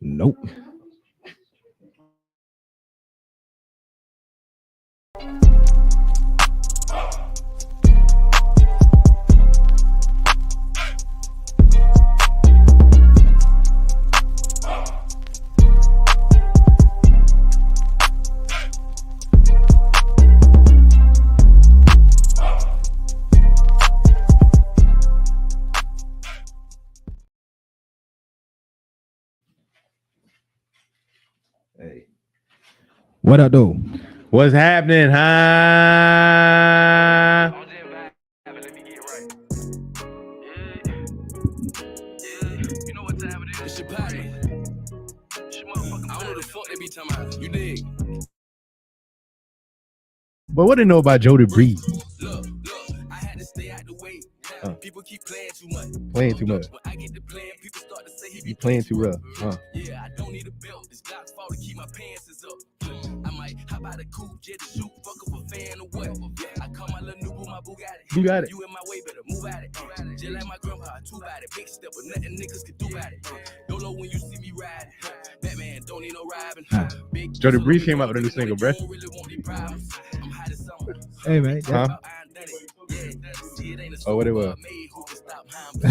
Nope. Hey. What up, though? What's happening, huh? You know what time it is? This shit poppin'. Shit motherfucking I don't know the fuck they be talking about. You dig? But what they know about Jody Breeze? Look, I had to stay out the way. People keep playing too much. Playing too much. When I get to playing, people start to say he be You playing too rough, huh? Yeah, I don't need a belt. This Glock's fault to keep my pants is up. I might hop out a coupe, jet to shoot, fuck up a fan or what. I call my little new boo, my Bugatti. You got it. You in my way, better move at it. Just like my grandpa, two body, big step, but nothing niggas can do at it. YOLO when you see me riding. Batman don't need no riding. Big Jody Breeze came out with a new single, bruh. I'm hot as summer. Hey, man. Huh? Oh, what it was? I'm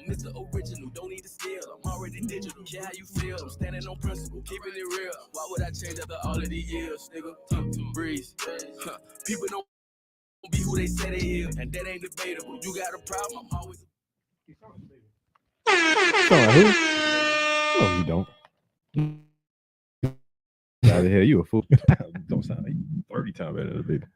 Mr. Original, don't need to steal. I'm already digital, care how you feel. I'm standing on principle, keeping it real. Why would I change after all of these years, nigga? Breeze. People don't be who they say they is, and that ain't debatable. You got a problem, I'm always. Sound like who? No, you don't. Out of here, you a fool. Don't sound like 30 times better than a baby.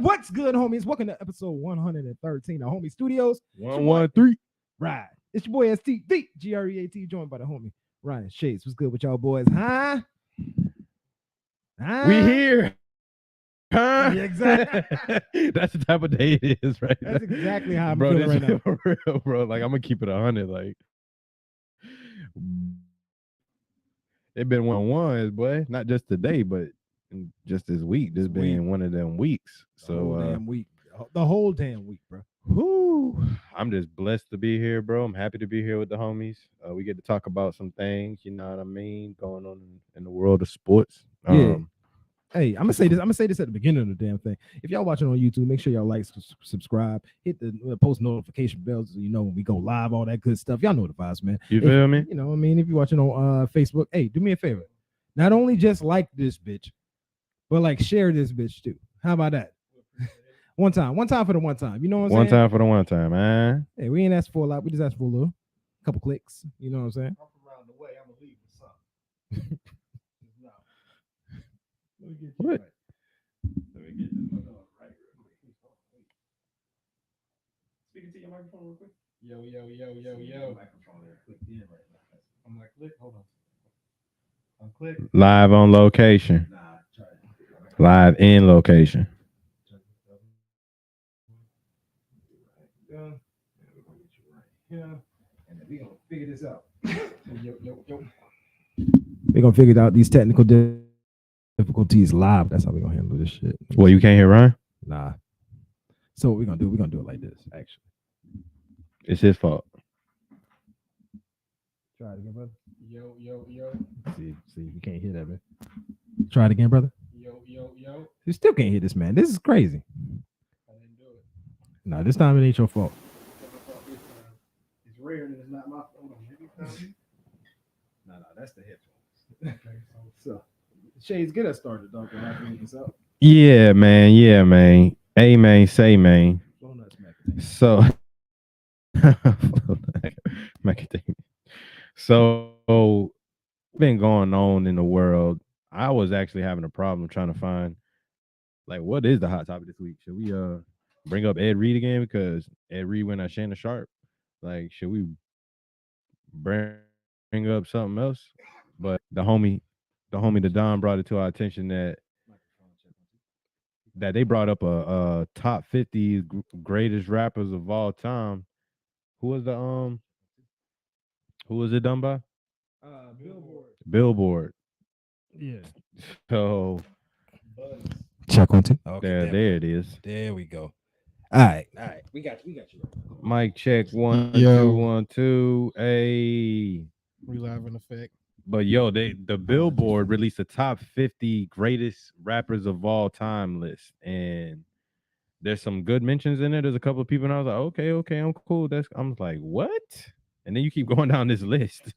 What's good, homies? Welcome to episode 113 of Homie Studios. 113. Right. It's your boy ST, the GREAT, joined by the homie Ryan Shades. What's good with y'all boys? Huh? We here. Huh? Yeah, exactly. That's the type of day it is, right? That's exactly how I'm bro, feeling right now. For real, bro. Like, I'm gonna keep it 100. Like, it been 1-1, boy. Not just today, but just this week. This been one of them weeks. So damn week. The whole damn week, bro. Whoo. I'm just blessed to be here, bro. I'm happy to be here with the homies. We get to talk about some things, you know what I mean, going on in the world of sports. Yeah. Hey, I'm gonna say this at the beginning of the damn thing. If y'all watching on YouTube, make sure y'all like, subscribe, hit the post notification bells so you know when we go live, all that good stuff. Y'all know the vibes, man. You feel me? You know what I mean? If you're watching on Facebook, hey, do me a favor. Not only just like this bitch, but like share this bitch too. How about that? one time for the one time. You know what I'm saying? One time for the one time, man. Hey, we ain't asked for a lot. We just asked for a couple clicks. You know what I'm saying? I'm from around the way. I'm gonna leave with something. Let me get you What? right. Let me get this one right real quick. Speaking to your microphone real quick. Yo. Microphone there. Click in right now. I'm like, click. Hold on. I'm click. Live on location. Nah, try it. Live in location. Yeah. And we're gonna get you right here. And then we're gonna figure this out. Yo. We're gonna figure out these technical difficulties live. That's how we're gonna handle this shit. Well, you can't hear Ryan? Nah. So what we're gonna do? We're gonna do it like this, actually. It's his fault. Try it again, brother. Yo. See, you can't hear that, man. Try it again, brother. Yo. You still can't hear this, man. This is crazy. I didn't do it. Nah, this time it ain't your fault. It's rare that it's not my phone. No, that's the headphones. Okay, so Shades, get us started, dog. Yeah, man. Hey, man, say, man. So, so, been going on in the world. I was actually having a problem trying to find, like, what is the hot topic this week? Should we bring up Ed Reed again because Ed Reed went at Shannon Sharp? Like, should we bring up something else? But the homie, the Don brought it to our attention that they brought up a top 50 greatest rappers of all time. Who was it done by? Billboard. Yeah. So check 1 2. Okay, there it is. There we go. All right. We got you. Mic check 1 Yo. 2 1 2. Hey. We live in effect. But yo, the Billboard released a top 50 greatest rappers of all time list, and there's some good mentions in it. There's a couple of people, and I was like, okay, I'm cool. I'm like, what? And then you keep going down this list.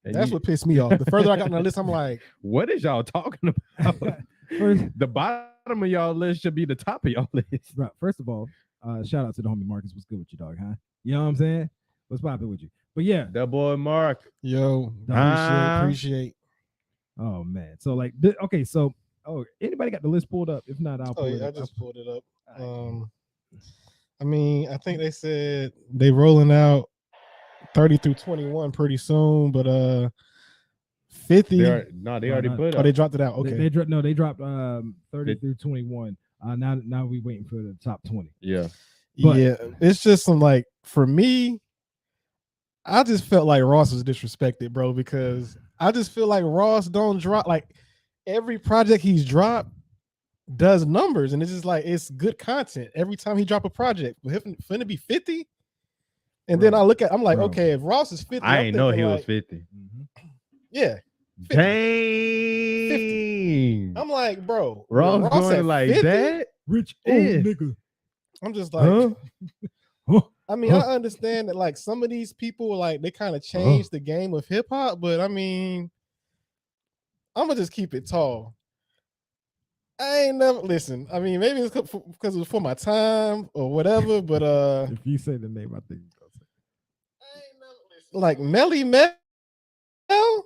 That's what pissed me off. The further I got on the list, I'm like, what is y'all talking about? The bottom of y'all list should be the top of y'all list. Bro, first of all, shout out to the homie Marcus. What's good with you, dog? Huh? You know what I'm saying? What's popping with you? But yeah, That boy Mark. yo, appreciate. Oh man. So like, okay. So, anybody got the list pulled up? If not, I'll pull it I up. just pulled it up. I mean, I think they said they rolling out 30 through 21 pretty soon, but 50. They already put it. Oh, they dropped it out. Okay. They dropped 30 through 21. Now we waiting for the top 20. Yeah. But- yeah, it's just some like, for me, I just felt like Ross was disrespected, bro, because I just feel like Ross don't drop, like every project he's dropped does numbers, and it's just like it's good content every time he drop a project. Finna be 50, and then I look at, I'm like, okay, if Ross is 50, I ain't know he was 50. Yeah, 50. Dang. I'm like, bro, Ross going at like 50? that? Rich Yeah. old nigga. I'm just like, Huh? I mean, I understand that like some of these people, like they kind of changed the game of hip hop, but I mean, I'm gonna just keep it tall. I ain't never listen. I mean, maybe it's because it was for my time or whatever, but If you say the name, I think you don't say. like Melly Mel. All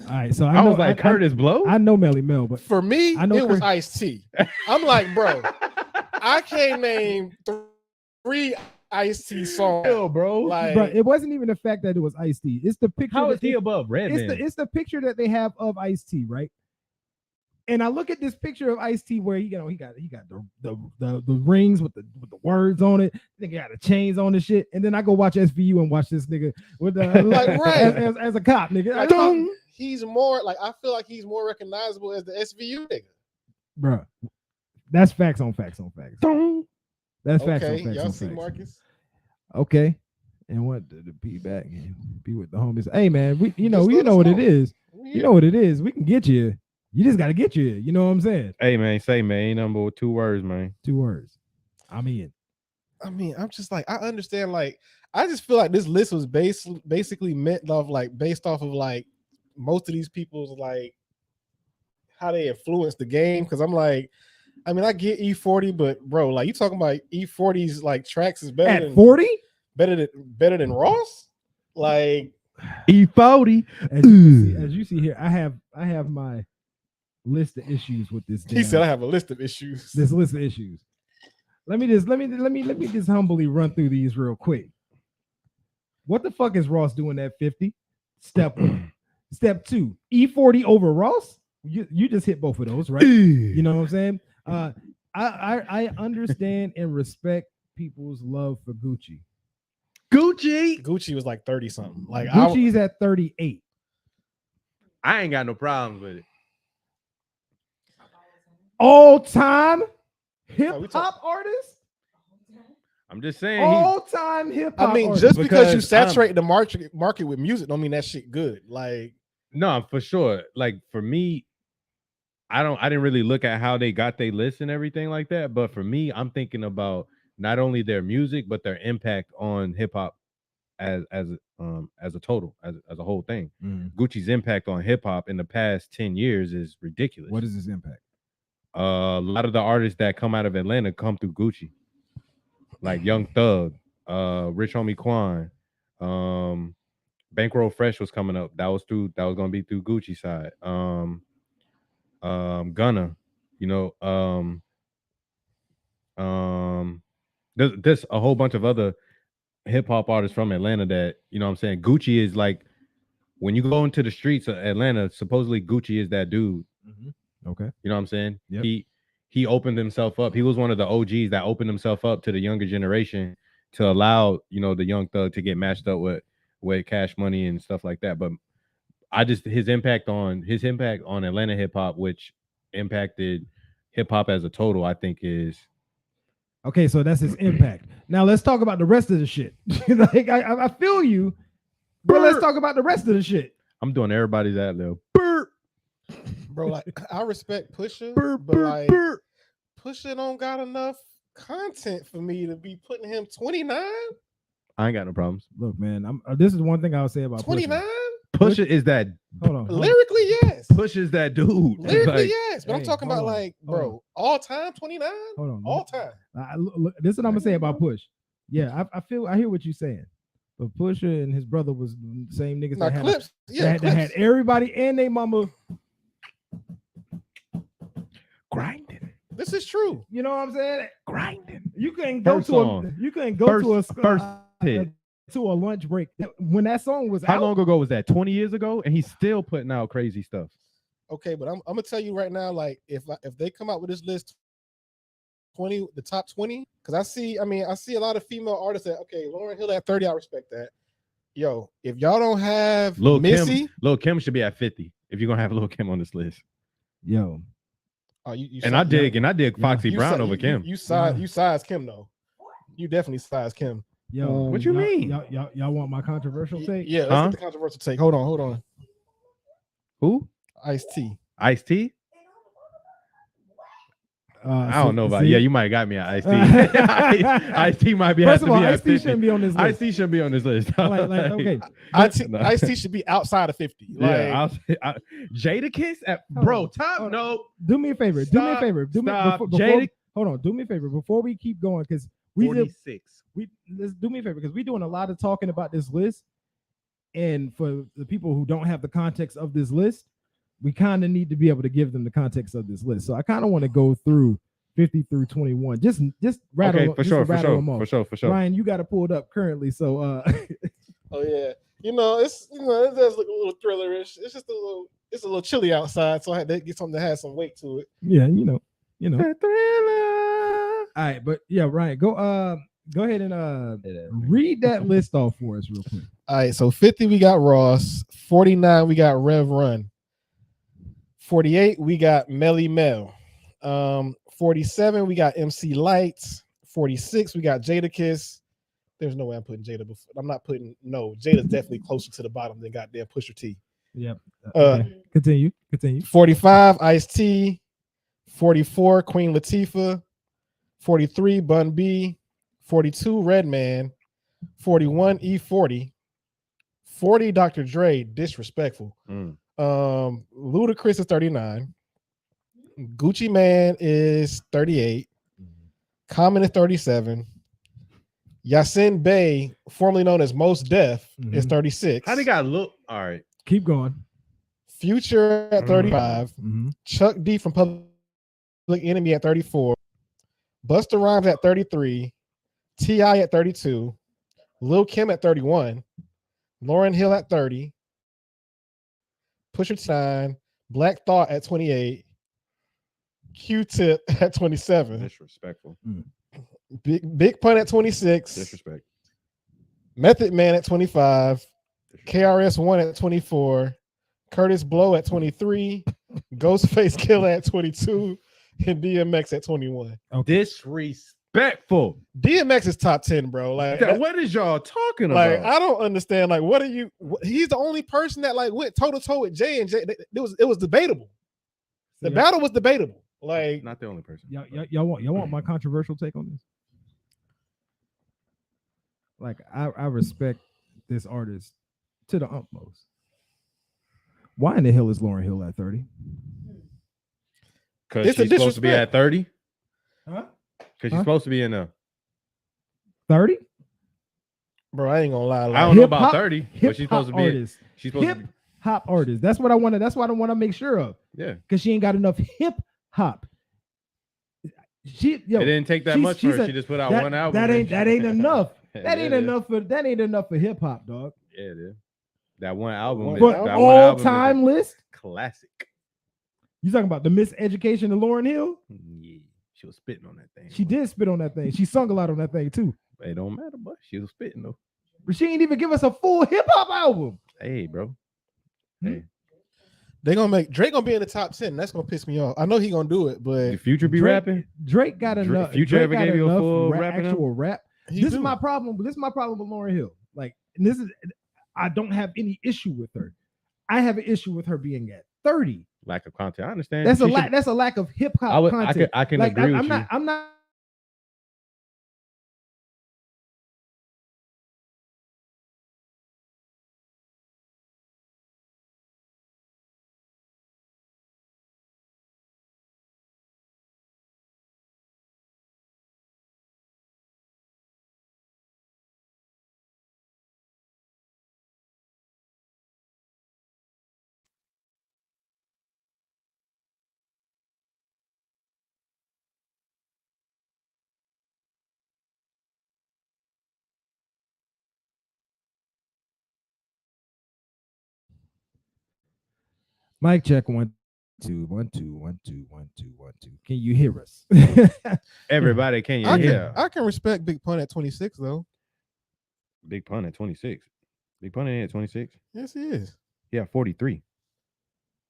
right, so I was like Curtis Blow. I know Melly Mel, but For me, I know it was Chris- Ice-T. I'm like, bro, I can't name 3 Ice-T songs. Hell, bro. Like, bro, it wasn't even the fact that it was Ice-T. It's the picture. How that is he above Redman? It's the picture that they have of Ice-T, right? And I look at this picture of Ice-T where he got the rings with the words on it. They got the chains on the shit. And then I go watch SVU and watch this nigga with the Like, right. as a cop, nigga. like, he's more like, I feel like he's more recognizable as the SVU nigga. Bro, that's facts on facts on facts. That's facts on Okay, facts y'all on see facts. Marcus? Okay. And what the be back and be with the homies. Hey man, you know Just let us what it know. is. You know what it is. We can get you. You just gotta get you. You know what I'm saying? Hey man, ain't number with 2 words, man. 2 words. I'm in. I mean, I'm just like, I understand. Like, I just feel like this list was basically meant off, like, based off of like most of these people's like how they influence the game. Because I'm like, I mean, I get E40, but bro, like you talking about E40's like tracks is better At than 40? better than Ross. Like, E40. As you see here, I have my list of issues with this. he said, I have a list of issues. This list of issues. Let me just humbly run through these real quick. What the fuck is Ross doing at 50? Step 1. Step 2, E40 over Ross. You just hit both of those, right? You know what I'm saying? I understand and respect people's love for Gucci. Gucci was like 30 something. Like, Gucci's at 38. I ain't got no problems with it. All time hip we hop artist. I'm just saying. All time hip hop. I mean, artist. just because you Because, saturate the market with music, don't mean that shit good. Like, No, for sure. Like for me, I didn't really look at how they got their list and everything like that. But for me, I'm thinking about not only their music, but their impact on hip hop as a total, as a whole thing. Gucci's impact on hip hop in the past 10 years is ridiculous. What is his impact? A lot of the artists that come out of Atlanta come through Gucci, like Young Thug, Rich Homie Quan, Bankroll Fresh was coming up. That was gonna be through Gucci side. Gunna, you know, there's a whole bunch of other hip hop artists from Atlanta that, you know what I'm saying, Gucci is like, when you go into the streets of Atlanta, supposedly Gucci is that dude. Okay. You know what I'm saying? Yep. He opened himself up. He was one of the OGs that opened himself up to the younger generation to allow, you know, the Young Thug to get matched up with Cash Money and stuff like that. But his impact on Atlanta hip hop, which impacted hip hop as a total, I think is Okay, so that's his impact. Now let's talk about the rest of the shit. Like I feel you, but let's talk about the rest of the shit. I'm doing everybody's ad lib. Bro, like I respect Pusha, but like Pusha don't got enough content for me to be putting him 29. I ain't got no problems. Look, man, this is one thing I'll say about 29. Pusha is that. Hold on. Lyrically, yes. Pusha's that dude. Lyrically, Like, yes. But I'm hey, talking hold about on, like, hold bro, all time 29, Hold on. all time. Look, this is what I'm gonna say about Push. Yeah, I hear what you're saying, but Pusha and his brother was the same niggas Now that clips, that had everybody and they mama grinding. This is true. You know what I'm saying? Grinding. You couldn't go First to song. a you couldn't go to a First hit. to a lunch break when that song was How out. long ago was that? 20 years ago, and he's still putting out crazy stuff. Okay, but I'm gonna tell you right now, like if they come out with this list, the top 20, because I see a lot of female artists that Lauryn Hill at 30, I respect that. Yo, if y'all don't have Missy, Lil Kim should be at 50 if you're gonna have Lil Kim on this list. Yo, I dig Foxy Brown over Kim. You size Kim though. You definitely size Kim. yo, what you mean? Y'all want my controversial take? Yeah, let's get the controversial take. Hold on. Who? Ice-T. Ice-T? I don't know about. see? Yeah, you might have got me at Ice-T. Ice-T might be. First of all, Ice-T Ice-T shouldn't be on this list. Ice-T shouldn't be on this list. Okay. Ice-T should be outside of 50. Yeah, Jadakiss at Hold on. no. Do me a favor. Stop, do me a favor. Hold on. Do me a favor before we keep going, because let's do me a favor, because we're doing a lot of talking about this list, and for the people who don't have the context of this list, we kind of need to be able to give them the context of this list. So I kind of want to go through 50 through 21. Just rattle. Okay, for sure. Ryan, you got it pulled up currently. So oh yeah, it does look a little thrillerish. It's just a little chilly outside, so I had to get something that has some weight to it. Yeah, you know. All right, but yeah, Ryan, go ahead and read that list off for us real quick. All right, so 50 we got Ross, 49 we got Rev Run, 48 we got Melly Mel, 47 we got MC Lights, 46 we got Jadakiss. There's no way I'm putting Jada before. I'm not putting Jada's definitely closer to the bottom than goddamn Pusha T. Yep. Okay. Continue. 45 Ice-T, 44 Queen Latifah, 43 Bun B, 42 Redman, 41 E40, 40 Dr. Dre, disrespectful. Ludacris is 39. Gucci Man is 38. Common is 37. Yasin Bey, formerly known as Mos Def, is 36. How they got look? All right. Keep going. Future at 35. Chuck D from Public Enemy at 34. Busta Rhymes at 33. T.I. at 32. Lil Kim at 31. Lauryn Hill at 30. Pusha T 9. Black Thought at 28. Q-Tip at 27. Disrespectful. Big Pun at 26. Disrespect. Method Man at 25. KRS-One at 24. Curtis Blow at 23. Ghostface Killer at 22. And DMX at 21. Okay. Disrespectful. DMX is top 10, bro. Like, what is y'all talking like, about? I don't understand. Like, what are you? He's the only person that like went toe to toe with J and J. It was debatable. The battle was debatable. Like, not the only person. Y'all want my controversial take on this? Like, I respect this artist to the utmost. Why in the hell is Lauryn Hill at 30? Because she's supposed to be at 30. Huh? Because she's supposed to be in a 30. Bro, I ain't gonna lie. Like, I don't know about 30, but she's supposed to be. Artist. She's supposed to be hop artist. That's what I want to. That's what I want to make sure of. Yeah. Because she ain't got enough hip hop. It didn't take that much for her. She just put out one album. That ain't enough. That ain't enough for hip hop, dog. Yeah, it is. That one album. For all time list. Classic. You talking about the Miseducation of Lauryn Hill? Yeah, she was spitting on that thing. She did spit on that thing. She sung a lot on that thing too. It don't matter, but she was spitting though. But she ain't even give us a full hip hop album. Hey, bro. Hey. They gonna make Drake gonna be in the top 10. That's gonna piss me off. I know he gonna do it, The but Future be rapping. Drake got enough. Future Drake ever got gave you a enough full rapping actual rap. he This do. is my problem. This is my problem with Lauryn Hill. Like, and this is, I don't have any issue with her. I have an issue with her being at 30. Lack of content. I understand. That's a She lack. should- That's a lack of hip hop content. I can Like, agree with I'm you. not. I'm not. Mic check 1 2 1 2 1 2 1 2 1 2. Can you hear us? Everybody, can you I can, hear? I can respect Big Pun at 26 though. Big Pun at 26. Big Pun ain't at 26. Yes, he is. Yeah, 43.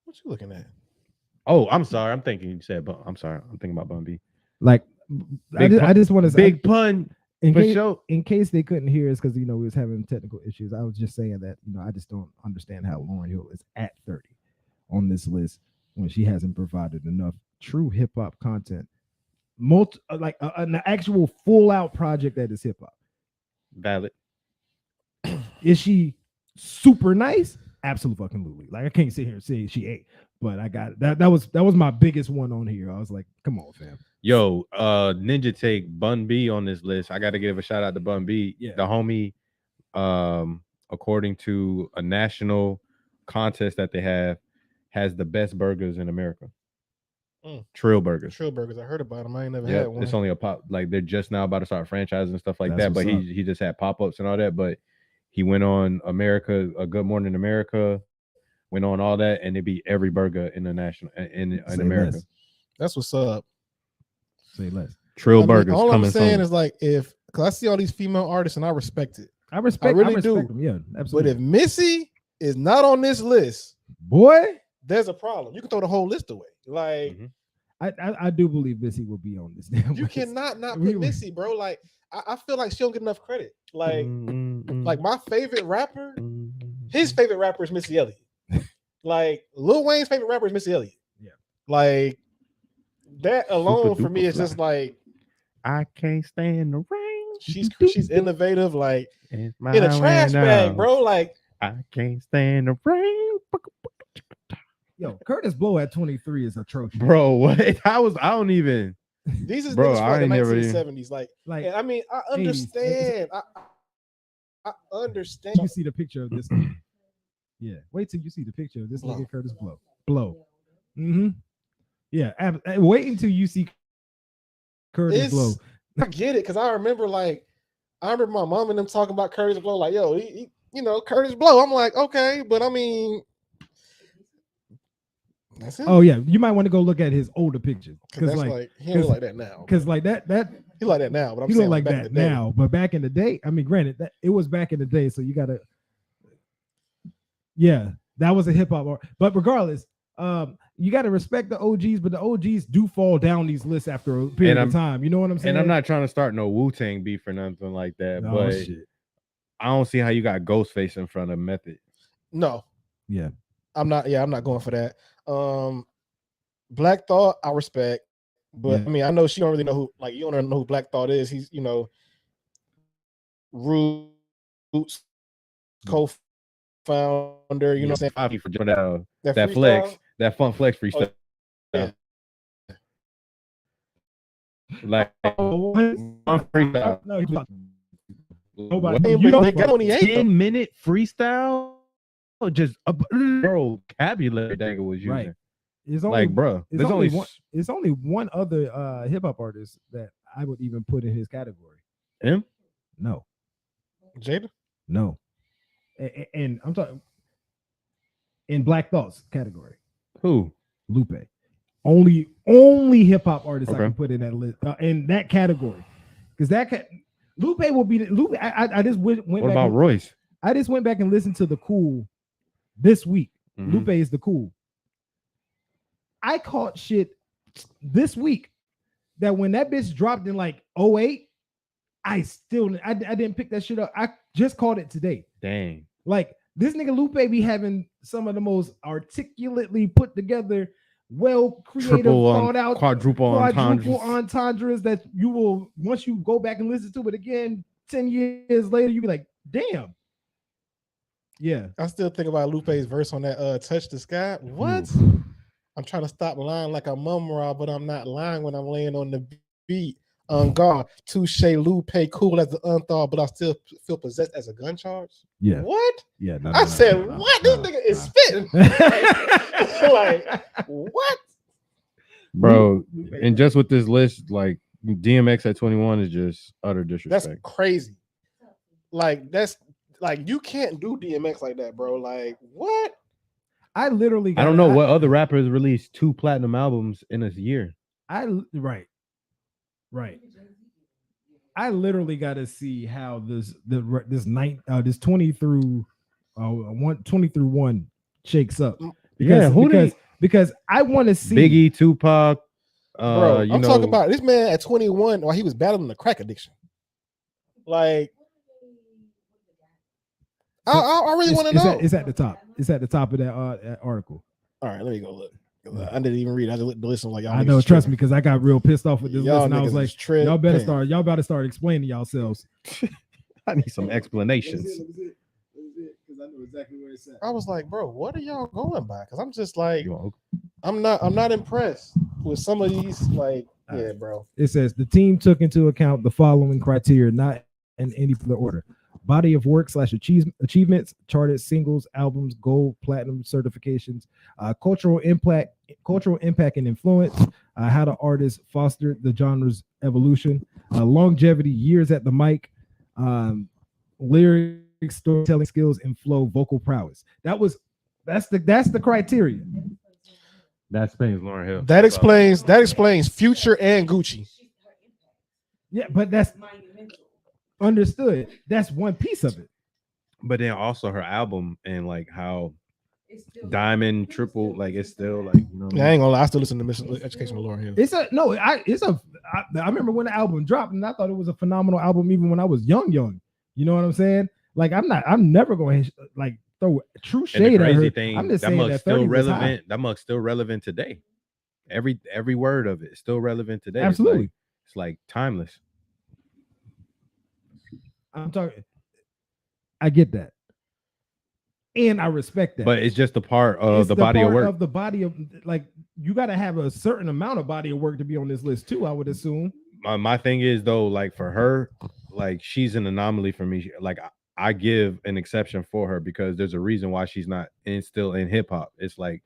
What you looking at? Oh, I'm sorry. I'm thinking you said Bun. I'm sorry. I'm thinking about Bun B. Like, I just want to Big Pun in for case, sure. in case they couldn't hear us because we was having technical issues. I was just saying that I just don't understand how Lauryn Hill is at 30 on this list when she hasn't provided enough true hip hop content, an actual full out project that is hip hop. Valid. Is she super nice? Absolutely. Like, I can't sit here and say she ain't, but I got it. That was my biggest one on here. I was like, come on, fam. Yo, Ninja take Bun B on this list. I got to give a shout out to Bun B. Yeah. The homie, according to a national contest that they have, has the best burgers in America. Trill Burgers. Trill Burgers. I heard about them. I ain't never Yeah, had one. it's only a pop. Like, they're just now about to start franchising and stuff like That's that. But what's up. he just had pop ups and all that. But he went on America, a Good Morning America, went on all that, and they beat every burger in the national in Say America. less. That's what's up. Say less. Trill Burgers all coming I'm saying soon. is like because I see all these female artists and I respect it. I respect really do. them. Yeah, But absolutely. if Missy is not on this list, Boy, there's a problem. You can throw the whole list away. Like Mhm. I do believe Missy will be on this damn you list. cannot not We put were- Missy, bro. Like I feel like she don't get enough credit. Like Like my favorite rapper, his favorite rapper is Missy Elliott. Like Lil Wayne's favorite rapper is Missy Elliott. Yeah. Like that alone for duper me is just fly. like I can't stand the rain. she's innovative, like It's in a my trash way bag, now. bro. Like I can't stand the rain. Yo, Curtis Blow at 23 is atrocious. Bro, what? I don't even. these is Bro, niggas from I like the ain't never even- 1970s. Like, Like, and I mean, I 80s. understand. I understand. you see the picture of this. Yeah, wait till you see the picture of this Blow. nigga Curtis Blow. Mm-hmm. Yeah, wait until you see Curtis Blow. I get it because I remember my mom and them talking about Curtis Blow. Like, yo, he Curtis Blow. I'm like, okay, but I mean, that's it. Oh yeah, you might want to go look at his older pictures because because that's like like he don't look like that now. because like that He like that now, but I'm he saying look like back in that the day. now, but back in the day, I mean, granted that it was back in the day, so you gotta, yeah, that was a hip hop art. But regardless, you gotta respect the OGs, but the OGs do fall down these lists after a period of time. You know what I'm saying? And I'm not trying to start no Wu-Tang beef or nothing like that, No, but shit. I don't see how you got Ghostface in front of Method. No, Yeah, I'm not. Yeah, I'm not going for that. Black Thought, I respect, but Yeah. I mean, I know she don't really know who. Like, you don't know who Black Thought is. He's Roots co-founder. You know what I'm saying? Poppy for doing that That flex, freestyle. that fun flex freestyle. yeah. Like fun freestyle. no, he's not. What? Nobody- You you don't don't think 10-minute freestyle? Just a vocabulary that was using. Right. It's only Like, bro, it's there's only only one. It's only one other hip hop artist that I would even put in his category. him. No, Jada. no, and I'm talking in Black Thoughts category. Who? Lupe, only hip hop artist I Okay. can put in that list in that category, because Lupe will be Lupe. I just went What back. about and, Royce? I just went back and listened to the Cool this week. Mhm. Lupe is the Cool. I caught shit this week that when that bitch dropped in like 08, I didn't pick that shit up. I just caught it today. Dang. Like this nigga Lupe be having some of the most articulately put together, well creative, thought out, quadruple entendres that you will, once you go back and listen to it again 10 years later, you be like, damn. Yeah. I still think about Lupe's verse on that Touch the Sky. What? I'm trying to stop lying like a mum rob, but I'm not lying when I'm laying on the beat. On guard, touche Lupe, cool as the unthawed, but I still feel possessed as a gun charge. Yeah. What? Yeah. No, I said, what? This nigga is spitting. Like, what? Bro, and just with this list, like DMX at 21 is just utter disrespect. That's crazy. Like, that's like, you can't do DMX like that, bro. Like, what? I literally I don't know what other rappers released 2 platinum albums in a year. Right. I literally got to see how this 20 through 1 shakes up. Because I want to see Biggie, Tupac. Bro, I'm talking about this man at 21 while he was battling the crack addiction. Like, I really want to know. It's at the top. It's at the top of that article. All right, let me go look. I didn't even read. I just listened like y'all. I know, trust me, because I got real pissed off with this list, and I was like, y'all better start explaining yourselves. I need some explanations. Because I know exactly where it's at. I was like, bro, what are y'all going by? Because I'm just like, I'm not impressed with some of these. Like, yeah, bro. It says the team took into account the following criteria, not in any particular order: body of work / achievements, charted singles, albums, gold, platinum certifications, cultural impact and influence, how the artist fostered the genre's evolution, longevity, years at the mic, lyrics, storytelling skills, and flow, vocal prowess. That's the criteria. That explains Lauryn Hill. That explains Future and Gucci. Yeah, but that's understood. That's one piece of it. But then also her album and like how Diamond, Triple, like it's still like, you know. I ain't gonna lie, I still listen to Mission Education of Lauryn Hill. I remember when the album dropped, and I thought it was a phenomenal album even when I was young. You know what I'm saying? Like I'm never going to like throw true shade at her. I'm just saying that still relevant. That mug's still relevant today. Every word of it is still relevant today. Absolutely, it's like timeless. I'm talking. I get that, and I respect that. But it's just a part of the body of work. Of the body of, like, you got to have a certain amount of body of work to be on this list too, I would assume. My thing is though, like for her, like she's an anomaly for me. Like I give an exception for her because there's a reason why she's not still in hip hop. It's like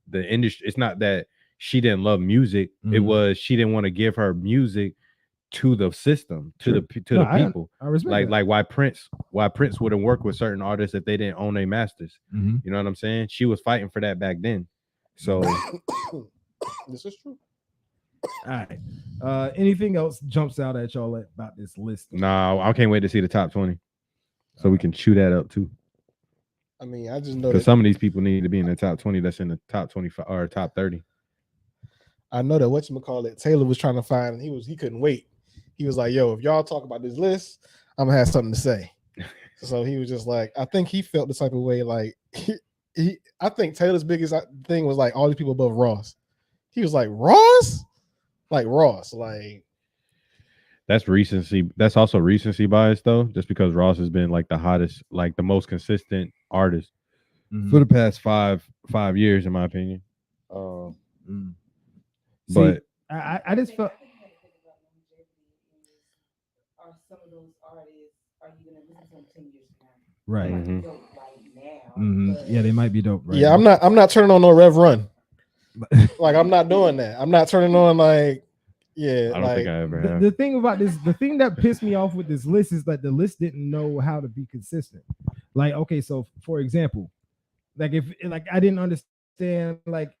the industry. It's not that she didn't love music. Mm-hmm. It was she didn't want to give her music to the system, to the people. I respect like why Prince wouldn't work with certain artists if they didn't own their masters. Mm-hmm. You know what I'm saying? She was fighting for that back then. So this is true. All right. Anything else jumps out at y'all about this list? No, I can't wait to see the top 20. So we can chew that up too. I mean, I just know because some of these people need to be in the top 20 that's in the top 25 or top 30. I know that whatchamacallit, Taylor was trying to find, he couldn't wait. He was like, yo, if y'all talk about this list, I'm gonna have something to say. So he was just like, I think he felt the type of way, like I think Taylor's biggest thing was like all these people above Ross. He was like, Ross? Like Ross, like that's recency. That's also recency bias though, just because Ross has been like the hottest, like the most consistent artist for the past five years, in my opinion. But I just felt some of those artists are you gonna listen to them 10 years from now? Right. Mm-hmm. Right now. Yeah, they might be dope. Right yeah, now. I'm not turning on no Rev Run. Like I'm not doing that. I'm not turning on like. Yeah, I don't think I ever have. The thing about this, the thing that pissed me off with this list is that the list didn't know how to be consistent. Like, okay, so for example, like if like I didn't understand like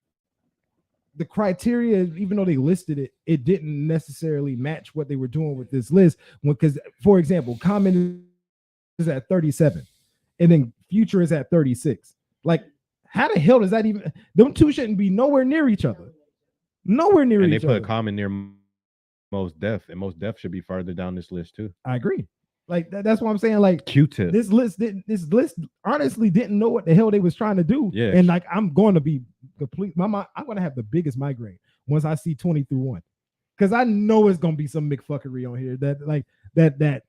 the criteria, even though they listed it, it didn't necessarily match what they were doing with this list. Because, for example, Common is at 37, and then Future is at 36. Like, How the hell does that even? Them two shouldn't be nowhere near each other. Nowhere near And they each put other. Common near Most Def, and Most Def should be farther down this list too. I agree. Like that's what I'm saying. Like Q-Tip. this list honestly didn't know what the hell they was trying to do. Yeah. And like I'm going to be complete. I'm going to have the biggest migraine once I see 20 through 1, because I know it's going to be some McFuckery on here that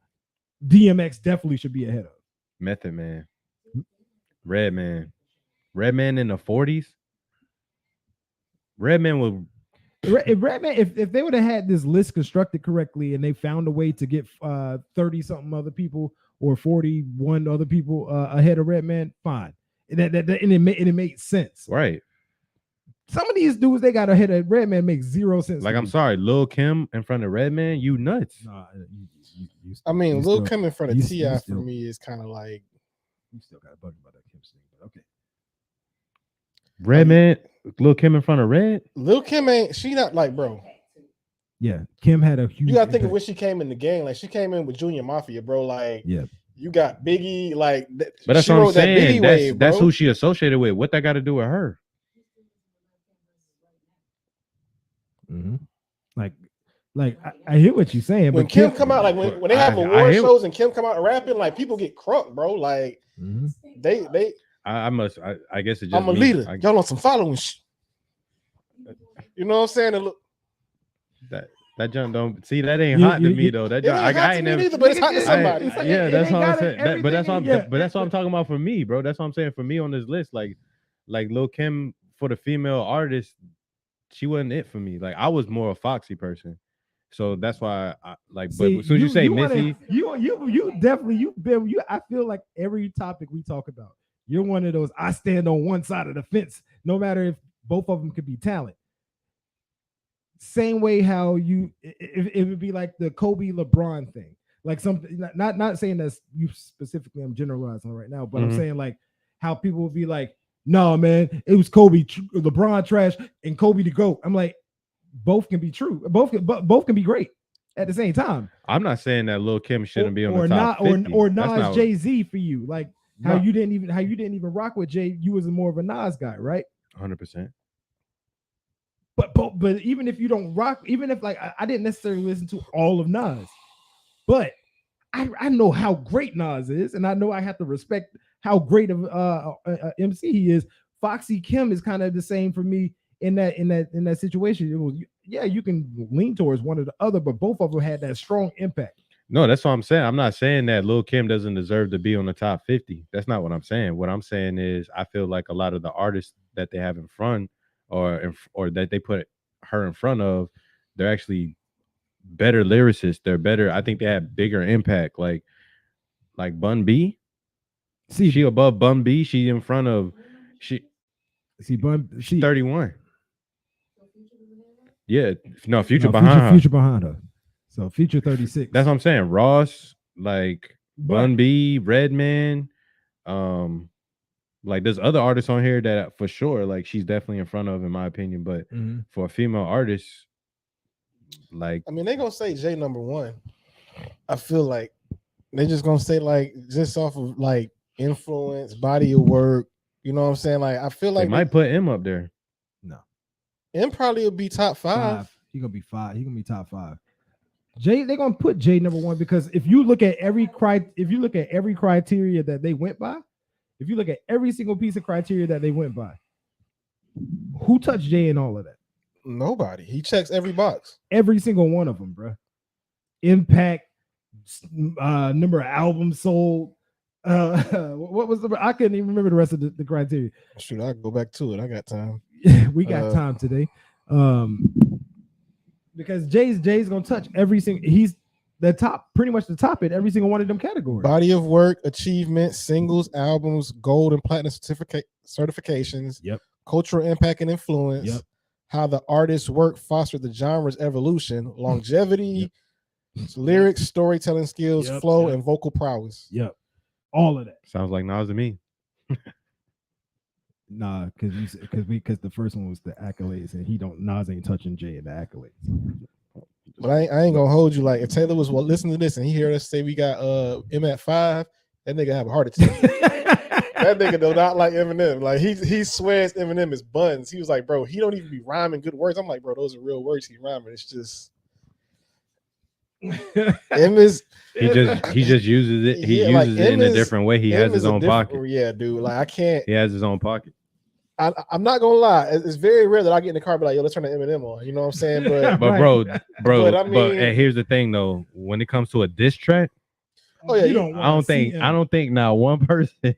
DMX definitely should be ahead of. Method Man, Redman in the 40s. Redman was If they would have had this list constructed correctly and they found a way to get 30 something other people or 41 other people ahead of Redman, fine. And it made sense. right. Some of these dudes they got ahead of Redman make zero sense. Like to I'm me. sorry, Lil Kim in front of Redman, you nuts. Nah, I mean, you Lil still- Kim in front of you T.I. for still- me is kind of like You still got a bug about that Kim thing, but okay. Redman, Lil Kim in front of Red. Lil Kim ain't she not like bro. Yeah, Kim had a huge. You gotta think of impact. when she came in the game. Like she came in with Junior Mafia, bro. Like Yeah. you got Biggie, like But that's she what I'm rode that saying. Biggie wave, That's bro. who she associated with. What that got to do with her? Like I hear what you're saying, When but Kim come out, like when they have I award hear- shows and Kim come out rapping, like people get crunk, bro. Like Mhm. they I guess it just. I'm a me. leader. Y'all on some following shit. You know what I'm saying? And look, That junk don't see that ain't You- hot to you- me you- though. That it junk, ain't hot to ain't me never. neither, but it's hot to I- somebody. it's like- Yeah, it that's ain't what I'm got saying. everything But that's what in- yeah. but that's what I'm talking about for me, bro. That's what I'm saying for me on this list. Like Lil Kim for the female artist, she wasn't it for me. Like I was more a Foxy person, so that's why I like. But See, as soon as you say wanna- Missy, you definitely you've been you. I feel like every topic we talk about, you're one of those. I stand on one side of the fence, no matter if both of them could be talent. Same way how it would be like the Kobe LeBron thing, like something. Not saying that's you specifically. I'm generalizing right now, but I'm Mhm. saying like how people would be like, "No, man, it was Kobe, LeBron trash, and Kobe the GOAT." I'm like, both can be true. Both can be great at the same time. I'm not saying that Lil Kim shouldn't be on or the top not, 50. or That's Nas not- Jay-Z for you. Like how No. you didn't even rock with Jay. You was more of a Nas guy, right? 100%. But even if you don't rock, even if like I didn't necessarily listen to all of Nas, but I know how great Nas is, and I know I have to respect how great of MC he is. Foxy Kim is kind of the same for me in that situation. It was, yeah, you can lean towards one or the other, but both of them had that strong impact. No, that's what I'm saying. I'm not saying that Lil Kim doesn't deserve to be on the top 50. That's not what I'm saying. What I'm saying is I feel like a lot of the artists that they have in front or that they put her in front of, they're actually better lyricists. They're better. I think they have bigger impact. Like Bun B. See, She above Bun B. She in front of she 31. Yeah, no, Future behind her. Future behind her. So Future 36. That's what I'm saying. Ross, like Bun B, Redman, like there's other artists on here that for sure, like she's definitely in front of, in my opinion. But Mhm. for a female artist, like I mean, they gonna say Jay number one. I feel like they just gonna say like just off of like influence, body of work. You know what I'm saying? Like I feel they like might put him up there. M probably will be top five. He gonna be 5. He gonna be top 5. Jay, they're gonna put Jay number 1 because if you look at every criteria that they went by, if you look at every single piece of criteria that they went by, who touched Jay in all of that? Nobody. He checks every box. Every single one of them, bro. Impact, number of albums sold. What was I couldn't even remember the rest of the criteria. Shoot, I'll go back to it. I got time. We got time today. Because Jay's gonna touch every single. He's the top, pretty much the top in every single one of them categories. Body of work, achievements, singles, albums, gold and platinum certifications. Yep. Cultural impact and influence. Yep. How the artist's work fostered the genre's evolution, longevity, lyrics, storytelling skills, Yep, flow, yep. and vocal prowess. Yep, all of that. Sounds like Nas to me. Nah, because the first one was the accolades, and Nas ain't touching Jay in the accolades. But I ain't gonna hold you. Like if Taylor was listening to this and he heard us say we got M at 5, that nigga have a heart attack. That nigga do not like Eminem. Like he swears Eminem is buns. He was like, bro, he don't even be rhyming good words. I'm like, bro, those are real words he rhyming. It's just M is he just uses it. He Yeah, like, uses it in M a is- different way. He M has is his a own different- pocket. Yeah, dude. Like I can't. He has his own pocket. I'm not gonna lie. It's very rare that I get in the car and be like, yo, let's turn the Eminem on. You know what I'm saying? But But Right. bro, But I mean- and here's the thing though. When it comes to a diss track, Oh, yeah, you you- don't. I don't wanna see think him. not one person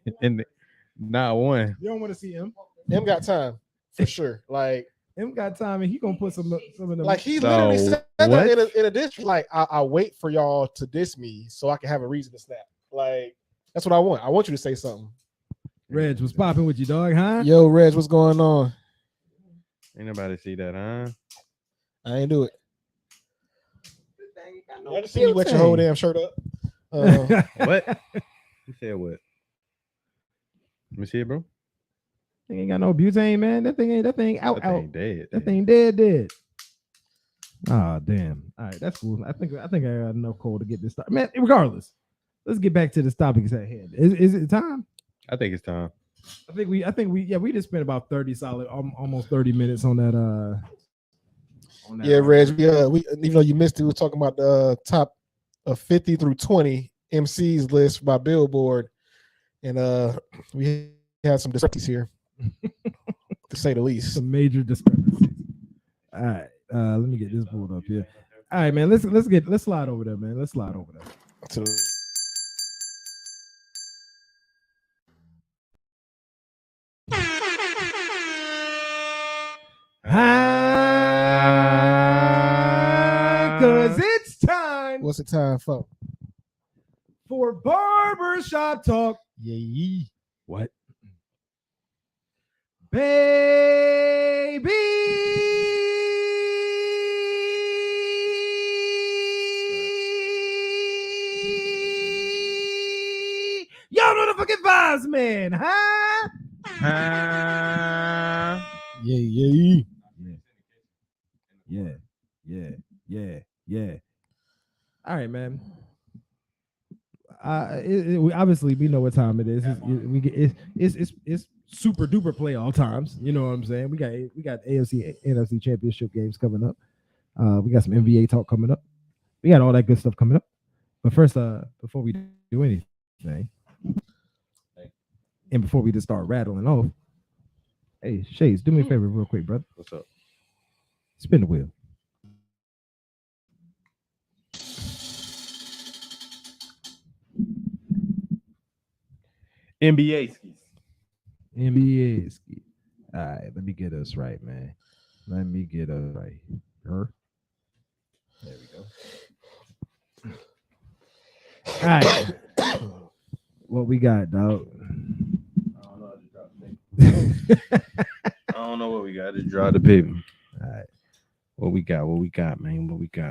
not one. You don't want to see him. M got time for sure. Like Him got time, and he gonna put some of them. Like he So, literally said that what? in a diss. Like I wait for y'all to diss me so I can have a reason to snap. Like that's what I want. I want you to say something. Reg was popping with you, dog, huh? Yo, Reg, what's going on? Ain't nobody see that, huh? I ain't do it. I just see you wet your whole damn shirt up. What? You said what? Let me see it, bro. Thing ain't got no butane, man. That thing out. That thing dead. That thing dead. Ah, damn. All right, that's cool. I think I got enough coal to get this started. Man, regardless, let's get back to the topics at hand. Is it time? I think it's time. I think we just spent about 30 solid, almost 30 minutes on that. On that Yeah, Reg. We even though you missed it, we were talking about the top of 50 through 20 MCs list by Billboard, and we had some discrepancies here, to say the least. some major discrepancies. All right, let me get this pulled up here. All right, man. Let's slide over there, man. Let's slide over there. To Cause it's time what's the time for? for barbershop talk, Yeah. What? baby. Y'all know the fucking vibes, man, huh? Yeah. Yeah. All right, man. Obviously we know what time it is. It's super duper playoff times. You know what I'm saying? We got AFC NFC championship games coming up. We got some NBA talk coming up. We got all that good stuff coming up. But first, before we do anything, and before we just start rattling off, hey Shades, do me a favor real quick, brother. What's up? Spin the wheel. NBA skis. NBA ski. All right, let me get us right, man. Let me get us right. Her. There we go. All right. What we got, dog? I don't know what we got. Just draw the paper. All right. What we got,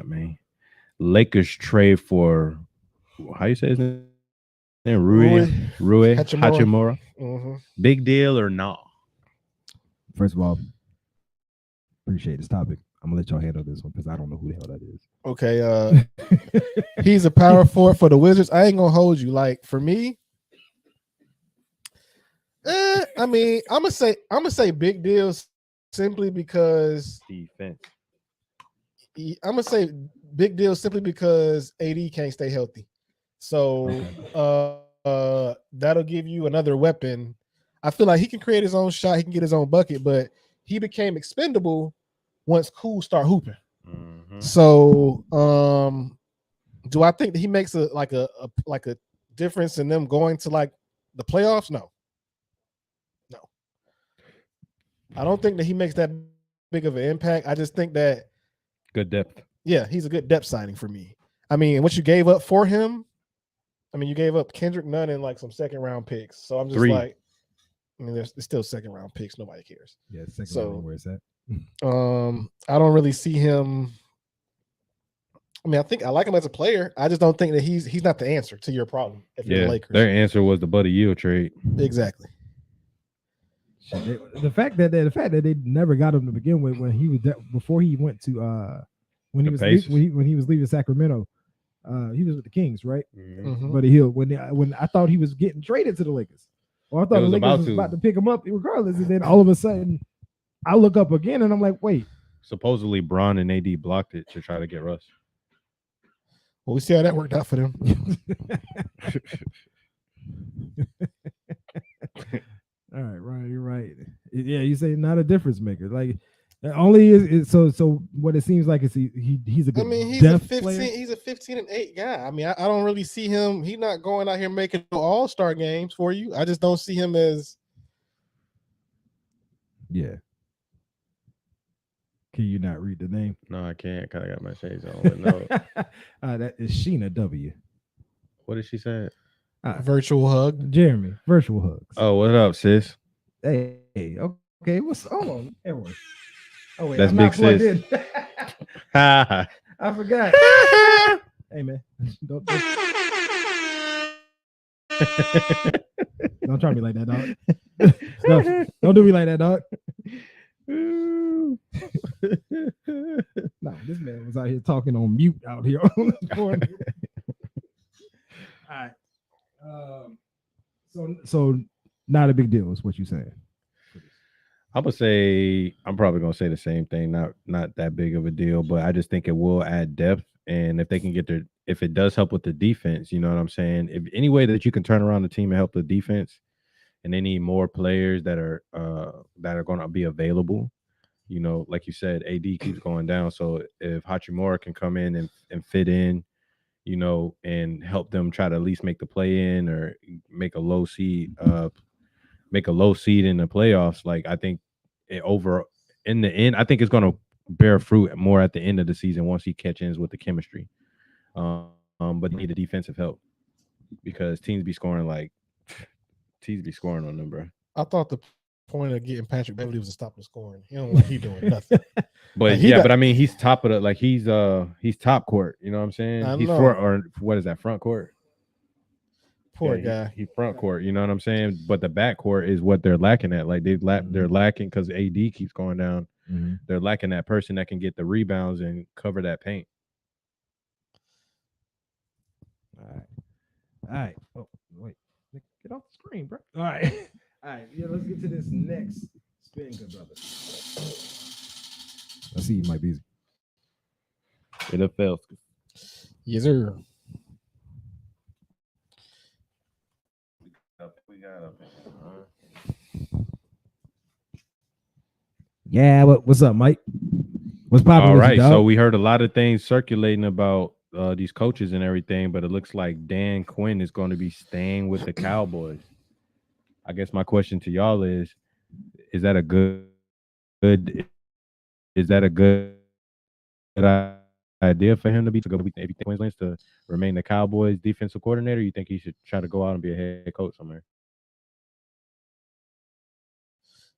man? Lakers trade for how you say his name? Rui Hachimura. Hachimura. Big deal or not? First of all, appreciate this topic. I'm gonna let y'all handle this one because I don't know who the hell that is. Okay, he's a power forward for the Wizards. I ain't gonna hold you. Like for me, I mean, I'm gonna say big deals simply because Defense. I'm gonna say big deals simply because AD can't stay healthy. So that'll give you another weapon. I feel like he can create his own shot, he can get his own bucket, but he became expendable once Cool start hooping. Mm-hmm. So do I think that he makes a difference in them going to like the playoffs? No. I don't think that he makes that big of an impact. I just think that Good depth. yeah, he's a good depth signing for me. I mean, what you gave up for him, I mean, you gave up Kendrick Nunn and like some second round picks. So I'm just like, I mean, there's still second round picks. Nobody cares. Yeah, second So- round, where's that? I don't really see him. I mean, I like him as a player. I just don't think that he's not the answer to your problem if you're the Yeah, Lakers. their answer was the Buddy Yield trade. Exactly. The fact that they never got him to begin with when he was before he went to when he The was Pacers? when he was leaving Sacramento, he was with the Kings, right? Mm-hmm. Mhm. Buddy Hield when I thought he was getting traded to the Lakers. Or I thought the was Lakers about was to. about to pick him up regardless. And then all of a sudden, I look up again and I'm like, wait. Supposedly, Bron and AD blocked it to try to get Russ. Well, we see how that worked out for them. All right, Ryan, you're right. Yeah, you say not a difference maker. Like only is so what it seems like is he's a good He's a depth 15. player. He's a 15-8 guy. I mean, I don't really see him. He's not going out here making all-star games for you. I just don't see him as. Yeah. Can you not read the name? No, I can't. Cause I got my shades on. But no, That is Sheena W. what did she say? Virtual hug. Jeremy, virtual hugs. Oh, what up, sis? Hey, okay. What's hold on? Everyone. Oh wait, That's I'm big not plugged sis. in. Ha I forgot. Hey man, don't try me like that, dog. Don't do me like that, dog. No, this man was out here talking on mute out here on the corner. All right. So not a big deal is what you're saying. I'm probably gonna say the same thing. Not that big of a deal, but I just think it will add depth. And if they can if it does help with the defense, you know what I'm saying? If any way that you can turn around the team and help the defense, and they need more players that are going to be available. You know, like you said, AD keeps going down. So if Hachimura can come in and fit in, you know, and help them try to at least make the play in or make a low seed in the playoffs, like I think in the end, I think it's going to bear fruit more at the end of the season once he catches with the chemistry. But they need the defensive help because teams be scoring on them, bro. I thought the point of getting Patrick Beverly was to stop the scoring. He don't like he doing nothing. But Like, but I mean, he's top of the he's top court. You know what I'm saying? I He's know. what is that, front court? Poor Yeah, guy. He front court. You know what I'm saying? But the back court is what they're lacking at. Like they're lacking because AD keeps going down. Mm-hmm. They're lacking that person that can get the rebounds and cover that paint. All right. Oh wait, get off the screen, bro. All right. All right. Yeah, let's get to this next spin, good brother. I see you might be. It fails. Yes, sir. Yeah, what's up, Mike? What's popping? All with you, right, dog? so we heard a lot of things circulating about these coaches and everything, but it looks like Dan Quinn is going to be staying with the Cowboys. I guess my question to y'all is that a good idea for him to be if he wins to remain the Cowboys defensive coordinator? You think he should try to go out and be a head coach somewhere?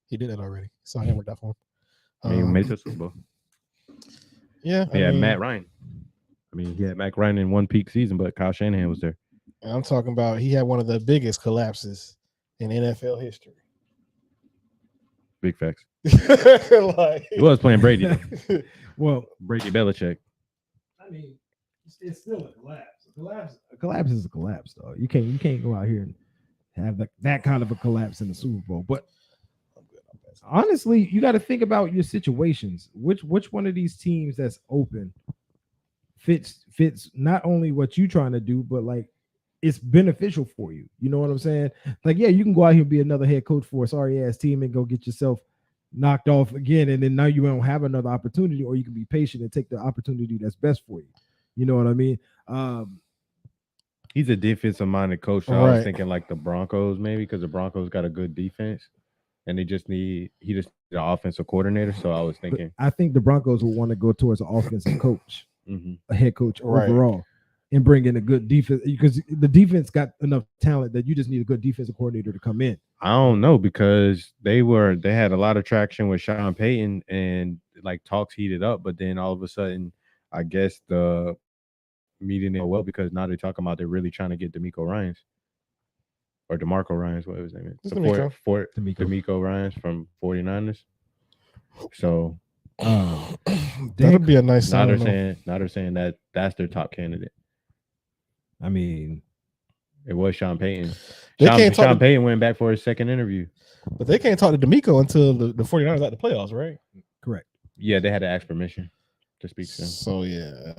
He did that already, so it worked out for him. I mean, made the Super Bowl. Yeah, He had Matt Ryan. I mean, he had Matt Ryan in one peak season, but Kyle Shanahan was there. I'm talking about he had one of the biggest collapses in NFL history. Big facts. Like, He was playing Brady, though. Well, Brady Belichick. I mean, it's still a collapse. A collapse is a collapse, though. You can't go out here and have that kind of a collapse in the Super Bowl. But honestly, you got to think about your situations. Which one of these teams that's open fits not only what you're trying to do, but like it's beneficial for you. You know what I'm saying? Like, yeah, you can go out here and be another head coach for a sorry ass team and go get yourself knocked off again, and then now you don't have another opportunity, or you can be patient and take the opportunity that's best for you. You know what I mean? He's a defensive minded coach. So I Right. was thinking like the Broncos, maybe, because the Broncos got a good defense, and he just need an offensive coordinator. So I was thinking, I think the Broncos will want to go towards an offensive coach, a head coach Right. overall, and bring in a good defense, because the defense got enough talent that you just need a good defensive coordinator to come in. I don't know, because they had a lot of traction with Sean Payton, and like talks heated up, but then all of a sudden, I guess the meeting didn't go well, because now they're talking about they're really trying to get DeMeco Ryans or DeMarco Ryans, whatever his name is. It's DeMeco Ryans from 49ers. So that'd be a nice now sign. they're saying that that's their top candidate. I mean, It was Sean Payton. They Sean, can't talk Sean to, Payton went back for his second interview. but they can't talk to D'Amico until the 49ers at the playoffs, right? Correct. Yeah, they had to ask permission to speak to him. So yeah,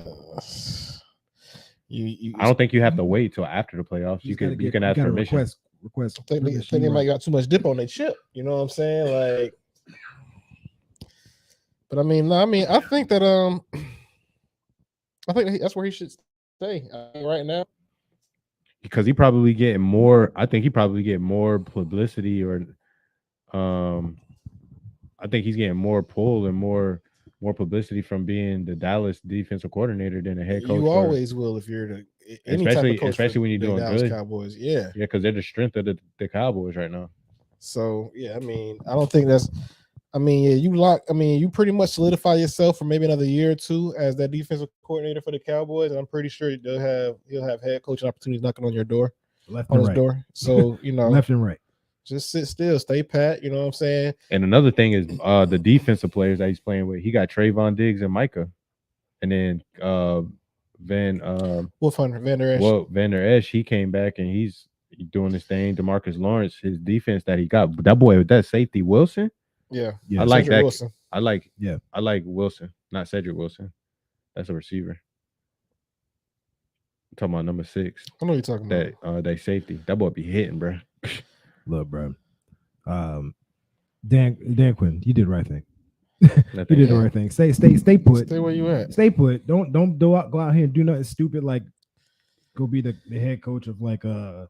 you I don't think you have to wait till after the playoffs. You can ask permission. Request. I think permission, they you might right. got too much dip on their chip. You know what I'm saying? Like, but I mean, no, I think that I think that's where he should stay right now. Because he probably getting more. I think he probably get more publicity, or I think he's getting more pull and more publicity from being the Dallas defensive coordinator than the head coach. You always will if you're the any type of coach, especially when you're the doing Dallas good. Cowboys. Yeah, Yeah, because they're the strength of the Cowboys right now. So yeah, I mean, I don't think that's. I mean, yeah, you pretty much solidify yourself for maybe another year or two as that defensive coordinator for the Cowboys, and I'm pretty sure he'll have head coaching opportunities knocking on your door, Left on and his right. door. So you know, Left and right. just sit still, stay pat. You know what I'm saying? And another thing is the defensive players that he's playing with. He got Trayvon Diggs and Micah, and then Van Der Esch. He came back and he's doing his thing. DeMarcus Lawrence, his defense that he got, that boy with that safety Wilson. Yeah, I like Cedric that. Wilson. I like Wilson, not Cedric Wilson. That's a receiver. I'm talking about number 6. I know what you're talking about. That safety. That boy be hitting, bro. Look, bro. Dan Quinn, you did the right thing. You did the right thing. Stay put. Stay where you at. Stay put. Don't go out here and do nothing stupid like go be the head coach of like damn,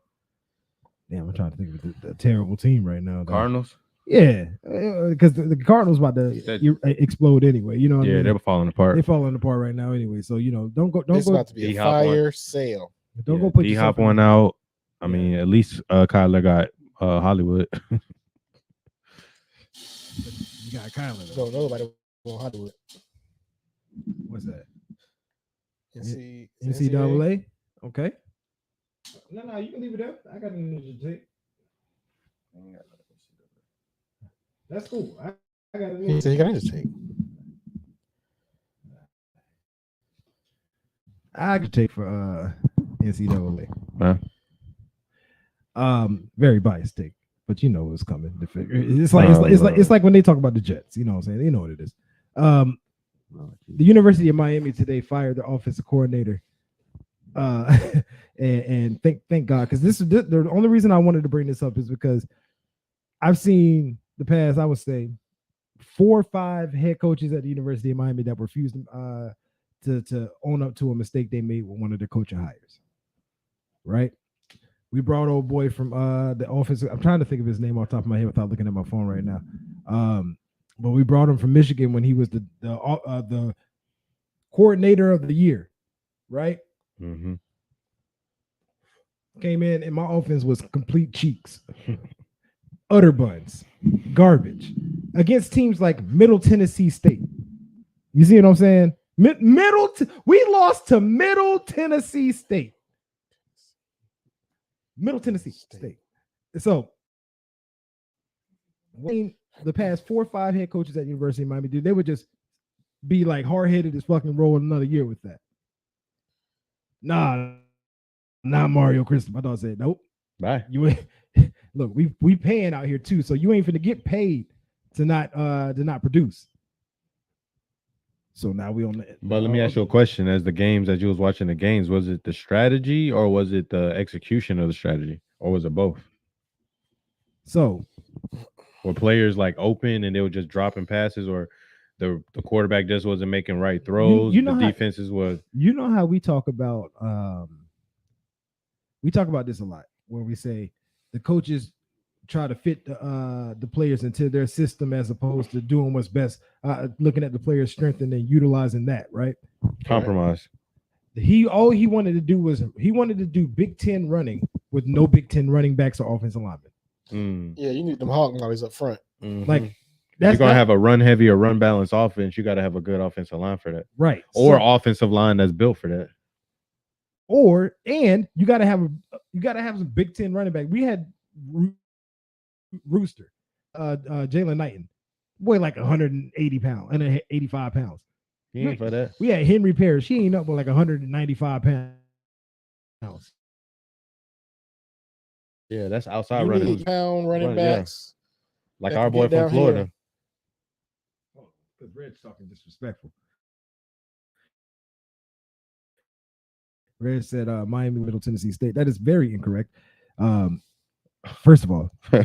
I'm trying to think of a terrible team right now. Though. Cardinals. Yeah, because the Cardinals about to explode anyway. You know what I mean? They're falling apart. They're falling apart right now anyway. So don't go. It's about to be a fire sale. Don't go put D-Hop one out. I mean, at least Kyler got Hollywood. You got Kyler. Don't nobody want Hollywood. What's that? NCAA. NCAA. Okay. No, you can leave it up. I got an ninja tape. That's cool. I got an He said he got his tape. I could take for NCAA. Huh? Very biased take, but you know what's coming. It's like when they talk about the Jets. You know what I'm saying? You know what it is. The University of Miami today fired their offensive coordinator. And thank God, because this is the only reason I wanted to bring this up is because I've seen the past, I would say, 4 or 5 head coaches at the University of Miami that refused to own up to a mistake they made with one of their coaching hires. Right? We brought old boy from the office. I'm trying to think of his name off the top of my head without looking at my phone right now. But we brought him from Michigan when he was the coordinator of the year, right? Mm-hmm. Came in and my offense was complete cheeks, utter buns, garbage against teams like Middle Tennessee State. You see what I'm saying? We lost to Middle Tennessee State. Middle Tennessee State. So, when the past 4 or 5 head coaches at University of Miami, dude, they would just be like hard-headed as fucking roll another year with that. Nah, not Mario Cristobal. My dog said, nope. Bye. You ain't look, we paying out here too, so you ain't finna get paid to not produce. So now we on the. But let me ask you a question: as you was watching the games, was it the strategy or was it the execution of the strategy, or was it both? So, were players like open and they were just dropping passes, or the quarterback just wasn't making right throws? You know the defenses was. You know how we talk about this a lot, where we say the coaches try to fit the players into their system as opposed to doing what's best, looking at the player's strength and then utilizing that, right? Compromise. All he wanted to do was do Big Ten running with no Big Ten running backs or offensive linemen. Yeah, you need them hog mollies up front. Mm-hmm. Like you're gonna have a run heavy or run balanced offense. You got to have a good offensive line for that, right? Or offensive line that's built for that. And you got to have some Big Ten running back. We had Rooster, Jalen Knighton, boy, like 180 pounds and 85 pounds. He ain't for that. We had Henry Parrish. He ain't up with like 195 pounds. Yeah, that's outside You running. need pound running Run, yeah. backs. Like that our can boy get from down Florida. here. Because Red's talking disrespectful. Red said Miami, Middle Tennessee State. That is very incorrect. First of all, He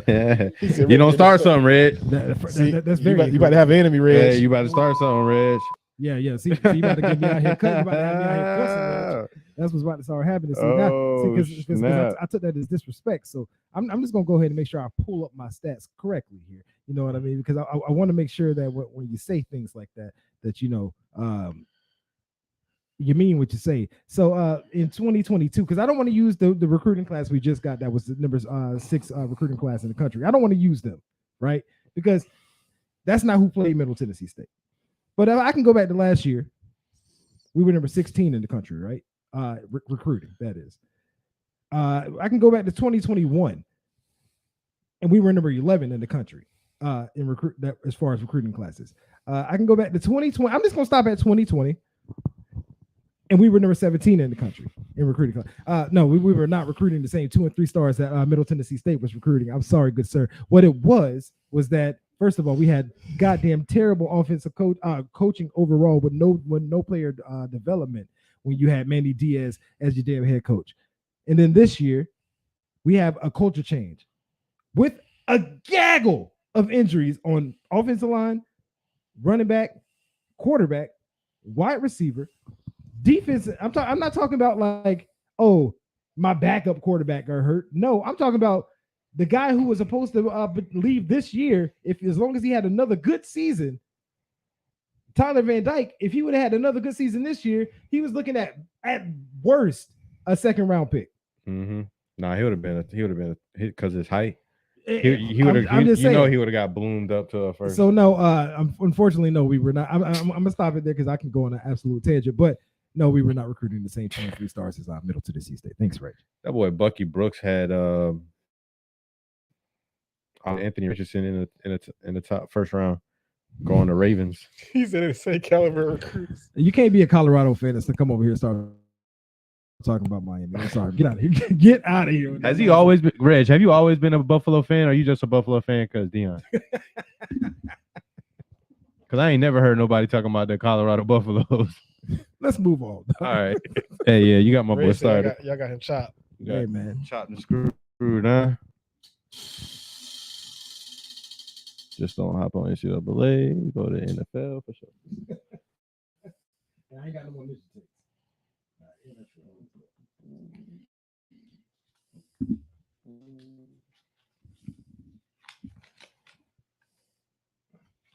said, You don't "Red, start something, Red. that's very you about to have an enemy, Reg. Hey, you about to start something, Reg. Yeah. See, you about to get me out here cut. You about to have me out here cussing, Reg. That's what's about to start happening. See, now, Oh, because snap. I took that as disrespect. So I'm just gonna go ahead and make sure I pull up my stats correctly here. You know what I mean? Because I want to make sure that when you say things like that, that you know, you mean what you say. So in 2022, because I don't want to use the recruiting class we just got, that was the number 6 recruiting class in the country. I don't want to use them, right? Because that's not who played Middle Tennessee State. But I can go back to last year. We were number 16 in the country, right? Recruiting, that is. I can go back to 2021, and we were number 11 in the country in recruit that as far as recruiting classes. I can go back to 2020. I'm just gonna stop at 2020, and we were number 17 in the country in recruiting class. No, we were not recruiting the same 2 and 3 stars that Middle Tennessee State was recruiting. I'm sorry, good sir. What it was that first of all, we had goddamn terrible offensive coaching overall with no player development when you had Manny Diaz as your damn head coach. And then this year, we have a culture change with a gaggle of injuries on offensive line, running back, quarterback, wide receiver, defense. I'm not talking about like, oh, my backup quarterback got hurt. No, I'm talking about the guy who was supposed to leave this year, if as long as he had another good season, Tyler Van Dyke, if he would have had another good season this year, he was looking at worst a second round pick. Mm-hmm. Nah, he would have been because his height. He He would have. You know, he would have got bloomed up to a first. So no, unfortunately, no, we were not. I'm gonna stop it there because I can go on an absolute tangent. But no, we were not recruiting the same 23 stars as Middle Tennessee State. Thanks, Ray. That boy Bucky Brooks had Anthony Richardson in the top first round, going to Ravens. He said it's the same caliber recruits. You can't be a Colorado fan and come over here and start talking about Miami. I'm sorry. Get out of here. Get out of here. Has he always been, Reg? Have you always been a Buffalo fan, or are you just a Buffalo fan because Dion? Because I ain't never heard nobody talking about the Colorado Buffaloes. Let's move on. All right. Hey, yeah, you got my boy started. Y'all got him chopped. Hey, man. Chopped and screwed, huh? Just don't hop on NCAA. Go to NFL for sure. I ain't got no more mission takes.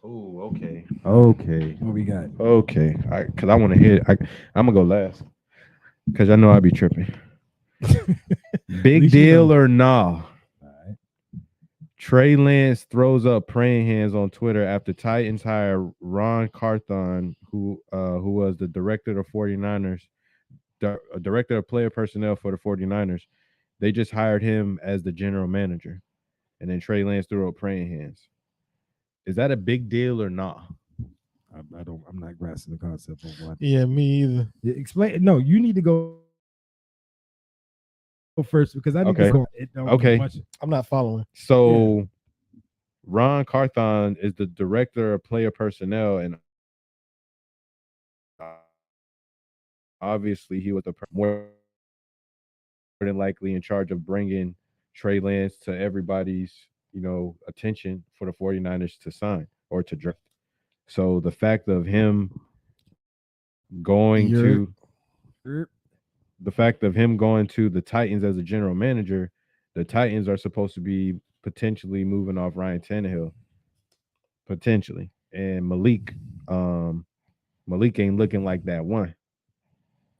Oh, okay. Okay. What we got? Okay. Because I want to hit. I'm going to go last. Because I know I'll be tripping. Big deal or nah? Right. Trey Lance throws up praying hands on Twitter after Titans hire Ron Carthon, who was the director of 49ers, director of player personnel for the 49ers. They just hired him as the general manager. And then Trey Lance threw up praying hands. Is that a big deal or not? I'm not grasping the concept of what. Yeah, me either. Explain. No, you need to go first because I need Okay. to go. Okay. I'm not following. So Ron Carthon is the director of player personnel, and obviously he was more than likely in charge of bringing Trey Lance to everybody's, attention for the 49ers to sign or to draft. So the fact of him going to the Titans as a general manager, the Titans are supposed to be potentially moving off Ryan Tannehill. Potentially. And Malik ain't looking like that one.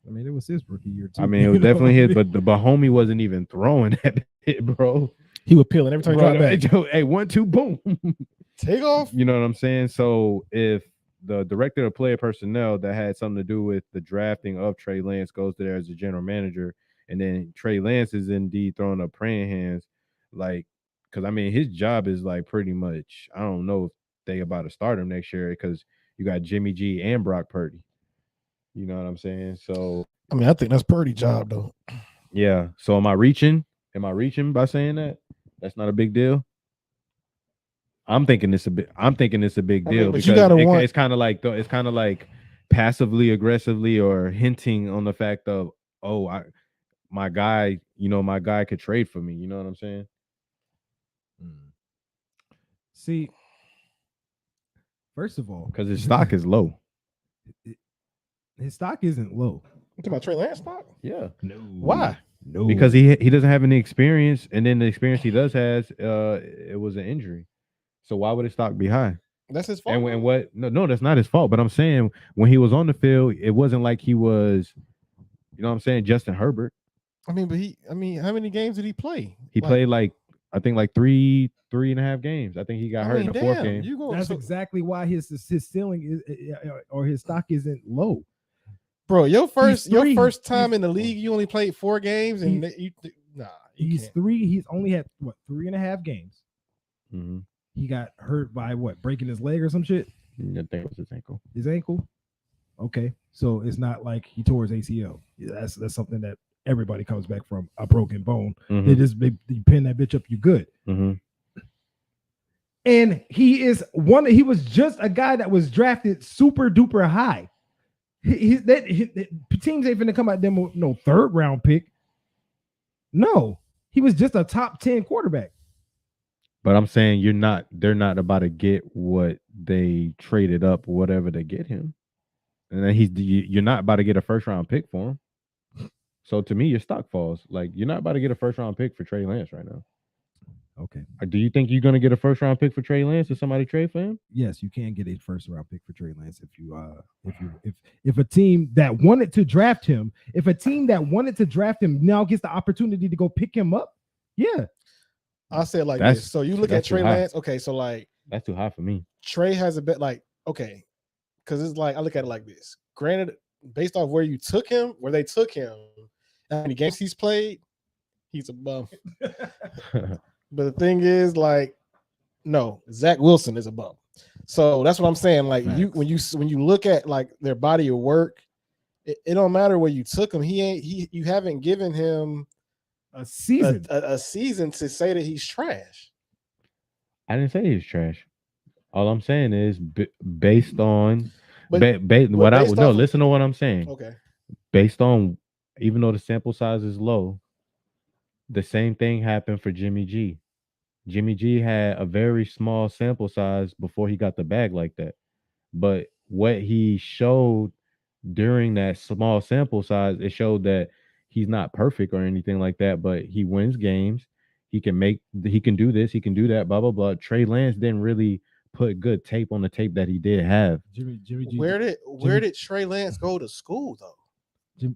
I mean, it was his rookie year too. I mean, it was definitely his, but the homie wasn't even throwing that hit, bro. He was peeling every time he dropped back. Hey, 1-2, boom. Take off. You know what I'm saying? So if the director of player personnel that had something to do with the drafting of Trey Lance goes there as a general manager, and then Trey Lance is indeed throwing up praying hands, because I mean his job is like pretty much, I don't know if they about to start him next year because you got Jimmy G and Brock Purdy. You know what I'm saying? So I mean, I think that's Purdy's job though. yeah. So am I reaching? Am I reaching by saying that? That's not a big deal. I'm thinking it's a big I mean, deal but you because gotta want. it's kind of like passively aggressively or hinting on the fact of, oh, my guy could trade for me. You know what I'm saying? See, first of all, Because his stock is low. his stock isn't low. You talking about Trey Lance stock? Yeah. No. Why? No. Because he doesn't have any experience, and then the experience he does has, it was an injury. So why would his stock be high? That's his fault. And what? No, that's not his fault. But I'm saying when he was on the field, it wasn't like he was, you know what I'm saying, Justin Herbert. I mean, but how many games did he play? He played I think 3.5 games. I think he got hurt in the fourth game. That's exactly why his ceiling is or his stock isn't low. Bro, your first time He's- in the league, you only played 4 games, and He's only had 3.5 games. Mm-hmm. He got hurt by breaking his leg or some shit. I think it was his ankle. His ankle. Okay, so it's not like he tore his ACL. That's something that everybody comes back from, a broken bone. Mm-hmm. You pin that bitch up, you good. Mm-hmm. And he was just a guy that was drafted super duper high. Teams ain't finna come out them with no 3rd round pick. No, he was just a top 10 quarterback. But I'm saying they're not about to get what they traded up or whatever to get him. And then you're not about to get a 1st round pick for him. So to me, your stock falls. Like, you're not about to get a 1st round pick for Trey Lance right now. Okay. Or do you think you're going to get a 1st round pick for Trey Lance if somebody trade for him? Yes, you can get a 1st round pick for Trey Lance if a team that wanted to draft him, now gets the opportunity to go pick him up. Yeah. I'll say it like That's- this. So you look at that's too Trey high. Lance. Okay, so That's too high for me. Trey has a bit okay, because it's I look at it like this. Granted, based off where they took him, and how many games he's played, he's a bum. But the thing is, no, Zach Wilson is a bum. So that's what I'm saying. When you look at their body of work, it don't matter where you took him. You haven't given him a season. A season to say that he's trash. I didn't say he's trash. All I'm saying is based on listen to what I'm saying. Okay. Based on, even though the sample size is low, the same thing happened for Jimmy G. Jimmy G had a very small sample size before he got the bag like that. But what he showed during that small sample size, it showed that he's not perfect or anything like that, but he wins games. He can do this, he can do that, blah, blah, blah. Trey Lance didn't really put good tape on the tape that he did have. Jimmy G. Where did Trey Lance go to school though?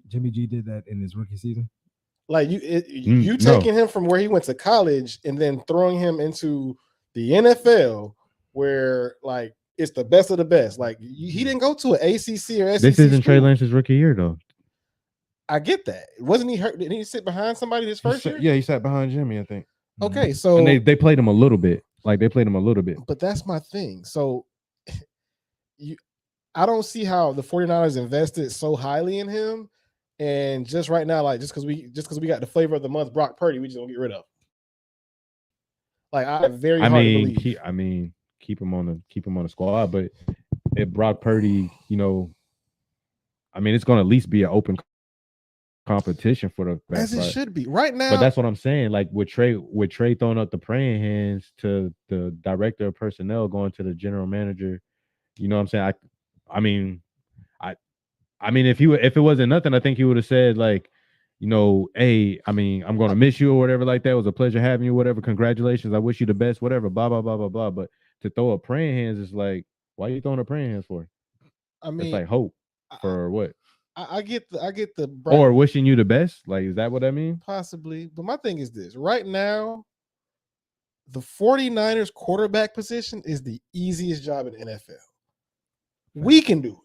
Jimmy G did that in his rookie season. You taking him from where he went to college and then throwing him into the NFL, where it's the best of the best. He didn't go to an ACC or SEC. This isn't school. Trey Lance's rookie year though. I get that. Wasn't he hurt? Didn't he sit behind somebody this first year? Yeah, he sat behind Jimmy, I think. Okay, so and they played him a little bit. But that's my thing. So I don't see how the 49ers invested so highly in him. And just right now, just because we got the flavor of the month, Brock Purdy, we just gonna get rid of. I hard to believe. Keep him on the squad. But if Brock Purdy, it's gonna at least be an open competition for the best, as it should be right now. But that's what I'm saying. With Trey throwing up the praying hands to the director of personnel, going to the general manager. You know what I'm saying? If it wasn't nothing, I think he would have said hey, I'm gonna miss you or whatever like that. It was a pleasure having you, whatever. Congratulations. I wish you the best, whatever, blah, blah, blah, blah, blah. But to throw up praying hands is why are you throwing up praying hands for? It's hope for what? I get the or wishing you the best. Is that what I mean? Possibly. But my thing is this right now, the 49ers quarterback position is the easiest job in the NFL. We can do it.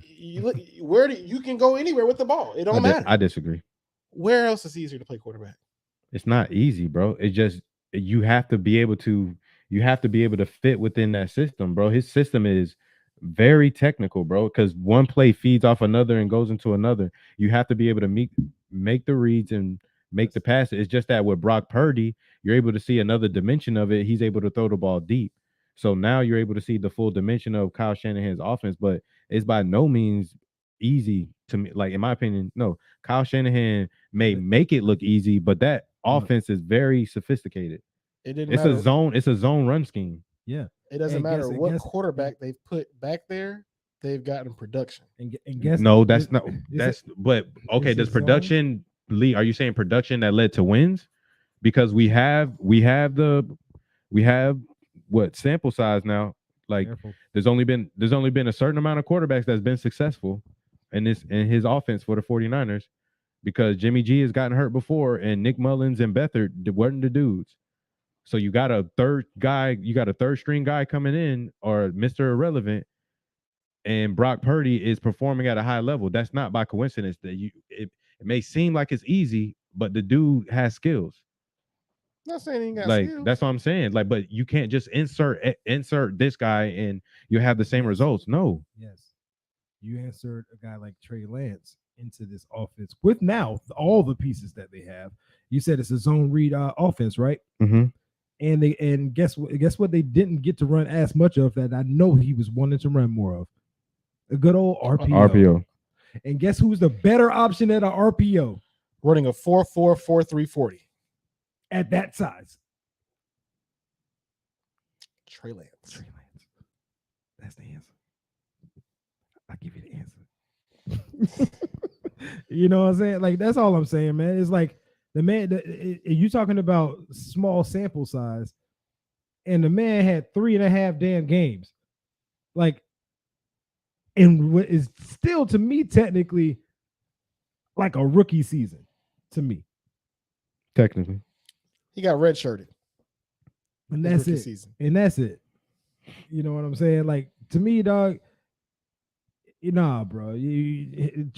You can go anywhere with the ball. It don't matter. I disagree. Where else is it easier to play quarterback? It's not easy, bro. It's just you have to be able to fit within that system, bro. His system is very technical, bro, because one play feeds off another and goes into another. You have to be able to make the reads and make the pass. It's just that with Brock Purdy, you're able to see another dimension of it. He's able to throw the ball deep. So now you're able to see the full dimension of Kyle Shanahan's offense, but it's by no means easy to me. Like, in my opinion, no. Kyle Shanahan may make it look easy, but that offense is very sophisticated. It didn't It's matter. a zone run scheme. Yeah. It doesn't And matter guess- what guess- quarterback they put back there. They've gotten production. And guess No, that's is- not. is That's it- but okay. is Does it zone? production lead? Are you saying production that led to wins? Because we have what sample size now? Like Careful. there's only been a certain amount of quarterbacks that's been successful in his offense for the 49ers, because Jimmy G has gotten hurt before and Nick Mullins and Beathard weren't the dudes. So you got a third string guy coming in, or Mr. Irrelevant, and Brock Purdy is performing at a high level. That's not by coincidence. It may seem like it's easy, but the dude has skills. Not saying he ain't got Like skills. that's what I'm saying. Like, but you can't just insert this guy and you have the same results. No. Yes. You insert a guy like Trey Lance into this offense with now all the pieces that they have. You said it's a zone read offense, right? Mm-hmm. And guess what they didn't get to run as much of that I know he was wanting to run more of? A good old RPO. And guess who's the better option at a RPO Running a 4.4 4.3 at that size? Trey Lance. Trey Lance. That's the answer. I'll give you the answer. You know what I'm saying? Like, that's all I'm saying, man. It's like the man, you talking about small sample size, and the man had 3.5 damn games. Like, and what is still to me technically like a rookie season to me. Technically. He got redshirted. And his that's rookie it. season. And that's it. You know what I'm saying? Like, to me, dog, nah, bro. To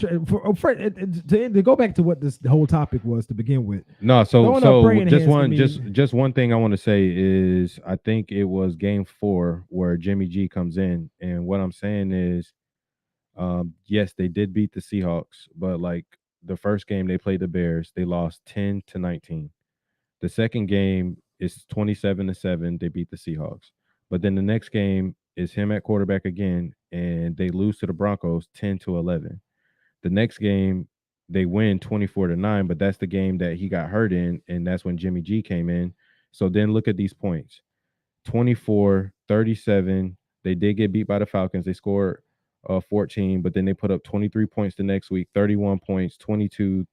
go back to what this whole topic was to begin with. No, Throwing so up praying just hands one to me- just one thing I want to say is I think it was game 4 where Jimmy G comes in, and what I'm saying is yes, they did beat the Seahawks, but like the first game they played the Bears, they lost 10-19. The second game is 27-7, they beat the Seahawks. But then the next game is him at quarterback again, and they lose to the Broncos 10-11. The next game they win 24-9, but that's the game that he got hurt in, and that's when Jimmy G came in. So then look at these points. 24-37. They did get beat by the Falcons. They scored 14, but then they put up 23 points the next week, 31 points, 22,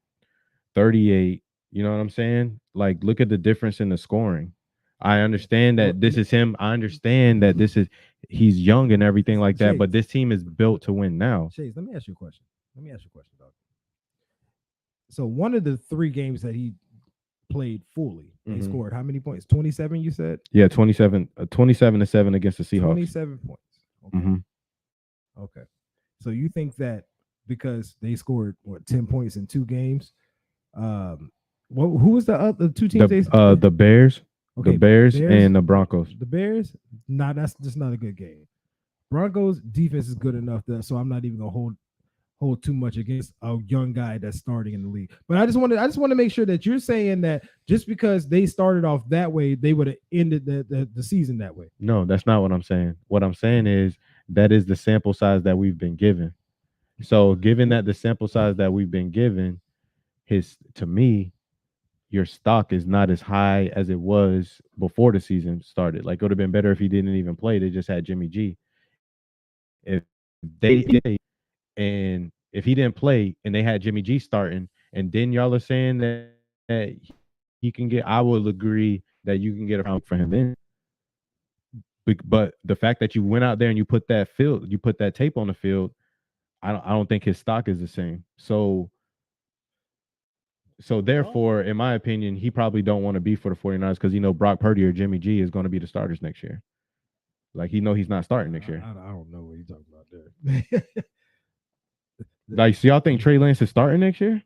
38. You know what I'm saying? Like, look at the difference in the scoring. I understand that this is him. I understand that he's young and everything like that, but this team is built to win now. Chase, let me ask you a question. Dog. So one of the 3 games that he played fully, he Mhm. scored how many points? 27, you said? Yeah, 27-7 against the Seahawks. 27 points. Okay. Mhm. Okay. So you think that because they scored 10 points in 2 games, who was the other 2 teams? The Bears, Okay, the Bears and the Broncos. The Bears, that's just not a good game. Broncos defense is good enough so I'm not even gonna hold too much against a young guy that's starting in the league. But I just want to make sure that you're saying that just because they started off that way, they would have ended the season that way. No, that's not what I'm saying. What I'm saying is that is the sample size that we've been given. So given that the sample size that we've been given, to me, your stock is not as high as it was before the season started. Like, it would have been better if he didn't even play. They just had Jimmy G. If he didn't play and they had Jimmy G starting, and then y'all are saying that he can get, I will agree that you can get a round for him then. But the fact that you went out there and you put that tape on the field, I don't think his stock is the same. So therefore, in my opinion, he probably don't want to be for the 49ers because Brock Purdy or Jimmy G is going to be the starters next year. Like, he's not starting next year. I don't know what you're talking about there. Like, so y'all think Trey Lance is starting next year?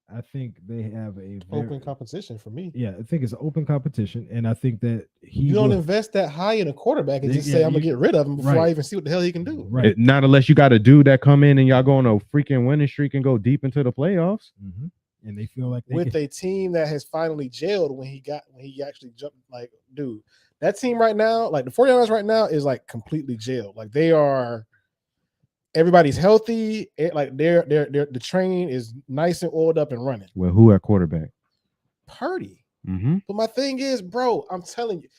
I think they have a Open competition for me. Yeah, I think it's an open competition, and I think that you don't invest that high in a quarterback and just Yeah, say I'm gonna get rid of him before right. I even see what the hell he can do. Right. Not unless you got a dude that come in and y'all go on a freaking winning streak and go deep into the playoffs. Mhm. and they feel like they with a team that has finally jailed when he actually jumped. Like, dude, that team right now, like the 49ers right now, is like completely jailed. Like they are. Everybody's healthy. Like the train is nice and oiled up and running. Well, who at quarterback? Purdy. Mm-hmm. But my thing is, bro, I'm telling you,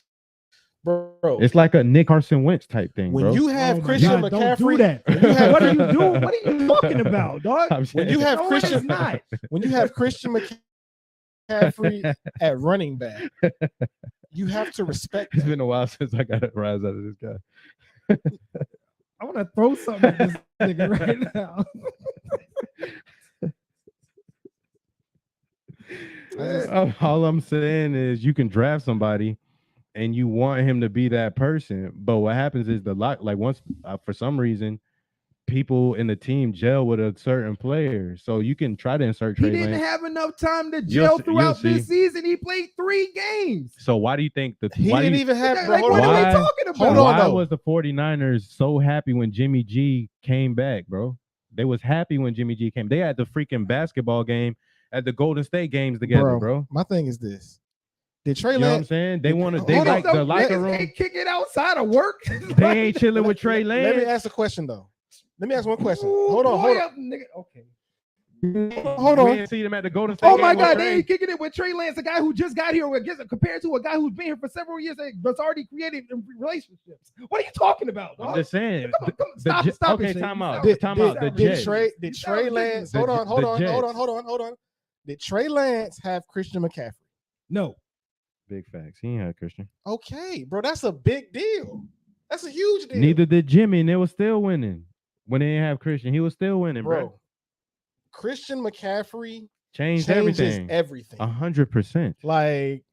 bro, It's like a Nick Carson Wentz type thing, when bro. you have Oh my Christian God, McCaffrey, don't do that. when you have- What are you doing? What are you talking about, dog? I'm when you saying- have No, Christian, it's not. when you have Christian McCaffrey at running back, you have to respect It's that. been a while since I got a rise out of this guy. I want to throw something at this nigga right now. All I'm saying is you can draft somebody and you want him to be that person, but what happens is once for some reason people in the team gel with a certain player, so you can try to insert He Trey didn't Lance. have enough time to You'll gel see- throughout you'll this season. He played 3 games. So why do you think that? He Why didn't do you, even have. Bro, Like, hold what on. are we Why- talking about? Hold on, why though. was the 49ers so happy when Jimmy G came back, bro? They was happy when Jimmy G came. They had the freaking basketball game at the Golden State games together, bro. My thing is this: did Trey You know what I'm Lance? saying? They want to. Hold They on, like the Niggas locker room. ain't kicking outside of work. They ain't chilling with Trey Let me Lance. ask a question though. Let me ask one question. Ooh, Hold on, boy, hold on. up, nigga. Okay. Hold We on. didn't see them at the Golden State. Oh my game with God, Trey. they ain't kicking it with Trey Lance, a guy who just got here, compared to a guy who's been here for several years that's already created relationships. What are you talking about, I'm dog? just saying. Come on, stop Jet- it, stop okay, it, Shane. time out. Stop it. Time out. The Did Jets. Trey Lance? The Hold on, hold the on, hold on, Jets. hold on. Did Trey Lance have Christian McCaffrey? No. Big facts. He ain't had Christian. Okay, bro, that's a big deal. That's a huge deal. Neither did Jimmy, and they was still winning. When they didn't have Christian, he was still winning, bro. Christian McCaffrey Changed changes everything. everything. 100%. Like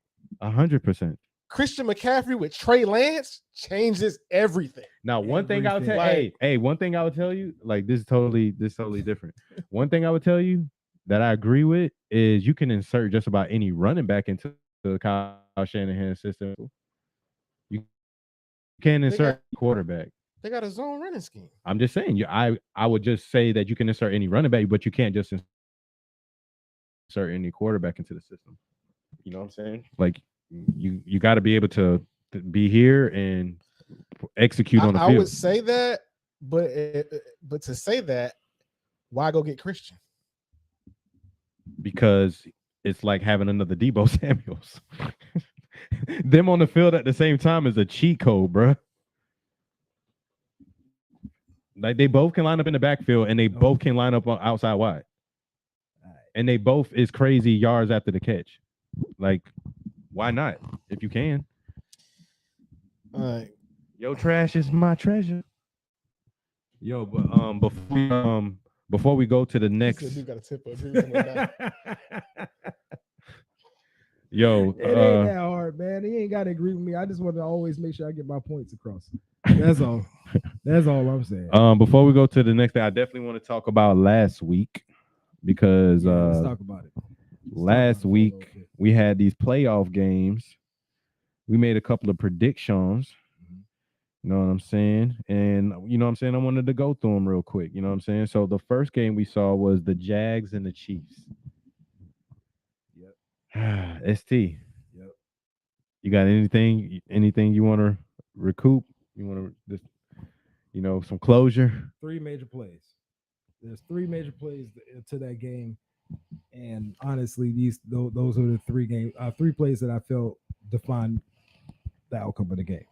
100%. Christian McCaffrey with Trey Lance changes everything. Now, one thing I would tell, Everything. one thing I would tell you, like this is totally different. One thing I would tell you that I agree with is you can insert just about any running back into the Kyle Shanahan system. You can insert quarterback. They got a zone running scheme. I'm just saying, I would just say that you can insert any running back, but you can't just insert any quarterback into the system. You know what I'm saying? Like you got to be able to be here and execute on the I field. would say that, but to say that, why go get Christian? Because it's like having another Debo Samuels. Them on the field at the same time is a cheat code, bro. Like they both can line up in the backfield and they both can line up on outside wide. And they both is crazy yards after the catch. Like, why not? If you can. All right. Yo, trash is my treasure. Yo, but before we go to the next, You got a tip of agree with him with that. yo, It ain't that hard, man. He ain't got to agree with me. I just want to always make sure I get my points across. That's all. That's all I'm saying. before we go to the next thing, I definitely want to talk about last week because Yeah, let's talk about it. Let's talk last about it for a week little bit. we had these playoff games. We made a couple of predictions. You know what I'm saying? And you know what I'm saying? I wanted to go through them real quick. You know what I'm saying? So the first game we saw was the Jags and the Chiefs. Yep. ST. Yep. You got anything you want to recoup? You want to just, some closure? 3 major plays. There's 3 major plays to that game, and honestly, those are the 3 plays that I felt defined the outcome of the game.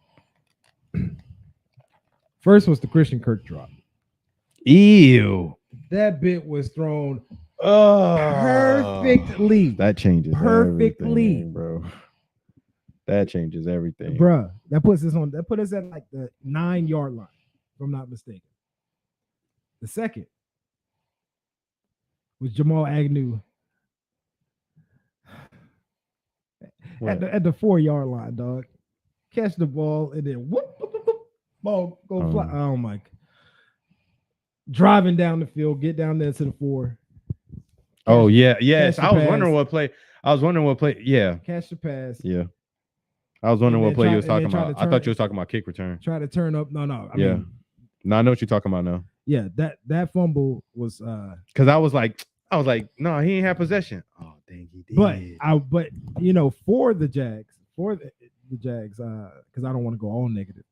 First was the Christian Kirk drop. Ew. That bit was thrown perfectly, That changes Perfectly. everything, bro. That changes everything. bruh. That put us at like the 9-yard line, if I'm not mistaken. The second was Jamal Agnew at the 4-yard line, dog. Catch the ball and then whoop, ball go fly. Oh my! Driving down the field, get down there to the 4. Oh yeah, yes. catch I the was pass. wondering what play. Yeah, Catch the pass. yeah. I was wondering And what then play you was try- and talking then try about. to I thought turn- you was talking about kick return. Try to turn up. No. I Yeah. mean, No, I know what you're talking about now. yeah. That fumble was Because I was like, I was like, no, he ain't have possession. Oh, dang, he did. But for the Jags, because I don't want to go all negative.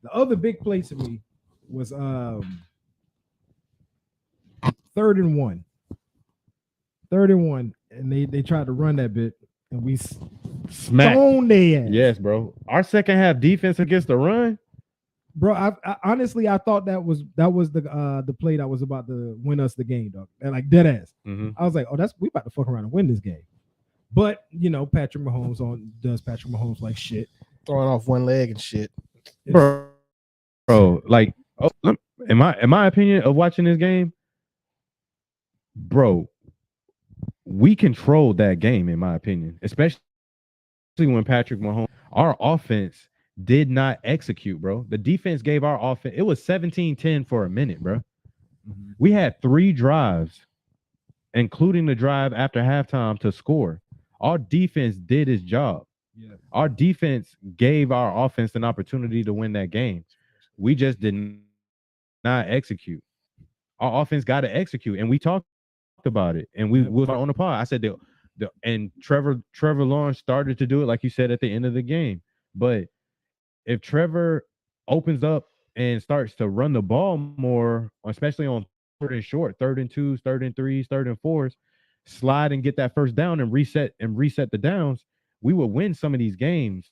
The other big play to me was 3rd and 1. 3rd and 1, and they tried to run that bit, and we Smack. stoned their ass. Yes, bro. Our second half defense against the run. Bro, I honestly I thought that was the play that was about to win us the game, dog. And like dead ass. Mm-hmm. I was like, oh, we about to fuck around and win this game. But Patrick Mahomes does Patrick Mahomes like shit. Throwing off one leg and shit. Bro, like, in my opinion of watching this game, bro, we controlled that game, in my opinion, especially when Patrick Mahomes, our offense did not execute, bro. The defense gave our offense, it was 17-10 for a minute, bro. Mhm. We had 3 drives, including the drive after halftime, to score. Our defense did its job. Yeah. Our defense gave our offense an opportunity to win that game. We just did not execute. Our offense got to execute, and we talked about it. And we were on the pod. I said and Trevor Lawrence started to do it, like you said, at the end of the game. But if Trevor opens up and starts to run the ball more, especially on 3rd and short, 3rd and 2s, 3rd and 3s, 3rd and 4s, slide and get that first down and reset the downs, we would win some of these games.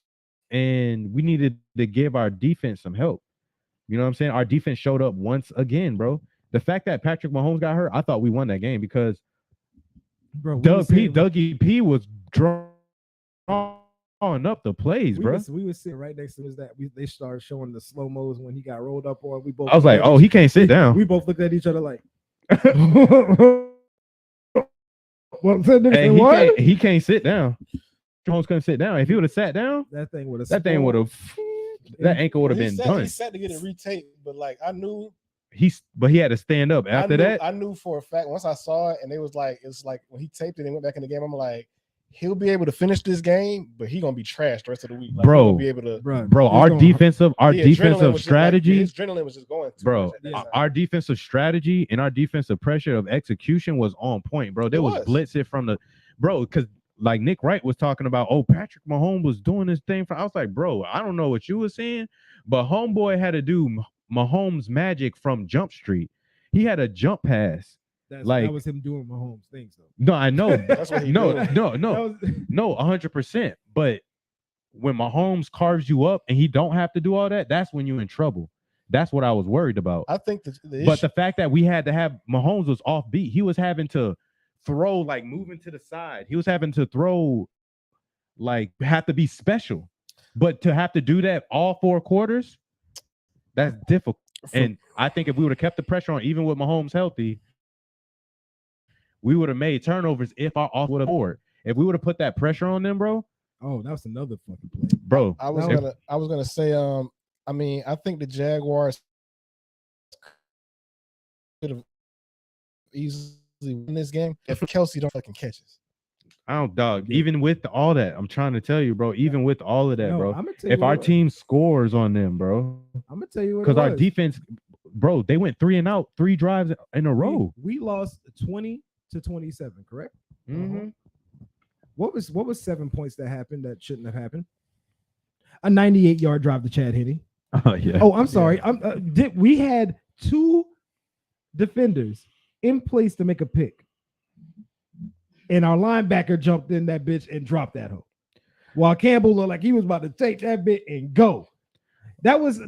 And we needed to give our defense some help. You know what I'm saying? Our defense showed up once again, bro. The fact that Patrick Mahomes got hurt, I thought we won that game because Bro, Dougie P was drawing up the plays, bro. We were sitting right next to us. They started showing the slow mos when he got rolled up on. We both. I was like, oh, he can't sit down. We both looked at each other like, what? Hey, he can't sit down. Mahomes couldn't sit down. If he would have sat down, that thing would have. That ankle would have been done. He sat to get it retaped, but like I knew but he had to stand up after that. I knew for a fact once I saw it, and it's like when he taped it and went back in the game, I'm like, he'll be able to finish this game, but he gonna be trashed the rest of the week. Like, bro, be able to, bro. Our defensive strategy, his adrenaline was just going. Bro, our defensive strategy and our defensive pressure of execution was on point, bro. There was blitzing from the because like Nick Wright was talking about, oh, Patrick Mahomes was doing this thing. I was like, bro, I don't know what you were saying, but homeboy had to do Mahomes magic from Jump Street. He had a jump pass. That was him doing Mahomes things, though. No, I know. That's what he no, 100%. But when Mahomes carves you up and he don't have to do all that, that's when you're in trouble. That's what I was worried about. I think but the fact that we had to have Mahomes was offbeat. He was having to throw, like moving to the side. He was having to throw, like have to be special. But to have to do that all 4 quarters, that's difficult. And I think if we would have kept the pressure on, even with Mahomes healthy, we would have made turnovers if our off would have scored. If we would have put that pressure on them, bro. Oh, that was another fucking play, bro. I was gonna say, I mean, I think the Jaguars could have easily won this game if Kelsey don't fucking catches. I don't, dog. Even with all that, I'm trying to tell you, bro. Even with all of that, bro. If our team scores on them, bro, I'm gonna tell you because our defense, bro, they went 3 and out, 3 drives in a row. We lost 20-27, correct? Mm-hmm. What was 7 points that happened that shouldn't have happened? A 98-yard drive to Chad Henne. Oh yeah. Oh, I'm sorry. We had 2 defenders in place to make a pick. And our linebacker jumped in that bitch and dropped that hoe. While Campbell looked like he was about to take that bit and go. That was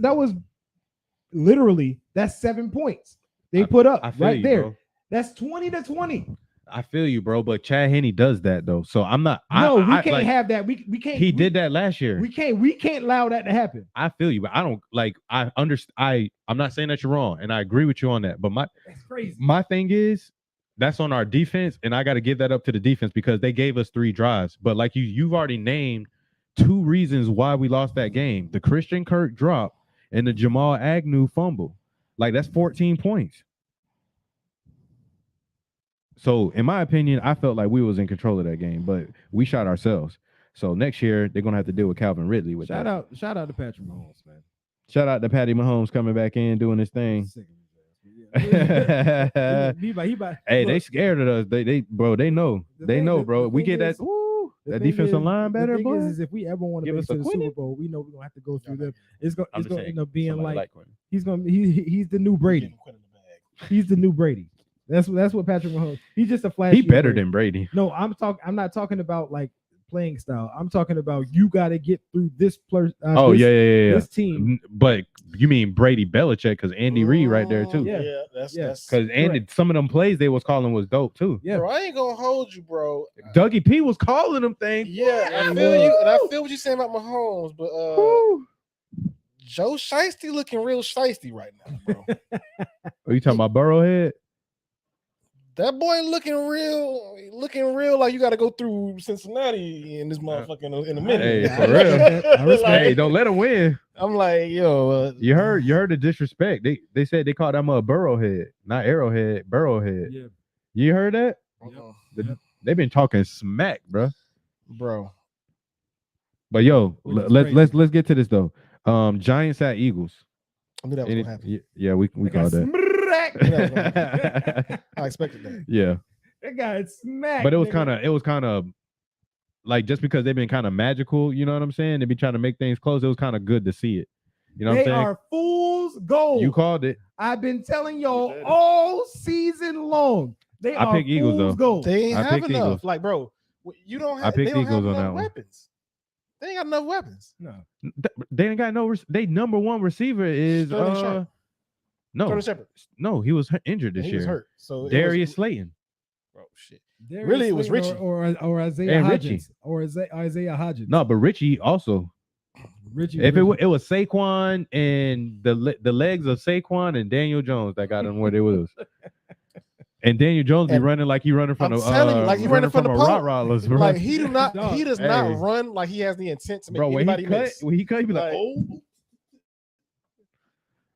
literally, that's 7 points they put up right there. Bro. That's 20-20. I feel you, bro. But Chad Henne does that though. So I'm not. No, we can't have that. We can't. He did that last year. We can't allow that to happen. I feel you, but I don't like. I understand. I'm not saying that you're wrong, and I agree with you on that. But that's crazy. My thing is, that's on our defense, and I got to give that up to the defense because they gave us 3 drives. But like you've already named 2 reasons why we lost that game: the Christian Kirk drop and the Jamal Agnew fumble. Like that's 14 points. So in my opinion, I felt like we was in control of that game, but we shot ourselves. So next year they're gonna have to deal with Calvin Ridley with shout out to Patrick Mahomes, man. Shout out to Patty Mahomes coming back in doing his thing. Yeah. He about, Hey, they look, scared of us. They bro, they know. The They thing- know, the- bro. the We thing get that. is- Ooh, the that thing defensive is- line the better, thing boy. is if we ever want to Give make us it a to the Quinn. Super Bowl, we know we're gonna have to go through them. It's I'm gonna just saying, end up being somebody like Quinn. he's the new We're Brady. getting Quinn in the bag. He's the new Brady. That's what Patrick Mahomes. He's just a flashy. He better than Brady. No, I'm not talking about like playing style. I'm talking about you got to get through this. Oh this, yeah. This team. But you mean Brady Belichick? Because Andy Reid right there too. Yeah. Yeah, that's Because Andy, some of them plays they was calling was dope too. Yeah. Bro, I ain't gonna hold you, bro. Dougie P was calling them things. Yeah, I he feel was. you, and I feel what you're saying about Mahomes, but Woo. Joe Shiesty looking real shiesty right now, bro. Are you talking about Burrowhead? That boy looking real like you got to go through Cincinnati in this motherfucker in a minute. Hey, for real. I respect Hey, don't let him win. I'm like, yo, You heard the disrespect. They said they called him a Burrowhead, not Arrowhead, Burrowhead. Yeah. You heard that? uh-uh. They've been talking smack, bro. Bro. But yo, Which is let's get to this though. Giants at Eagles. I knew that was gonna happen. Yeah, we called that. I expected that. Yeah, That guy smacked. but it was nigga. kind of like just because they've been kind of magical, you know what I'm saying? They be trying to make things close. It was kind of good to see it. You know what I'm They saying? are fool's gold. You called it. I've been telling y'all said it. all season long. They I are pick Eagles, fool's though. gold. They ain't I have picked enough. Eagles. Like, bro, you don't I have. picked They don't Eagles have on enough that one. weapons. They ain't got enough weapons. No. They ain't got no. They number one receiver is Sterling Sharp. no, Sterling Shepard. no, he was injured this He year. was hurt. So Darius Slayton. bro, shit. Darius Really, it was Slayton Richie. or Isaiah And Richie. Hodgins or Isaiah Hodgins. No, but Richie also. Richie. If it was Saquon and the legs of Saquon and Daniel Jones that got him where they was. And Daniel Jones be And running like he running from I'm the telling you, like he running from the a pole. Rottweilers, bro. Like he do not. Dog. He does Hey. not run like he has the intent to make Bro, anybody miss. when he cut, he be like, Like-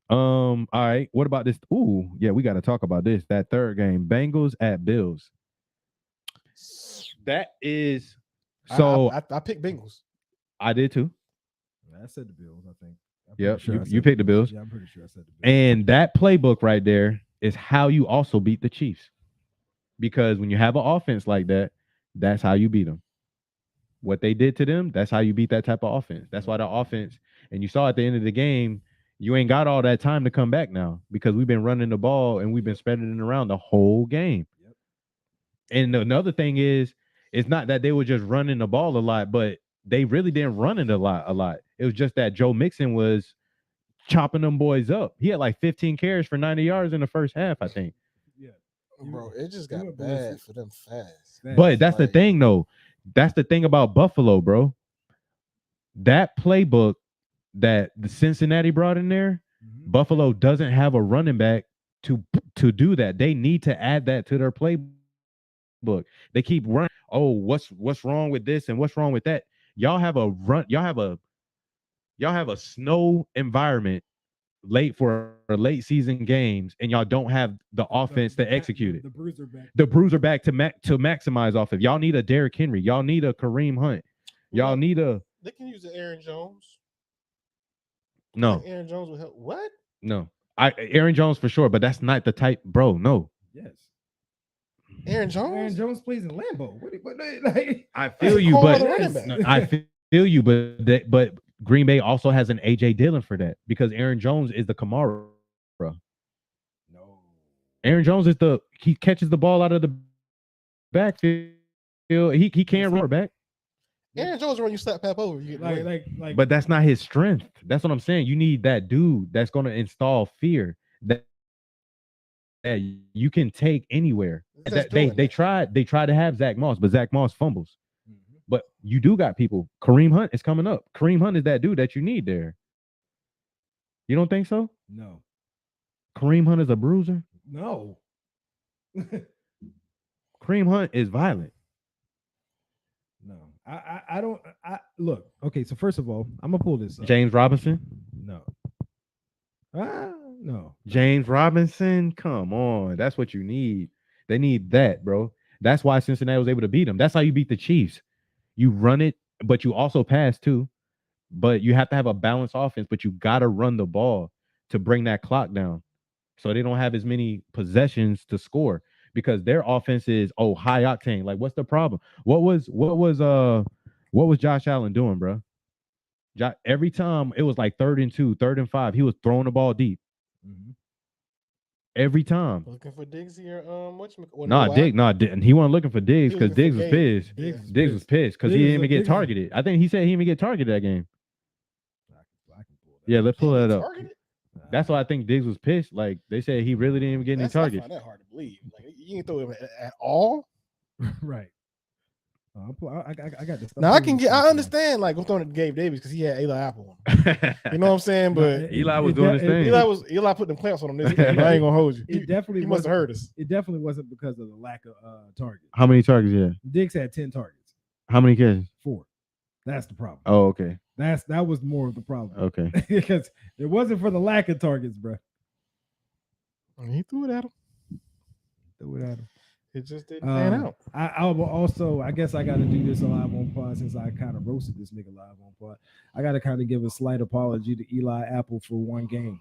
All right. What about this? Ooh, yeah, we got to talk about this. That third game, Bengals at Bills. That is so. I picked Bengals. I did too. I said the Bills, I think. I'm Yep, pretty sure I said you picked the Bills. Yeah, I'm pretty sure I said the Bills. And that playbook right there is how you also beat the Chiefs. Because when you have an offense like that, that's how you beat them. What they did to them, that's how you beat that type of offense. That's why the offense, and you saw at the end of the game, you ain't got all that time to come back now because we've been running the ball and we've been spreading it around the whole game. Yep. And another thing is, it's not that they were just running the ball a lot, but they really didn't run it a lot. It was just that Joe Mixon was chopping them boys up. He had like 15 carries for 90 yards in the first half, I think. Yeah. Bro, it just you got went bad ballistic. for them fast. But that's the like- thing, though. That's the thing about Buffalo, bro. That playbook that the Cincinnati brought in there, Mhm. Buffalo doesn't have a running back to do that. They need to add that to their playbook. They keep running. Oh, what's wrong with this and what's wrong with that? Y'all have a run. Y'all have a snow environment late for late season games, and y'all don't have the offense to execute it. The bruiser back. The bruiser back to maximize off of. Y'all need a Derrick Henry. Y'all need a Kareem Hunt. Y'all Well, need a They can use the Aaron Jones. I no, think Aaron Jones will help. What? no. Aaron Jones for sure, but that's not the type, bro. No. Yes. Aaron Jones? Aaron Jones plays in Lambeau. What like, I feel you, Cold but weather running back. no, I feel you, but Green Bay also has an AJ Dillon for that because Aaron Jones is the Kamara. no. Aaron Jones is he catches the ball out of the backfield. He can run back, Aaron Jones when you slap Pap over, you get Like but that's not his strength. That's what I'm saying. You need that dude that's going to install fear that you can take anywhere. They tried to have Zach Moss, but Zach Moss fumbles. Mhm. But you do got people. Kareem Hunt is coming up. Kareem Hunt is that dude that you need there. You don't think so? No. Kareem Hunt is a bruiser. No. Kareem Hunt is violent. No. I don't look. Okay, so first of all, I'm gonna pull this up. James Robinson. No. No. James Robinson. Come on. That's what you need. They need that, bro. That's why Cincinnati was able to beat them. That's how you beat the Chiefs. You run it, but you also pass too. But you have to have a balanced offense, but you got to run the ball to bring that clock down. so they don't have as many possessions to score because their offense is high octane. Like, what's the problem? What was Josh Allen doing, bro? Every time it was like 3rd and 2, 3rd and 5, he was throwing the ball deep. Every time. Looking for Diggs here. Diggs. He wasn't looking for Diggs because Diggs was pissed. Yeah. Diggs was pissed because he didn't even get targeted. I think he said he didn't even get targeted that game. Yeah, let's pull that up. Targeted? That's why I think Diggs was pissed. Like, they said he really didn't even get any targets. I find that hard to believe. Like, you didn't throw him at all. Right. I got this. Now I understand. Like, I'm throwing it to Gabe Davis because he had Eli Apple on him. You know what I'm saying? But Eli was doing his thing. Eli put them clamps on him this game. I ain't gonna hold you. He must have heard us. It definitely wasn't because of the lack of targets. How many targets? Yeah. Diggs had 10 targets. How many catches? 4. That's the problem. Oh, okay. That was more of the problem. Okay. Because it wasn't for the lack of targets, bro. He threw it at him. It just didn't pan out. I will also, I guess I got to do this live on pod since I kind of roasted this nigga live on pod. I got to kind of give a slight apology to Eli Apple for one game.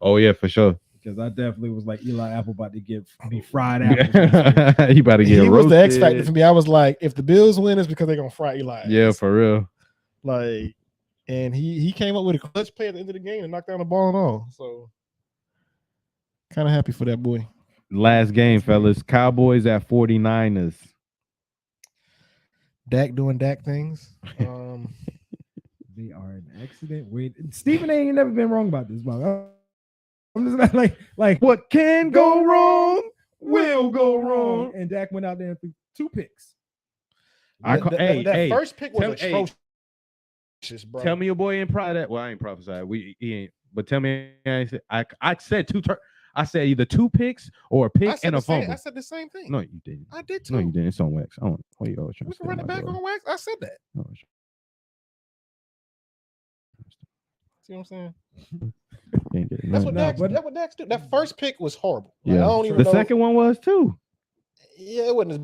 Oh yeah, for sure. Because I definitely was like, Eli Apple about to get me fried apples. He about to get He roasted. was the X factor for me. I was like, if the Bills win, it's because they're gonna fry Eli. Yeah, for real. Like, and he came up with a clutch play at the end of the game and knocked down the ball and all. So, kind of happy for that boy. Last game, fellas. Cowboys at 49ers. Dak doing Dak things. They are an accident. Stephen A. ain't never been wrong about this, bro. I'm just like what can go wrong will go wrong. And Dak went out there and threw 2 picks. That first pick was atrocious, bro. Tell me your boy ain't proud of that. Well, I ain't prophesied. He ain't. But tell me, I said I said either 2 picks or a pick and a fumble. I said the same thing. No, you didn't. I did too. No, you didn't. It's on wax. I don't. What you always trying We to can run it back on wax. I said that. Oh, see what I'm saying? That's what Dax do. That first pick was horrible. Yeah, I don't even know. Second one was too. Yeah, it wasn't as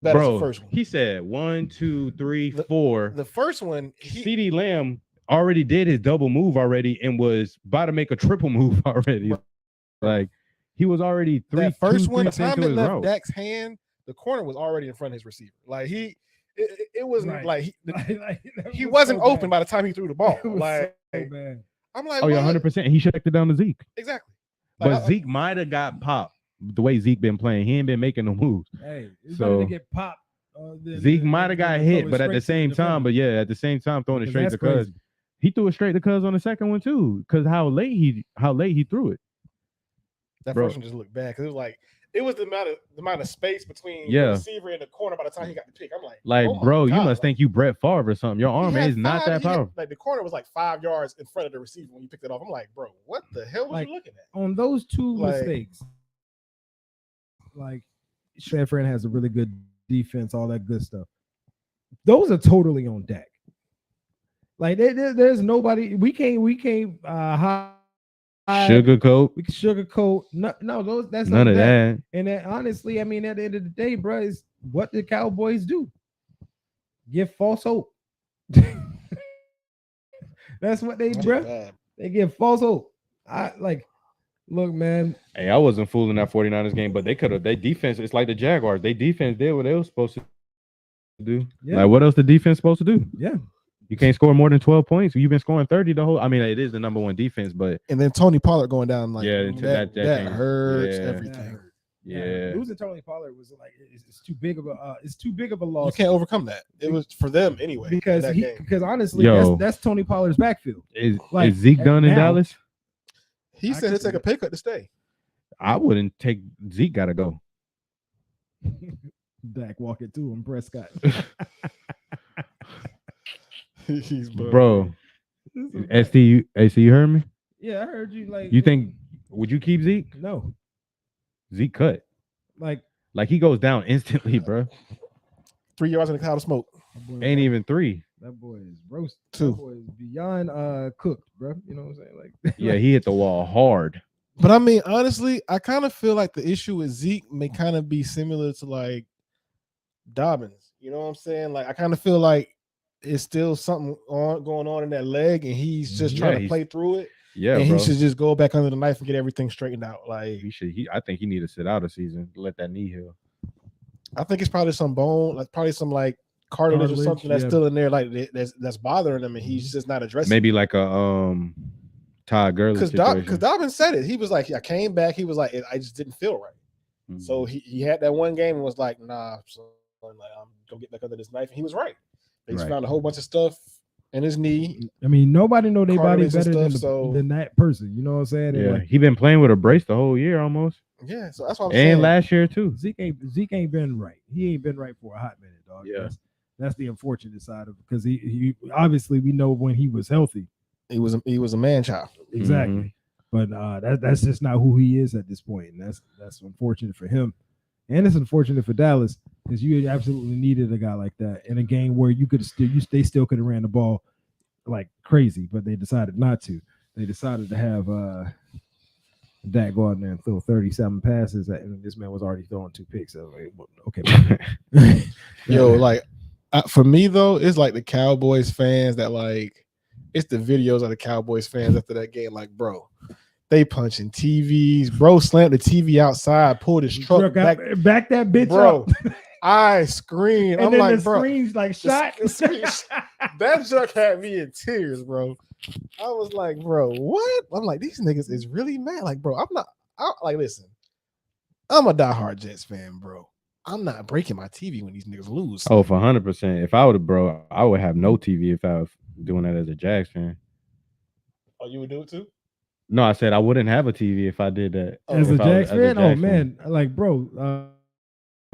bad as the first one. He said 1, 2, 3, 4. The first one, CeeDee Lamb already did his double move already and was about to make a triple move already. Like, he was already 3. That first 2, one, the 3 time into it his left route. Dak's hand, the corner was already in front of his receiver. Like it wasn't Right. like he was wasn't so open bad. by the time he threw the ball. It was Like, so bad. I'm like, Oh yeah, what? 100%. He checked it down to Zeke. Exactly. But Like, Zeke might have got popped the way Zeke been playing. He ain't been making no moves. Hey, it's So, better to get popped. Zeke might have got hit, but at the same time, at the same time, throwing it straight to Cuz. He threw it straight to Cuz on the second one too, because how late he threw it. that first one just looked bad because it was the amount of space between the Yeah. receiver and the corner by the time he got the pick. I'm like, Like, oh my bro, you God, must think you Brett Favre or something. Your arm is not that powerful. Like the corner was like 5 yards in front of the receiver when you picked it off. I'm like, bro, what the hell was you looking at? On those 2 Like- mistakes, like Sheffield has a really good defense, all that good stuff. Those are totally on Dak. Like there's nobody we can't hide. Sugarcoat. We can sugarcoat. No, that's None on of Dak. that. And then, honestly, I mean, at the end of the day, bro, is what the Cowboys do. Give false hope. That's what they, bro. They give false hope. Look, man. Hey, I wasn't fooling that 49ers game, but they could have. Their defense, it's like the Jaguars. They defense did what they were supposed to do. Yeah. Like, what else the defense supposed to do? Yeah. You can't score more than 12 points. You've been scoring 30 the whole. I mean, it is the number 1 defense, but And then Tony Pollard going down, like, Yeah, that came- hurts yeah. everything. yeah. Losing Tony Pollard was like it's too big of a loss. You can't overcome that. It was for them anyway. because that game. because honestly, Yo. that's Tony Pollard's backfield. Is Like, Zeke done in now- Dallas? He said he'd take a pay cut to stay. I wouldn't take Zeke. Gotta go. Dak walking to him, Prescott. He's Bro, ST, you heard me? Yeah, I heard you. Like, You think would you keep Zeke? no? Zeke cut. Like, Like, he goes down instantly, bro. 3 yards in a cloud of smoke. that boy, Ain't even 3. that boy is roast. 2. That boy is beyond cooked, bro. You know what I'm saying? Like, Yeah, he hit the wall hard. But I mean, honestly, I kind of feel like the issue with Zeke may kind of be similar to like Dobbins. You know what I'm saying? Like, I kind of feel like it's still something going on in that leg, and he's just trying to play through it. Yeah, and bro. he should just go back under the knife and get everything straightened out. Like I think he need to sit out a season, let that knee heal. I think it's probably some bone, like probably some like cartilage or something that's yeah. still in there, like that's bothering him, and he's just not addressing. Maybe like a Todd Gurley because situation. Dobbin said it. He was like, I came back. He was like, I just didn't feel right. Mhm. So he had that one game and was like, nah, son, like I'm gonna get back under this knife. And he was right. They just Right. found a whole bunch of stuff in his knee. I mean, nobody know their body Cartilage and better stuff, than that person. You know what I'm saying? And Yeah, like, he been playing with a brace the whole year almost, Yeah, so that's what I'm and saying. last year too. Zeke ain't been right. He ain't been right for a hot minute, dog. Yeah. That's the unfortunate side of it, because he obviously, we know when he was healthy. He was a man child. Exactly. But that's just not who he is at this point. And that's unfortunate for him. And it's unfortunate for Dallas, because you absolutely needed a guy like that in a game where you could they still could have ran the ball like crazy, but they decided not to. They decided to have Dak go out there and throw 37 passes, and this man was already throwing 2 picks. So like, okay. Yo, like for me though, it's like the Cowboys fans that like it's the videos of the Cowboys fans after that game. Like, bro, they punching TVs. Bro slammed the TV outside, pulled his truck back that bitch bro. up. I screamed. And I'm then like, the bro, screens like shot. that truck had me in tears, bro. I was like, bro, what? I'm like, these niggas is really mad. Like, bro, listen, I'm a diehard Jets fan, bro. I'm not breaking my TV when these niggas lose. Oh, for 100%. If I would have, bro, I would have no TV if I was doing that as a Jags fan. Oh, you would do it too? No, I said I wouldn't have a TV if I did that. As If a I was- Jags as fan, oh Jags man, like bro,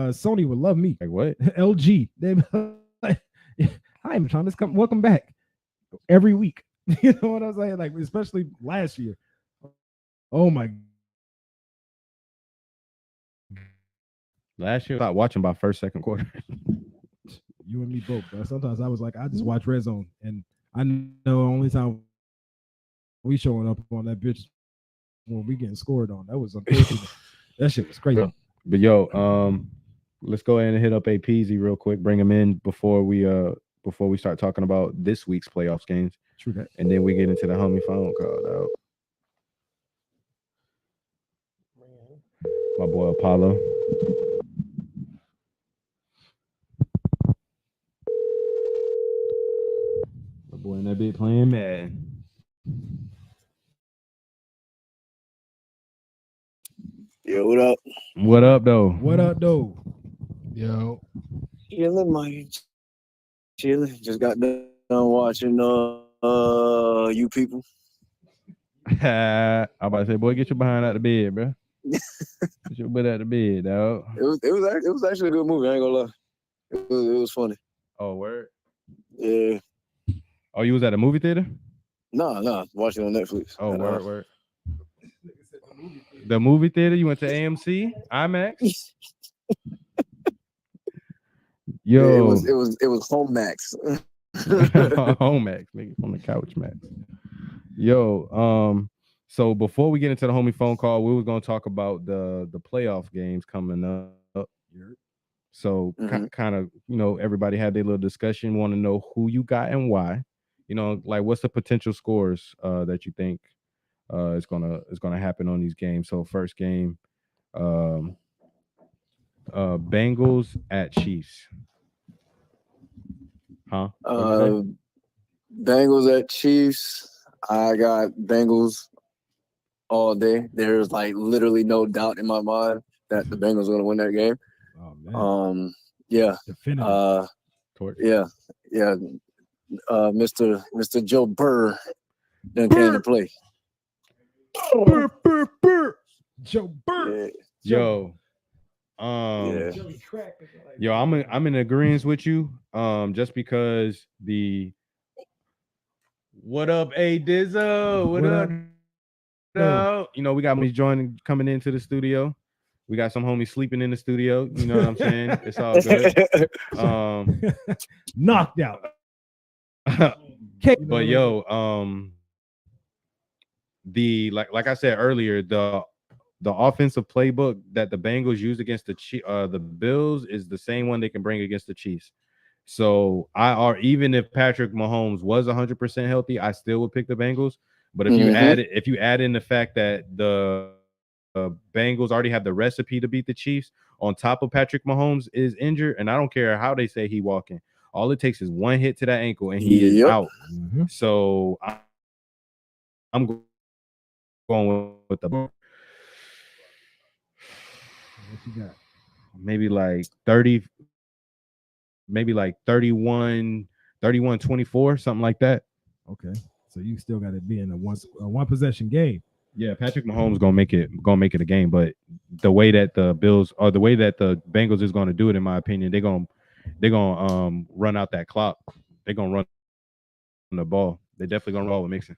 Sony would love me. Like what? LG, they like, hi, Sean, welcome back every week. You know what I'm saying? Like, especially last year. Oh my. Last year, I stopped watching by first, second quarter. You and me both, bro. Sometimes I was like, I just watch Red Zone, and I know the only time we showing up on that bitch when we getting scored on. That was unfortunate. That shit was crazy. But yo, let's go ahead and hit up APZ real quick. Bring him in before we start talking about this week's playoffs games, True that. and then we get into the homie phone call, dog. My boy Apollo. My boy in that bit playing Madden. Yo, what up? What up, though? What up, though? Yo, Chilling, man. Chilling. Just got done watching you people. I'm about to say, boy, get your behind out the bed, bro. Get your butt out the bed, dog. It was actually a good movie. I ain't gonna lie. It was funny. Oh, word. Yeah. Oh, you was at a movie theater? Nah. Watching on Netflix. Oh, word. The movie theater? You went to AMC, IMAX? Yeah, Yo, it was Home Max. home Max, nigga, on the couch, Max. Yo, so before we get into the homie phone call, we was gonna talk about the playoff games coming up. So kind of, everybody had their little discussion. Want to know who you got and why. Like what's the potential scores that you think is gonna happen on these games. So first game, Bengals at Chiefs. Huh? Bengals at Chiefs. I got Bengals all day. There's like literally no doubt in my mind that the Bengals are gonna win that game. Oh man. Yeah. Definitive. Yeah. Mr. Joe Burr then came to play. Burr. Joe Burr. Yeah. Yo, I'm in agreement with you. Just because what up, A Dizzo? What up? No, we got homies coming into the studio. We got some homies sleeping in the studio. You know what I'm saying? It's all good. Knocked out. But yo, like I said earlier, the offensive playbook that the Bengals use against the Bills is the same one they can bring against the Chiefs. So even if Patrick Mahomes was 100% healthy, I still would pick the Bengals. But if you Mhm. add in the fact that the Bengals already have the recipe to beat the Chiefs, on top of Patrick Mahomes is injured, and I don't care how they say he walking. All it takes is one hit to that ankle, and he is Yep. out. Mhm. So I'm going with the What you got? maybe like 30, maybe like 31-24, something like that. Okay, so you still got it being a one possession game. Yeah, Patrick Mahomes gonna make it a game, but the way that the Bills or the way that the Bengals is gonna do it, in my opinion, they're gonna run out that clock. They're gonna run the ball. They definitely gonna roll with Mixon.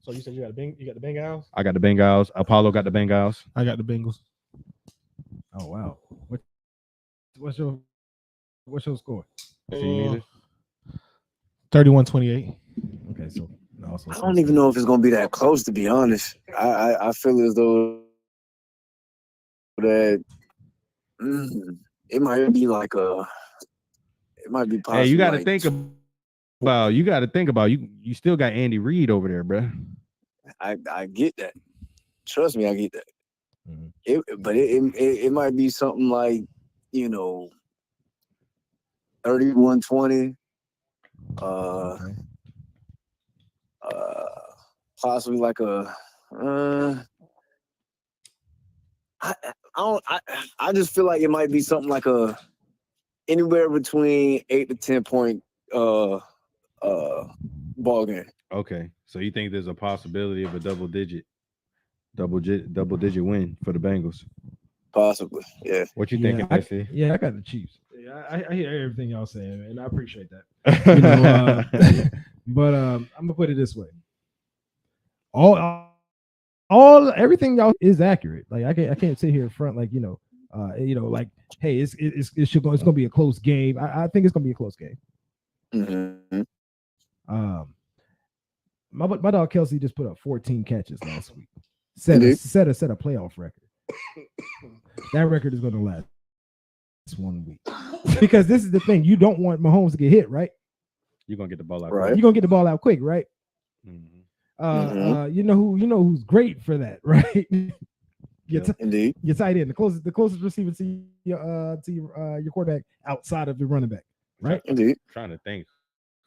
So you said you got the Bengals? I got the Bengals. Apollo got the Bengals. I got the Bengals. Oh wow, what's your score? See you neither. 31-28. Okay, so also I don't even know if it's gonna be that close, to be honest. I feel as though that it might be like it might be possible. Hey, you got to like, think about. You got to think about. You still got Andy Reid over there, bro. I get that. Trust me, I get that. Mhm. It might be something like, 31-20. Okay. Possibly like a. I just feel like it might be something like a anywhere between 8 to 10 point ball game. Okay, so you think there's a possibility of a double digit win for the Bengals? Possibly, yeah. What you thinking, I Bessie? got the Chiefs. Yeah, I hear everything y'all saying, and I appreciate that. But I'm gonna put it this way: all everything y'all is accurate. Like I can't sit here in front like like hey, it's gonna be a close game. I think it's gonna be a close game. Mm-hmm. My dog Kelsey just put up 14 catches last week. Set a playoff record. That record is going to last 1 week because this is the thing. You don't want Mahomes to get hit, right? You're gonna get the ball out. Right. You're gonna get the ball out quick, right? Mm-hmm. You know who's great for that, right? Indeed. Your tight end, the closest receiver to your quarterback outside of the running back, right? Indeed. Trying to think.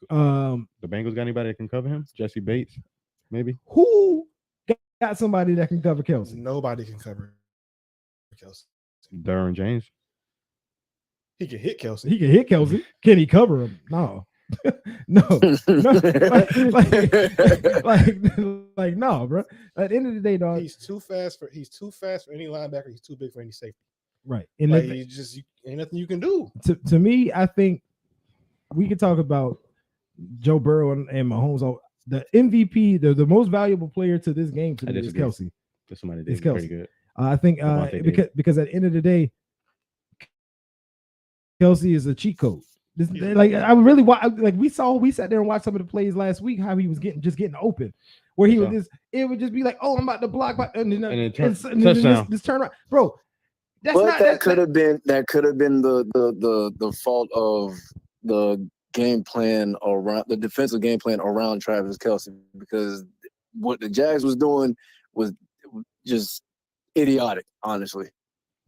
The Bengals got anybody that can cover him? Jesse Bates, maybe. Who got somebody that can cover Kelsey? Nobody can cover Kelsey. Derwin James. He can hit Kelsey. He can hit Kelsey. Can he cover him? No. no. Like no, bro. At the end of the day, dog. He's too fast for any linebacker. He's too big for any safety. Right. And like ain't nothing you can do. To me, I think we could talk about Joe Burrow and Mahomes. The MVP, the most valuable player to this game to me is Kelsey. Somebody did Kelsey. pretty good. I think because at the end of the day, Kelsey is a cheat code. I really we sat there and watched some of the plays last week. How he was getting open, where he it would just be like, oh, I'm about to block, and then this turn around, bro. That could have been the fault of the game plan around the defensive game plan around Travis Kelce, because what the Jags was doing was just idiotic, honestly.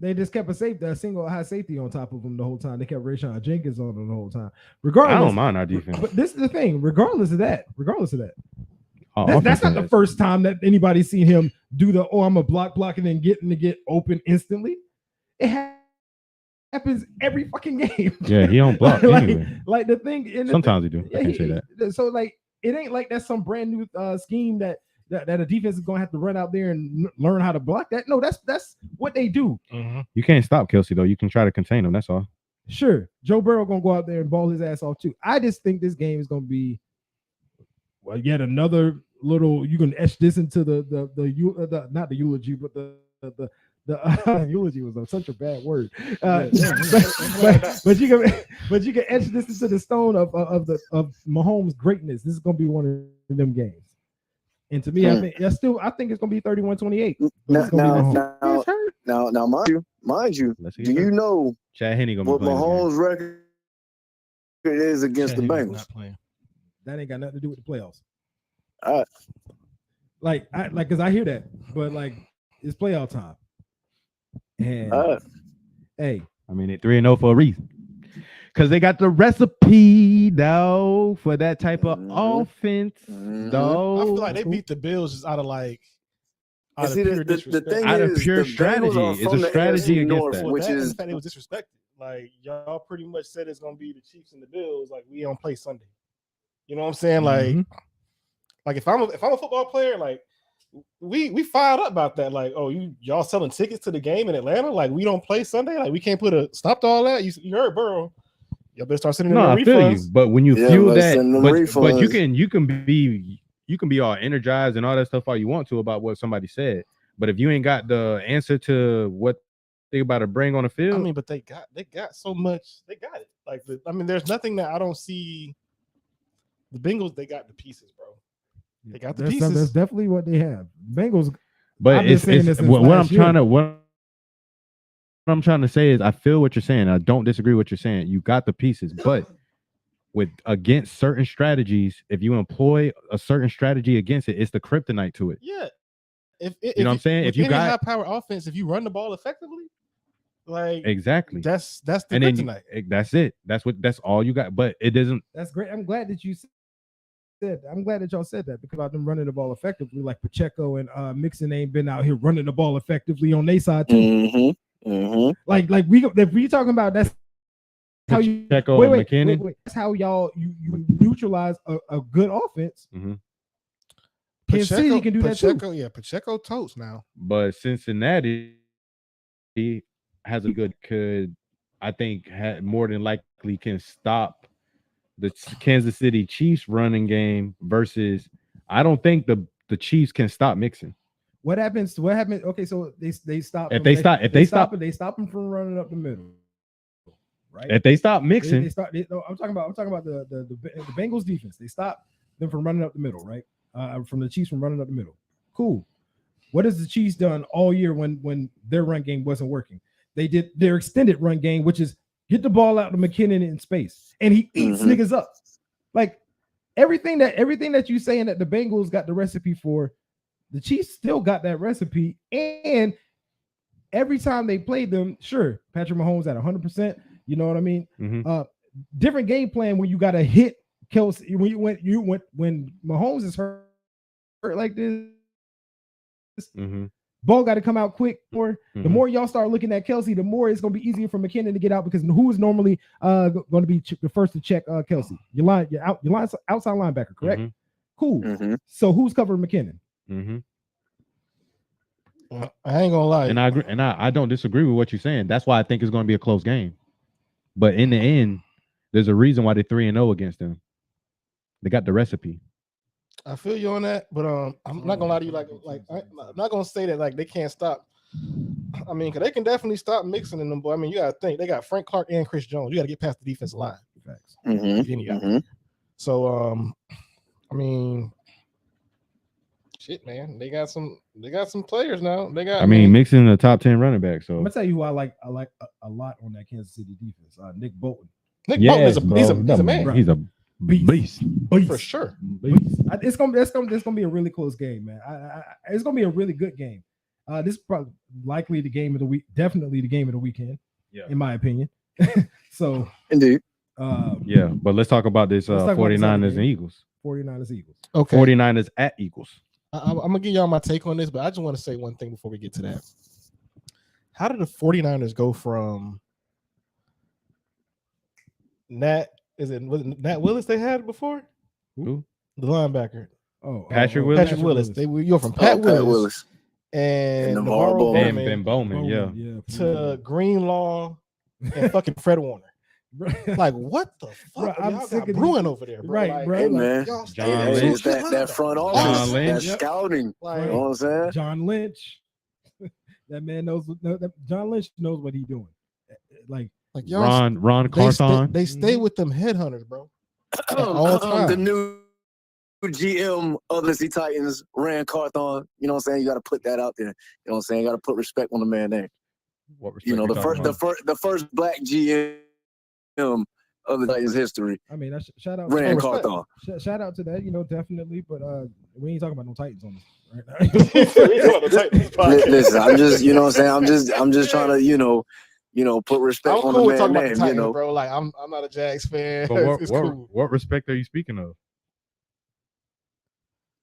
They just kept a single high safety on top of him the whole time. They kept Rashawn Jenkins on him the whole time. Regardless, I don't mind our defense. But this is the thing. Regardless of that, that's not the first time that anybody's seen him do I'm a block and then get open instantly. It happens every fucking game. Yeah, he don't block anyway. Like the thing. Sometimes he do. I can't say that. So it ain't like that's some brand new scheme that a defense is gonna have to run out there and learn how to block that. No, that's what they do. Mm-hmm. You can't stop Kelsey though. You can try to contain him. That's all. Sure, Joe Burrow gonna go out there and ball his ass off too. I just think this game is gonna be yet another little. You can etch this into the not the eulogy, but the eulogy was such a bad word. But you can etch this into the stone of Mahomes' greatness. This is gonna be one of them games. And to me, I think it's gonna be 31-28. Now, mind you, do you know Chad Henne gonna what Mahomes' record is against the Bengals? That ain't got nothing to do with the playoffs. All right. Because I hear that, but like it's playoff time, and hey, I mean, they 3-0 for a reason. Because they got the recipe, though, for that type of offense, though. I feel like they beat the Bills just out of See, pure the disrespect. thing Out of is, pure the Bengals are strategy. It's from a the strategy AFC against North, that. Well, which that and is the fact it was disrespected. Like y'all pretty much said it's gonna be the Chiefs and the Bills. Like we don't play Sunday. You know what I'm saying? Like if I'm a football player, like we fired up about that. Like, oh, y'all selling tickets to the game in Atlanta? Like we don't play Sunday? Like we can't put a stop to all that? You heard Burrow. Y'all better start sending them I feel refunds. you. But when you fuel that, send them but refunds. you can be all energized and all that stuff all you want to about what somebody said. But if you ain't got the answer to what they about to bring on the field, I mean, but they got so much. They got it. Like there's nothing that I don't see. The Bengals, they got the pieces, bro. They got the pieces. That's definitely what they have. Bengals. but I've been saying this since what last year. I'm trying to say is I feel what you're saying. I don't disagree with what you're saying. You got the pieces, but against certain strategies, if you employ a certain strategy against it, it's the kryptonite to it. Yeah. You know what I'm saying? If you any got high power offense, if you run the ball effectively, like exactly, that's the and then kryptonite. that's it. That's all you got. But it doesn't. That's great. I'm glad that you said. I'm glad that y'all said that because I've been running the ball effectively. Like Pacheco and Mixon ain't been out here running the ball effectively on their side too. Like if we talking about that's how you Pacheco and McKinnon. wait. That's how y'all you neutralize a good offense. Kansas City can do that too. Yeah, Pacheco totes now. But Cincinnati has a good I think more than likely can stop the Kansas City Chiefs running game versus I don't think the Chiefs can stop Mixon. What happens? Okay, so they stop. If they stop them from running up the middle. Right. If they stop mixing, I'm talking about the Bengals defense. They stop them from running up the middle, right? From the Chiefs from running up the middle. Cool. What has the Chiefs done all year when their run game wasn't working? They did their extended run game, which is get the ball out to McKinnon in space, and he eats niggas up. Like everything that you saying that the Bengals got the recipe for, the Chiefs still got that recipe. And every time they played them, sure, Patrick Mahomes at 100%. You know what I mean? Different game plan when you got to hit Kelsey. When Mahomes is hurt like this, ball got to come out quick. The more y'all start looking at Kelsey, the more it's going to be easier for McKinnon to get out because who is normally going to be the first to check Kelsey? Your outside linebacker, correct? Cool. So who's covering McKinnon? I ain't gonna lie, and I agree, and I don't disagree with what you're saying. That's why I think it's going to be a close game. But in the end, there's a reason why they're 3-0 against them. They got the recipe. I feel you on that, but I'm not gonna lie to you. Like I'm not gonna say that like they can't stop. I mean, cause they can definitely stop mixing in them. Boy, I mean, you gotta think they got Frank Clark and Chris Jones. You gotta get past the defensive line. Facts. So I mean, shit, man, they got some players now. They got. I mean, mixing the top 10 running back. So I'm gonna tell you who I like a lot on that Kansas City defense. Nick Bolton. Bolton is he's a man. He's a beast for sure. It's gonna be a really close game, man. It's gonna be a really good game. This is probably likely the game of the week, definitely the game of the weekend, in my opinion. So indeed. But let's talk about this 49ers and Eagles. 49ers Eagles. Okay. 49ers at Eagles. I'm gonna give y'all my take on this, but I just want to say one thing before we get to that. How did the 49ers go from was it Nat Willis they had before? Who? The linebacker. Patrick Willis. Patrick Willis. They were from Pat Willis and Navarro Bowman. To Greenlaw and fucking Fred Warner. Like what the fuck? I'm y'all sick got of brewing over there, bro. Right, like, bro. Hey, man. John Lynch. That front office, that scouting. Like, you know what I'm saying? John Lynch. That man knows. John Lynch knows what he's doing. Like y'all, Ron Carthon. They stay with them headhunters, bro. All time. The new GM of the Z Titans, Rand Carthon. You know what I'm saying? You got to put that out there. You know what I'm saying? You got to put respect on the man name. What respect you know, the first black GM of the Titans history I mean, shout out. ran respect. Carthon. Shout out to that, definitely. But we ain't talking about no Titans on this, right? Listen, I'm just, you know what I'm saying? I'm just trying to, put respect I'm on cool the with man talking about name, the Titans, bro. Like I'm not a Jags fan. But what, it's what, cool. what respect are you speaking of?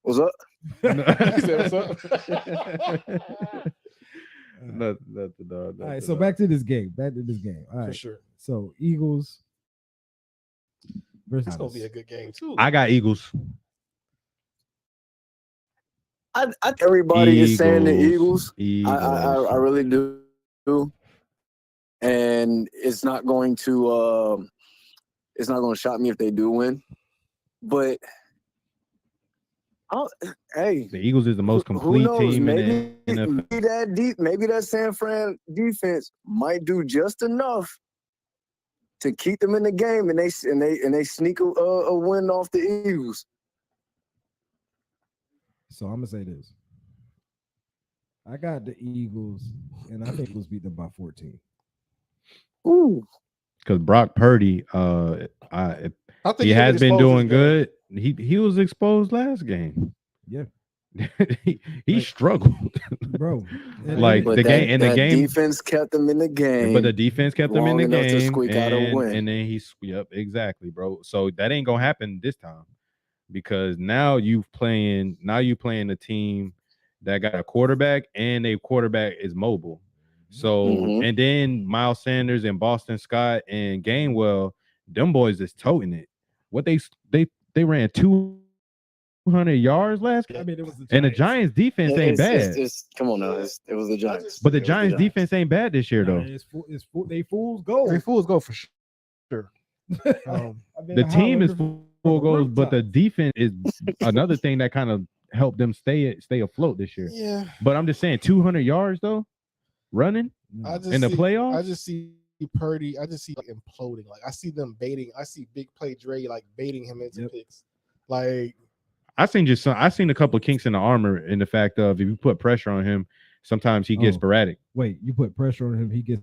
What's up? He said, "What's up?" All All right, so back to this game. All For right, sure. so Eagles versus It's gonna be a good game too. I got Eagles. Everybody is saying the Eagles. Eagles. I really do. And it's not going to shock me if they do win. But hey, The Eagles is the most who complete knows? team Maybe in the maybe that San Fran defense might do just enough to keep them in the game, and they sneak a win off the Eagles. So I'm gonna say this. I got the Eagles, and I think Eagles beat them by 14. Ooh. because Brock Purdy, I think he he'll has get been exposed doing this game. good. He was exposed last game. Yeah, he Like- struggled, bro. Like, But the game- and the that game- defense kept them in the game. but the defense kept him in long the enough to game, squeak out a win. and then yep, exactly, bro. So that ain't gonna happen this time because now you playing a team that got a quarterback and a quarterback is mobile. So Mhm. and then Miles Sanders and Boston Scott and Gainwell, them boys is toting it. What they ran 200 yards last game. I mean, it was the And the Giants defense ain't bad. Come on now, it was the Giants. But the It was Giants defense ain't bad this year though. They fools go. They fools go for sure. The team is full goals, but the defense is another thing that kind of helped them stay afloat this year. Yeah, But I'm just saying 200 yards though, running I just in the see, playoffs. I just see Purdy. I just see like imploding. Like I see them baiting. I see Big Play Dre like baiting him into picks. Like I seen a couple of kinks in the armor in the fact of if you put pressure on him, sometimes he gets sporadic. Wait, you put pressure on him, he gets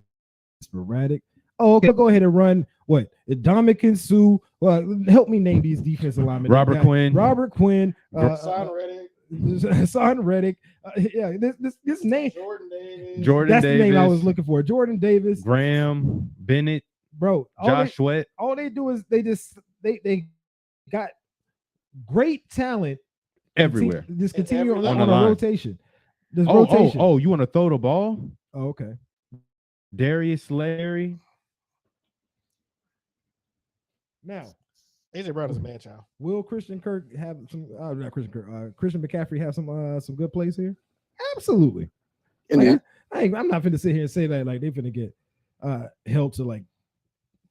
sporadic. Oh, okay. Go ahead and run. What? Dominican Sue. Well, help me name these defensive linemen. Robert Quinn. Son Reddick, Son Reddick. Yeah, this name. Jordan Davis. That's Davis, the name I was looking for. Jordan Davis. Graham, Bennett, Bro, Josh Sweat. all they do is they got great talent Everywhere. Just continue every on line. a rotation. This Oh, rotation. oh, you want to throw the ball? Oh, okay. Darius Larry. Now, AJ Brown is a man child. will Christian Kirk have some? Not Christian Kirk. Christian McCaffrey have some good plays here? Absolutely. Indeed. Like, I'm not finna sit here and say that like they finna get held to like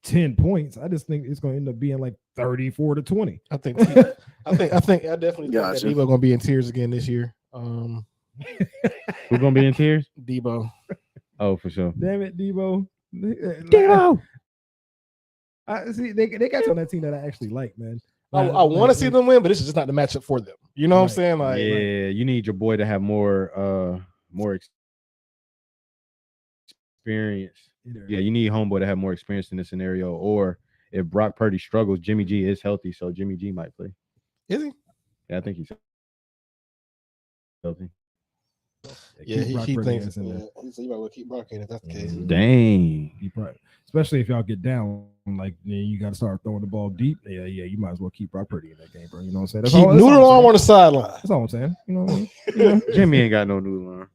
10 points. I just think it's gonna end up being like 34-20. I definitely think Gotcha. that Debo gonna be in tears again this year. Who's gonna be in tears? Debo. Oh, for sure. Damn it, Debo. Debo. I see they got on that team that I actually like, man. I want to see them win, but this is just not the matchup for them. You know what I'm Right. saying? Like, Yeah, you need your boy to have more experience. Yeah, you need homeboy to have more experience in this scenario. Or if Brock Purdy struggles, Jimmy G is healthy, so Jimmy G might play. is he? Yeah, I think he's healthy. Yeah, keep Brock he Purdy thinks. ass in there. He said you might well keep Brock in if that's the case. Dang. He probably, especially if y'all get down, like then you got to start throwing the ball deep. Yeah, you might as well keep Brock Purdy in that game, bro. You know what I'm saying? Keep noodle arm on the sideline. That's all I'm saying. You know what I mean? You know, Jimmy ain't got no new line.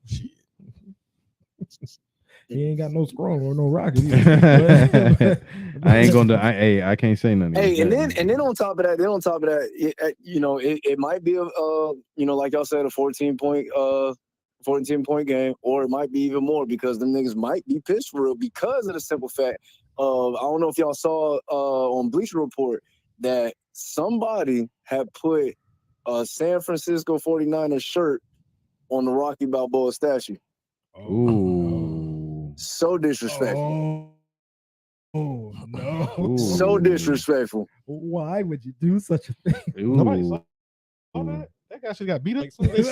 he ain't got no scroll or no rocket either. I ain't gonna. I can't say nothing. Hey, and then on top of that, it might be like y'all said, a 14 point game, or it might be even more because them niggas might be pissed for real because of the simple fact of I don't know if y'all saw on Bleacher Report that somebody had put a San Francisco 49ers shirt on the Rocky Balboa statue. Ooh. So disrespectful. Oh no! Ooh. So disrespectful. Why would you do such a thing? Nobody Ooh. saw that. That guy should got beat up.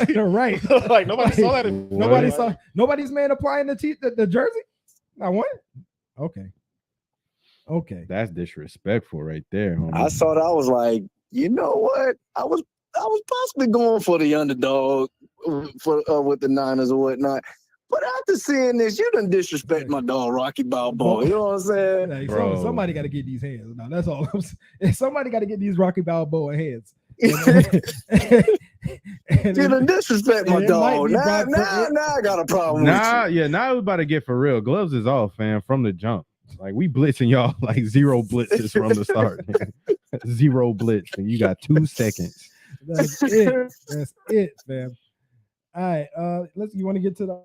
You're right. Like nobody saw that. Nobody What? saw. Nobody's man applying the jersey. Not one. Okay. Okay. That's disrespectful right there, homie. I saw that. I was like, you know what? I was possibly going for the underdog with the Niners or whatnot. But after seeing this, you done disrespect my dog Rocky Balboa. You know what I'm saying? Like, Bro. somebody got to get these hands. Now that's all I'm saying. Somebody got to get these Rocky Balboa hands. And You done disrespect my and it might dog. be Now, Brock I got a problem Nah, with you. yeah, now we're about to get for real. Gloves is off, fam, from the jump. Like we blitzing y'all like 0 blitzes from the start. 0 blitz, and you got 2 seconds. That's it. That's it, fam. All right. You want to get to the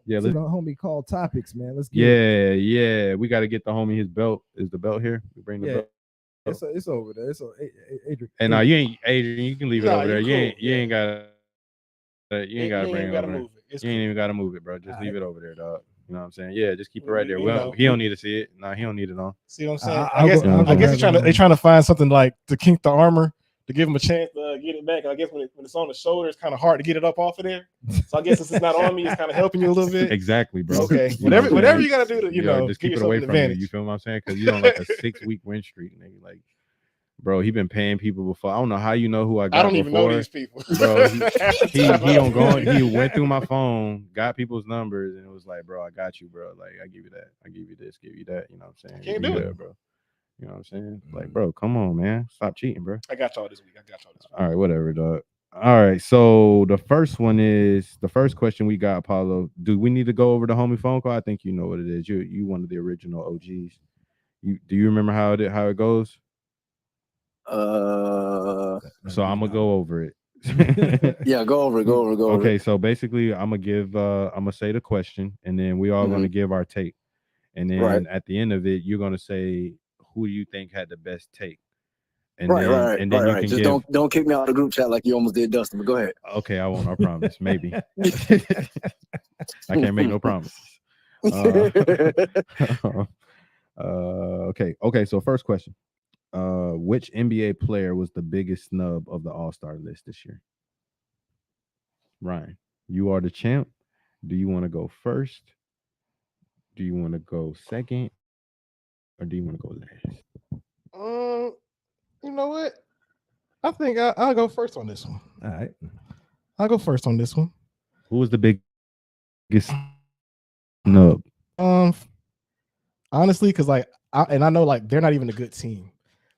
Yeah, to let's- the homie called topics, man. Let's get it. Yeah. We got to get the homie his belt. Is the belt here? We bring the Yeah. belt. It's over there. It's Adrian. And now you ain't Adrian. You can leave it Nah, over there. you You ain't. cool, You yeah. ain't got. You ain't got to bring it over there. move it. It's You ain't cool. even got to move it, bro. Just leave it over there, dog. You know what I'm saying? Yeah, just keep it right there. You Well, know. he don't need to see it. Nah, he don't need it on. See what I'm saying? I'll go- I'll go I guess grab they're it. trying to find something like to kink the armor to give him a chance to get it back. And I guess when it's on the shoulder, it's kind of hard to get it up off of there. So I guess since it's not on me, it's kind of helping you a little bit. Exactly, bro. Okay, You know what I'm whatever saying? you got to do to Just keep give it away yourself an from you. advantage. You feel what I'm saying? Because you on like a 6-week win streak, nigga. Like, bro, he been paying people before. I don't know how you know who I got. I don't even know before. these people, Bro, he went through my phone, got people's numbers, and it was like, bro, I got you, bro. Like, I give you that, I give you this, give you that. You know what I'm saying? Can't We do it. good, bro. You know what I'm saying? Like, bro, come on, man, stop cheating, bro. I got y'all this week. All right, whatever, dog. All right, so the first question we got, Apollo. Do we need to go over the homie phone call? I think you know what it is. You one of the original OGs. Do you remember how it goes? So I'm gonna go over it. Yeah, go over it. Okay, so basically, I'm gonna say the question, and then we all gonna give our take, and then Right. at the end of it, you're gonna say who you think had the best take, and Right. then you can Just give. don't kick me out of the group chat like you almost did Dustin. But go ahead. Okay, I won't. I promise. Maybe I can't make no promises. Okay. So first question: which NBA player was the biggest snub of the All-Star list this year? Ryan, you are the champ. Do you want to go first? Do you want to go second? Or do you want to go last? You know what? I think I'll go first on this one. All right. I'll go first on this one. Who was the biggest snub? Honestly, because like I know like they're not even a good team,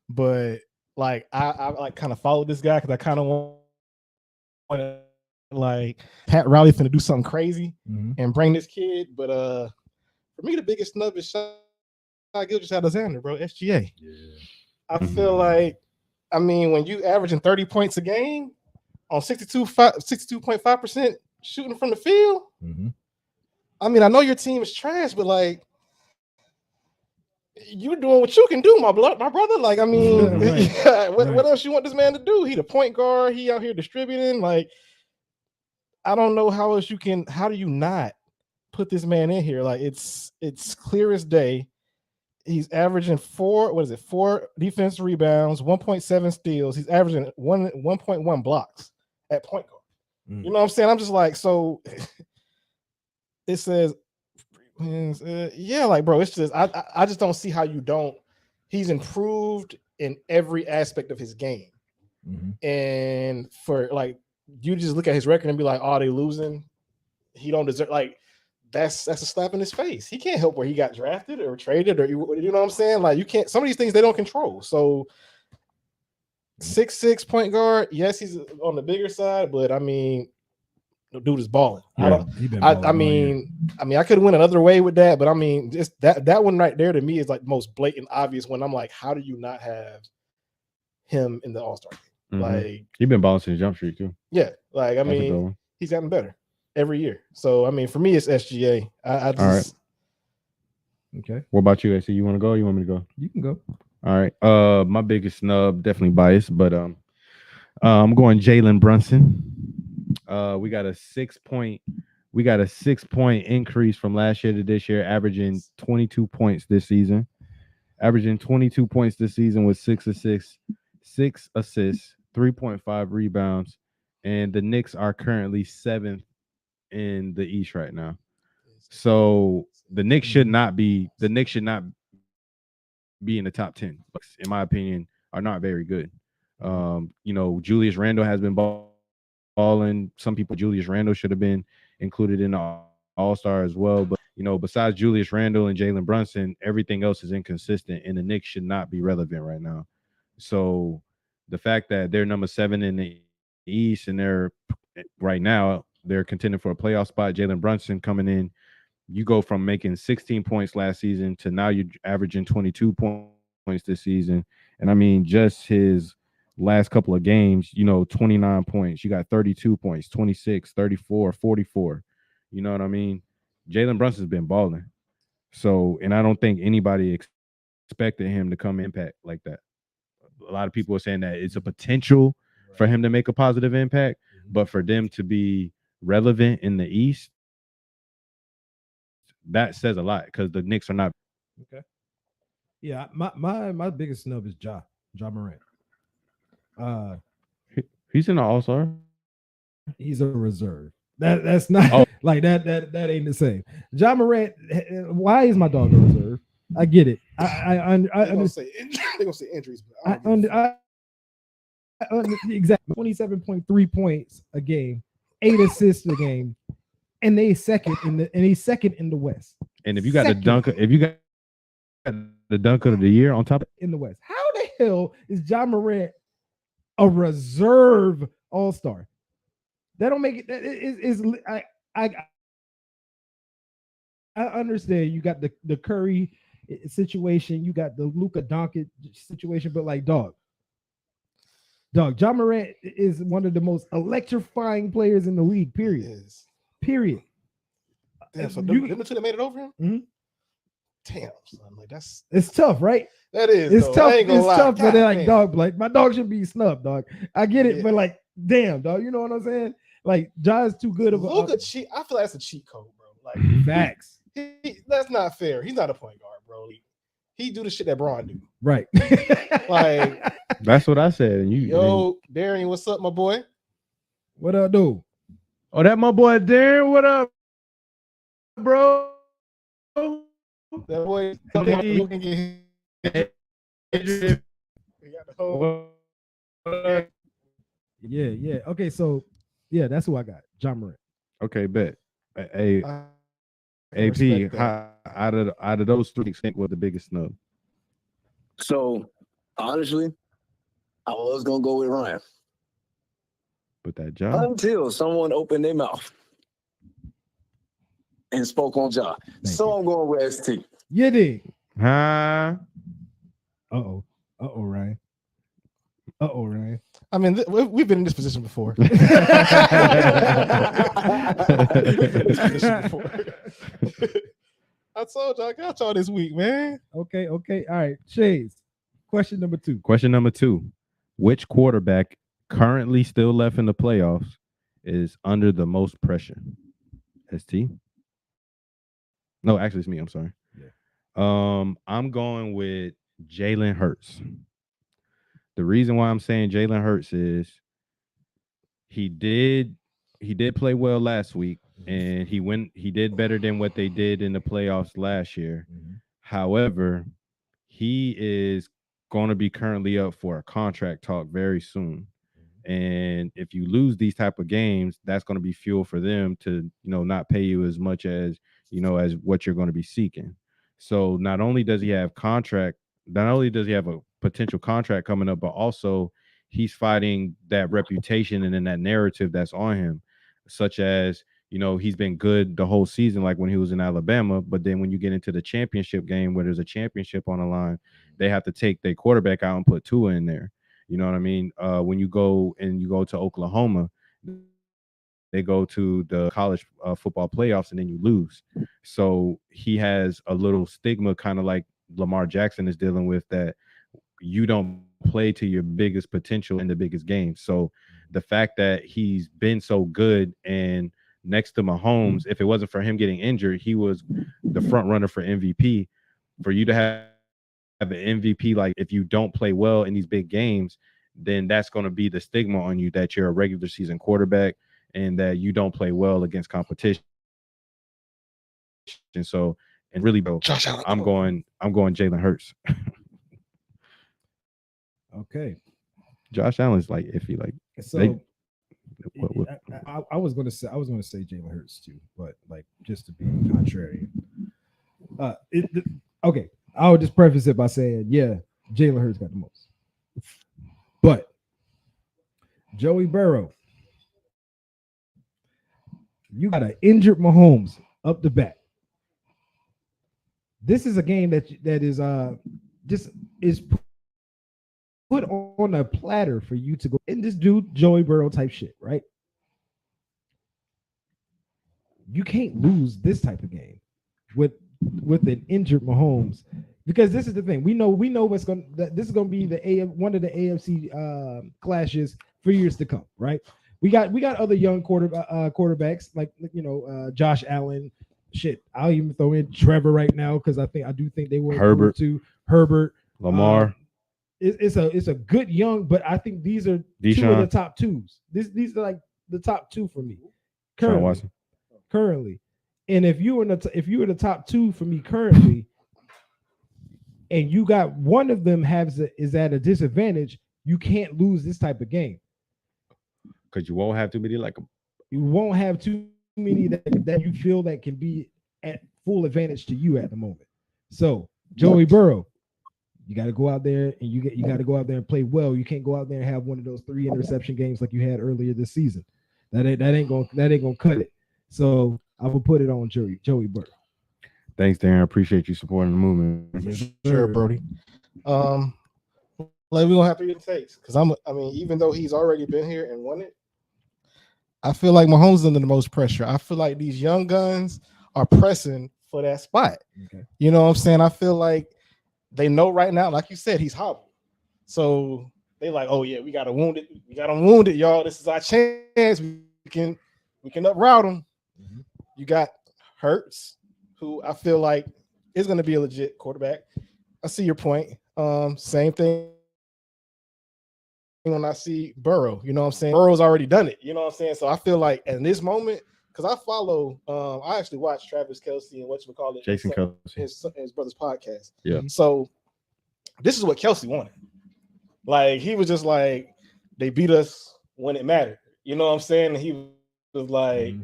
but like I like kind of followed this guy because I kind of want to like Pat Riley finna do something crazy and bring this kid. But for me, the biggest snub is Shai Gilgeous-Alexander, bro. SGA. Yeah. I feel like, I mean, when you averaging 30 points a game on 62.5% shooting from the field, I mean, I know your team is trash, but like you doing what you can do, my brother. Like, I mean, what else you want this man to do? He the point guard. He out here distributing. Like, I don't know how else you can. How do you not put this man in here? Like, it's clear as day. He's averaging 4 defensive rebounds, 1.7 steals. He's averaging 1.1 blocks at point guard. You know what I'm saying? I'm just like, so it says, yeah, like, bro, it's just, I just don't see how you don't. He's improved in every aspect of his game. And for like, you just look at his record and be like, oh, they losing. He don't deserve, like, that's a slap in his face. He can't help where he got drafted or traded, or you know what I'm saying? Like, you can't, some of these things they don't control. So 6'6" point guard, yes, he's on the bigger side, but I mean, the dude is balling. Yeah, I mean, I could win another way with that, but I mean, just that one right there to me is like the most blatant, obvious one. I'm like, how do you not have him in the All-Star game? Like, he's been balling since Jump Street too. Yeah, like, I mean, he's gotten better every year. So I mean, for me, it's SGA. I just. All right. Okay. What about you, AC? You want to go? Or you want me to go? You can go. All right. My biggest snub, definitely biased, but I'm going Jalen Brunson. We got a 6-point increase from last year to this year, averaging 22 points this season. Averaging 22 points this season with 6 assists, 3.5 rebounds, and the Knicks are currently 7th in the East right now. So the Knicks should not be be in the top 10. But in my opinion, are not very good. Julius Randle has been balling. Some people Julius Randle should have been included in the All-Star as well. But besides Julius Randle and Jalen Brunson, everything else is inconsistent, and the Knicks should not be relevant right now. So the fact that they're number 7 in the East and they're right now they're contending for a playoff spot. Jalen Brunson coming in, you go from making 16 points last season to now you're averaging 22 points this season. And I mean, just his last couple of games, 29 points. You got 32 points, 26, 34, 44. You know what I mean? Jalen Brunson's been balling. So, and I don't think anybody expected him to come impact like that. A lot of people are saying that it's a potential for him to make a positive impact, but for them to be relevant in the East, that says a lot because the Knicks are not. Okay. Yeah, my biggest snub is Ja Morant. He's in the All-Star. He's a reserve. That's not like that ain't the same. Ja Morant, why is my dog a reserve? I get it. I understand. They're gonna say injuries, but exactly 27.3 points a game, 8 assists a game, and he's second in the West. And if you got the dunker, if you got the dunker of the year on top in the West, how the hell is Ja Morant a reserve All-Star? That don't make it. That is I understand you got the Curry situation, you got the Luka Doncic situation, but like dog, Ja Morant is one of the most electrifying players in the league. Period. Period. Damn, so them two that made it over him. Mm-hmm. Damn, son, like it's tough, right? That is. It's tough. It's tough, but they're like dog. Like my dog should be snubbed, dog. I get it, but like, damn, dog. You know what I'm saying? Like, Ja is too good of a Luka cheat. I feel like that's a cheat code, bro. Like facts. That's not fair. He's not a point guard, bro. He do the shit that Braun do. Right. Like that's what I said. And Darian, what's up, my boy? What up, dude? Oh, that my boy Darren. What up, bro? That boy. Yeah. Okay, so yeah, that's who I got. Ja Morant. Okay, bet. Hey, AP, out of those three, think was the biggest snub? So honestly, I was gonna go with Ryan. But that Ja until someone opened their mouth and spoke on Ja. I'm going with ST. You did. Huh? Uh-oh, Ryan. Ryan. I mean, we've been in this position before. I told y'all, I got y'all this week, man. Okay. All right. Shades. Question number 2. Question number 2. Which quarterback currently still left in the playoffs is under the most pressure? ST? No, actually, it's me. I'm sorry. Yeah. I'm going with Jalen Hurts. The reason why I'm saying Jalen Hurts is he did play well last week, and he did better than what they did in the playoffs last year. Mm-hmm. However, he is going to be currently up for a contract talk very soon. And if you lose these type of games, that's going to be fuel for them to, not pay you as much as, as what you're going to be seeking. So not only does he have a potential contract coming up, but also he's fighting that reputation and then that narrative that's on him, such as, he's been good the whole season, like when he was in Alabama. But then when you get into the championship game where there's a championship on the line, they have to take their quarterback out and put Tua in there. You know what I mean? When you go to Oklahoma, they go to the college football playoffs and then you lose. So he has a little stigma, kind of like Lamar Jackson is dealing with, that you don't play to your biggest potential in the biggest game. So the fact that he's been so good, and next to Mahomes, if it wasn't for him getting injured, he was the front runner for MVP. For you to have an MVP, like if you don't play well in these big games, then that's going to be the stigma on you that you're a regular season quarterback and that you don't play well against competition. And so, and really, bro, I'm going Jalen Hurts. Okay. Josh Allen's like iffy. Like So what- I was gonna say Jalen Hurts too, but like just to be contrarian. Okay, I would just preface it by saying, yeah, Jalen Hurts got the most, but Joey Burrow, you got an injured Mahomes up the bat. This is a game that is just is put on a platter for you to go and just do Joey Burrow type shit, right? You can't lose this type of game with an injured Mahomes, because this is the thing. We know what's going that this is going to be one of the AFC clashes for years to come, right? We got other young quarterbacks like Josh Allen. Shit, I'll even throw in Trevor right now because I do think they will Herbert to Herbert Lamar. It's a good young, but I think these are two of the top twos. These are like the top two for me currently. And if you were the top two for me currently, and you got one of them is at a disadvantage, you can't lose this type of game because you won't have too many like them. You won't have too many that you feel that can be at full advantage to you at the moment. So Joey Burrow, you got to go out there and you got to go out there and play well. You can't go out there and have one of those 3 interception games like you had earlier this season. That ain't gonna cut it. So I will put it on Joey Burrow. Thanks, Darren. Appreciate you supporting the movement. Yes, Sure, Brody. Like we're gonna have to get takes because even though he's already been here and won it, I feel like Mahomes is under the most pressure. I feel like these young guns are pressing for that spot. Okay. You know what I'm saying? I feel like they know right now, like you said, he's hobbled. So they like, oh yeah, we got him wounded, y'all. This is our chance. We can uproute him. Mm-hmm. You got Hurts, who I feel like is going to be a legit quarterback. I see your point. Same thing when I see Burrow. You know what I'm saying? Burrow's already done it. You know what I'm saying? So I feel like in this moment, because I follow, I actually watch Travis Kelce and whatchamacallit, Jason Kelce, his brother's podcast. Yeah. So this is what Kelce wanted. Like he was just like, they beat us when it mattered. You know what I'm saying? And he was like,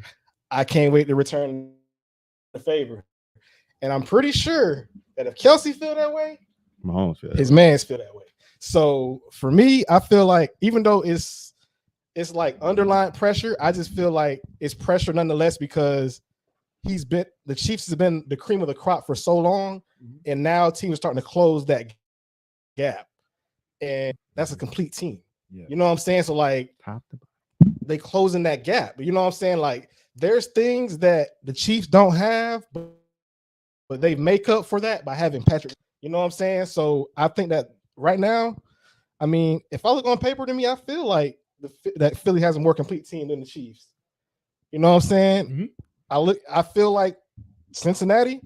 I can't wait to return the favor. And I'm pretty sure that if Kelce feel that way, Mahomes feel his mans feel that way. So for me, I feel like even though it's like underlying pressure, I just feel like it's pressure nonetheless because the Chiefs has been the cream of the crop for so long, and now teams are starting to close that gap, and that's a complete team. Yeah. You know what I'm saying? So like they closing that gap. You know what I'm saying? Like there's things that the Chiefs don't have, but they make up for that by having Patrick. You know what I'm saying? So I think that right now, I mean, if I look on paper to me, I feel like that Philly has a more complete team than the Chiefs. You know what I'm saying? Mm-hmm. I feel like Cincinnati,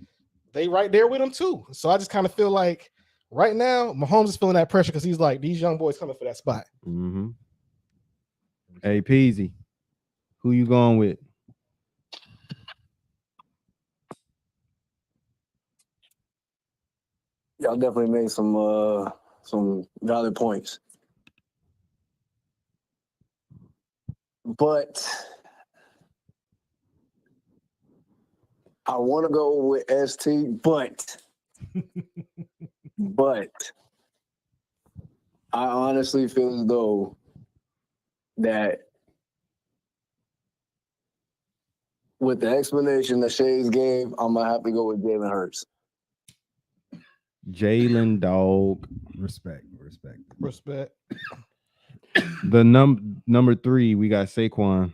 they right there with them too. So I just kind of feel like right now, Mahomes is feeling that pressure because he's like, these young boys coming for that spot. Mm-hmm. Hey, Peasy, who you going with? Y'all definitely made some valid points. But I want to go with ST, but I honestly feel as though that with the explanation that Shays gave, I'm going to have to go with Jalen Hurts. Jalen dog. Respect. The number 3, we got Saquon.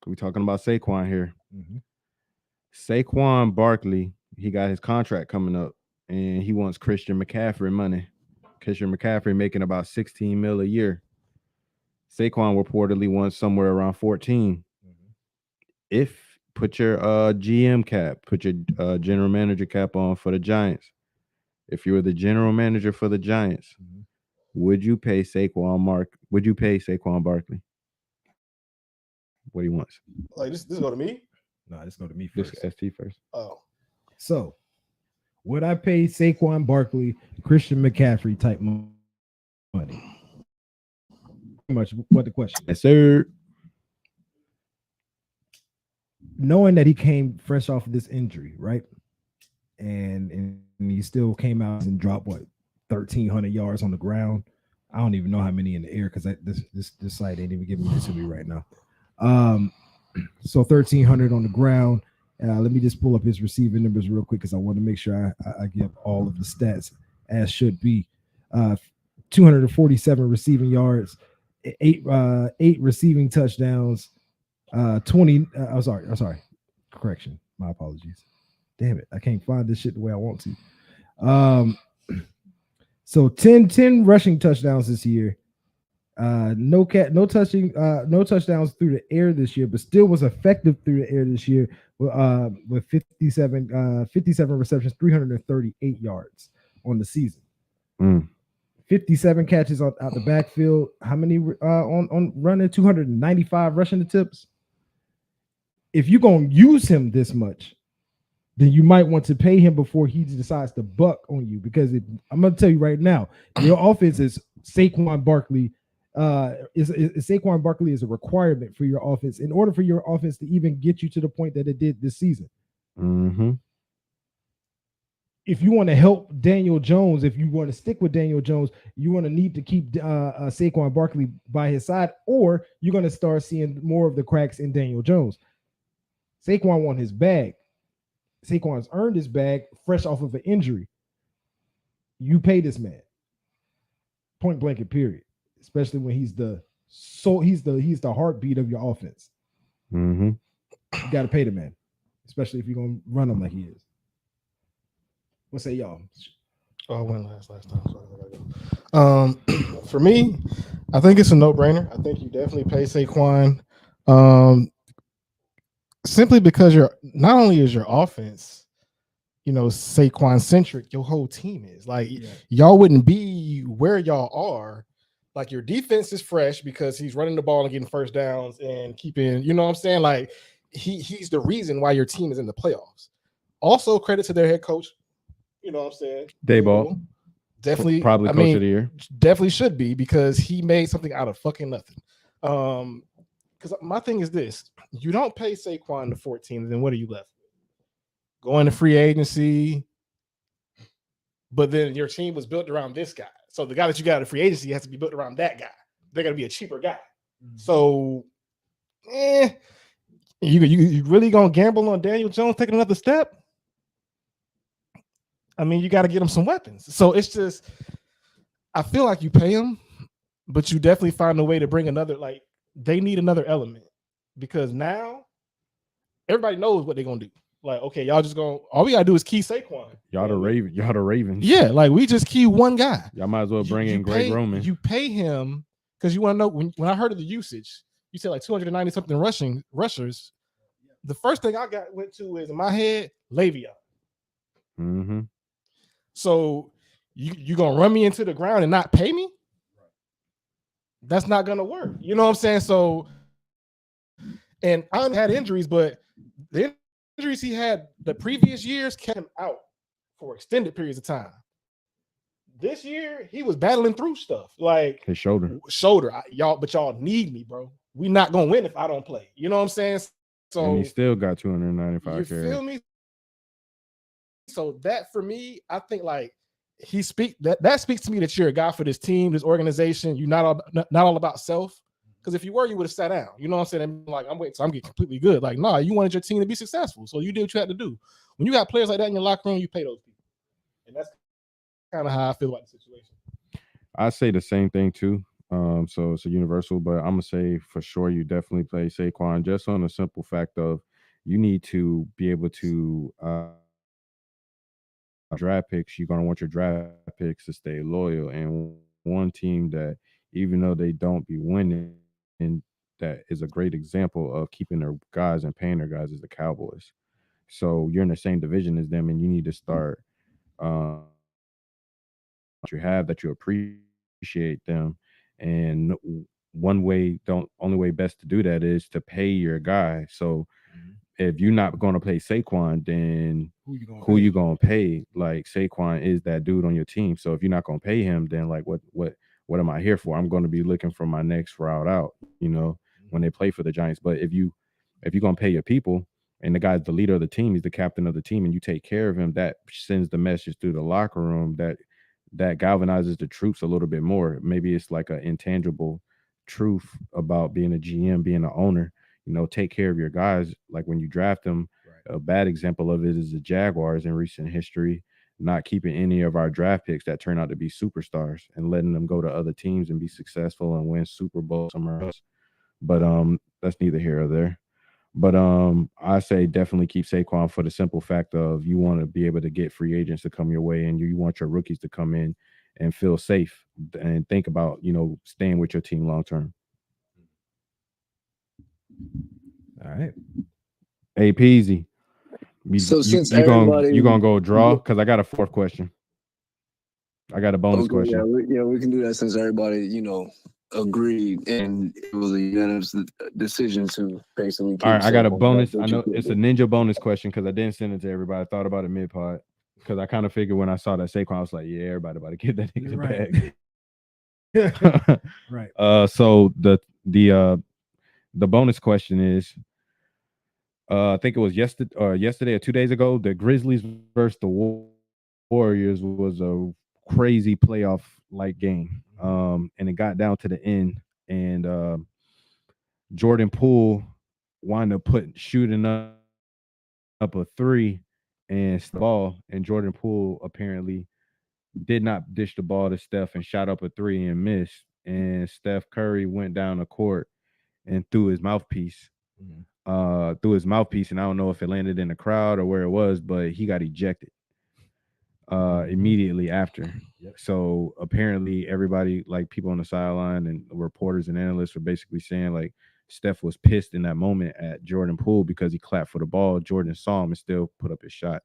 We talking about Saquon here. Mm-hmm. Saquon Barkley, he got his contract coming up, and he wants Christian McCaffrey money. Christian McCaffrey making about $16 million a year. Saquon reportedly wants somewhere around 14. Mm-hmm. If put your GM cap, put your general manager cap on for the Giants. If you were the general manager for the Giants, would you pay Saquon Barkley what he wants? Like this go to me? No, this go to me This first. ST first. Oh. So, would I pay Saquon Barkley, Christian McCaffrey type money? much what the question is. Yes, sir. Knowing that he came fresh off of this injury, right? And he still came out and dropped what 1,300 yards on the ground. I don't even know how many in the air because this site ain't even giving this to me right now. So 1,300 on the ground. Let me just pull up his receiving numbers real quick because I want to make sure I give all of the stats as should be. 247 receiving yards, eight receiving touchdowns, 20. I'm sorry. Correction. My apologies. Damn it. I can't find this shit the way I want to. So 10 rushing touchdowns this year. No touchdowns through the air this year, but still was effective through the air this year with 57 receptions, 338 yards on the season. 57 catches out the backfield. How many on running? 295 rushing attempts. If you're gonna use him this much, then you might want to pay him before he decides to buck on you. Because I'm gonna tell you right now, your offense is Saquon Barkley. Saquon Barkley is a requirement for your offense in order for your offense to even get you to the point that it did this season. Mm-hmm. If you want to help Daniel Jones, if you want to stick with Daniel Jones, you want to need to keep Saquon Barkley by his side, or you're going to start seeing more of the cracks in Daniel Jones. Saquon won his bag. Saquon's earned his bag fresh off of an injury. You pay this man. Point blank and period. Especially when he's the heartbeat of your offense. Mm-hmm. You got to pay the man, especially if you're going to run him like he is. What say y'all? Oh, I went last time. So for me, I think it's a no-brainer. I think you definitely pay Saquon. Simply because not only is your offense, Saquon centric, your whole team is y'all wouldn't be where y'all are. Like your defense is fresh because he's running the ball and getting first downs and keeping, you know what I'm saying? Like he's the reason why your team is in the playoffs. Also, credit to their head coach. You know what I'm saying? Dayball. Definitely. Probably coach of the year. Definitely should be because he made something out of fucking nothing. Because my thing is this. You don't pay Saquon the 14, then what are you left with? Going to free agency, but then your team was built around this guy. So the guy that you got at free agency has to be built around that guy. They're going to be a cheaper guy. Mm-hmm. So, you really going to gamble on Daniel Jones taking another step? I mean, you got to get him some weapons. So it's just, I feel like you pay him, but you definitely find a way to bring another, they need another element because now everybody knows what they're going to do. Okay, y'all just all we got to do is key Saquon. Y'all the Ravens. Yeah, we just key one guy. Y'all might as well bring in Greg Roman. You pay him because you want to know, when I heard of the usage, you said 290 something rushers. The first thing I went to is in my head, Le'Veon. Mm-hmm. So you gonna run me into the ground and not pay me? That's not gonna work. You know what I'm saying? So, and I had injuries, but the injuries he had the previous years kept him out for extended periods of time. This year he was battling through stuff like his shoulder. Y'all need me, bro. We not gonna win if I don't play. You know what I'm saying? So and he still got 295 you carries. Feel me? So that for me, I think that speaks to me that you're a guy for this team, this organization. You're not all about self. Because if you were, you would have sat down. You know what I'm saying? I'm I'm waiting, so I'm getting completely good. Nah, you wanted your team to be successful, so you did what you had to do. When you got players like that in your locker room, you pay those people, and that's kind of how I feel about the situation. I say the same thing too. So it's a universal, but I'm gonna say for sure you definitely play Saquon just on the simple fact of you need to be able to draft picks. You're gonna want your draft picks to stay loyal, and one team that even though they don't be winning, and that is a great example of keeping their guys and paying their guys is the Cowboys. So you're in the same division as them, and you need to start you have that you appreciate them. And only way best to do that is to pay your guy. So if you're not going to pay Saquon, then who you going to pay? Like Saquon is that dude on your team. So if you're not going to pay him, then what what am I here for? I'm going to be looking for my next route out, when they play for the Giants. But if you're going to pay your people, and the guy's the leader of the team, he's the captain of the team, and you take care of him, that sends the message through the locker room that galvanizes the troops a little bit more. Maybe it's like an intangible truth about being a GM, being an owner. Take care of your guys. Like when you draft them, a bad example of it is the Jaguars in recent history, not keeping any of our draft picks that turn out to be superstars and letting them go to other teams and be successful and win Super Bowl somewhere else. But that's neither here or there. But I say definitely keep Saquon for the simple fact of you want to be able to get free agents to come your way, and you want your rookies to come in and feel safe and think about, staying with your team long term. All right. Hey, Peasy. So since you everybody, gonna go draw? Because I got a fourth question. I got a bonus okay, question. yeah, we can do that since everybody, agreed, and it was a unanimous decision to basically keep. All right, I got a Saquon. bonus. That's I what know you it's did. a ninja bonus question because I didn't send it to everybody. I thought about it mid pod because I kind of figured when I saw that Saquon, I was like, yeah, everybody about to get that nigga the bag. Right. So the bonus question is, I think it was yesterday or 2 days ago, the Grizzlies versus the Warriors was a crazy playoff like game. And it got down to the end, and Jordan Poole wound up shooting up a three and the ball, and Jordan Poole apparently did not dish the ball to Steph and shot up a three and missed. And Steph Curry went down the court and threw his mouthpiece. And I don't know if it landed in the crowd or where it was, but he got ejected immediately after. Yep. So apparently everybody, like people on the sideline and reporters and analysts, were basically saying like Steph was pissed in that moment at Jordan Poole because he clapped for the ball. Jordan saw him and still put up his shot.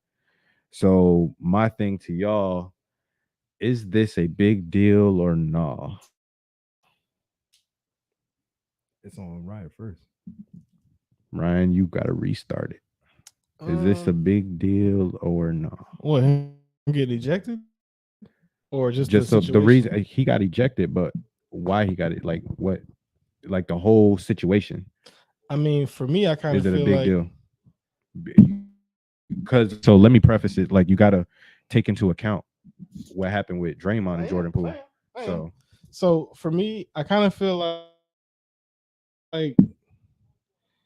So my thing to y'all, is this a big deal or no? It's on Ryan first. Ryan, you got to restart it. Is this a big deal or no? What, him getting ejected? Or just so the situation? reason he got ejected, but why he got it? Like what? Like the whole situation. I mean, for me, I kind of Is feel it a big like deal? Because so let me preface it. Like you got to take into account what happened with Draymond and Jordan Poole. So for me, I kind of feel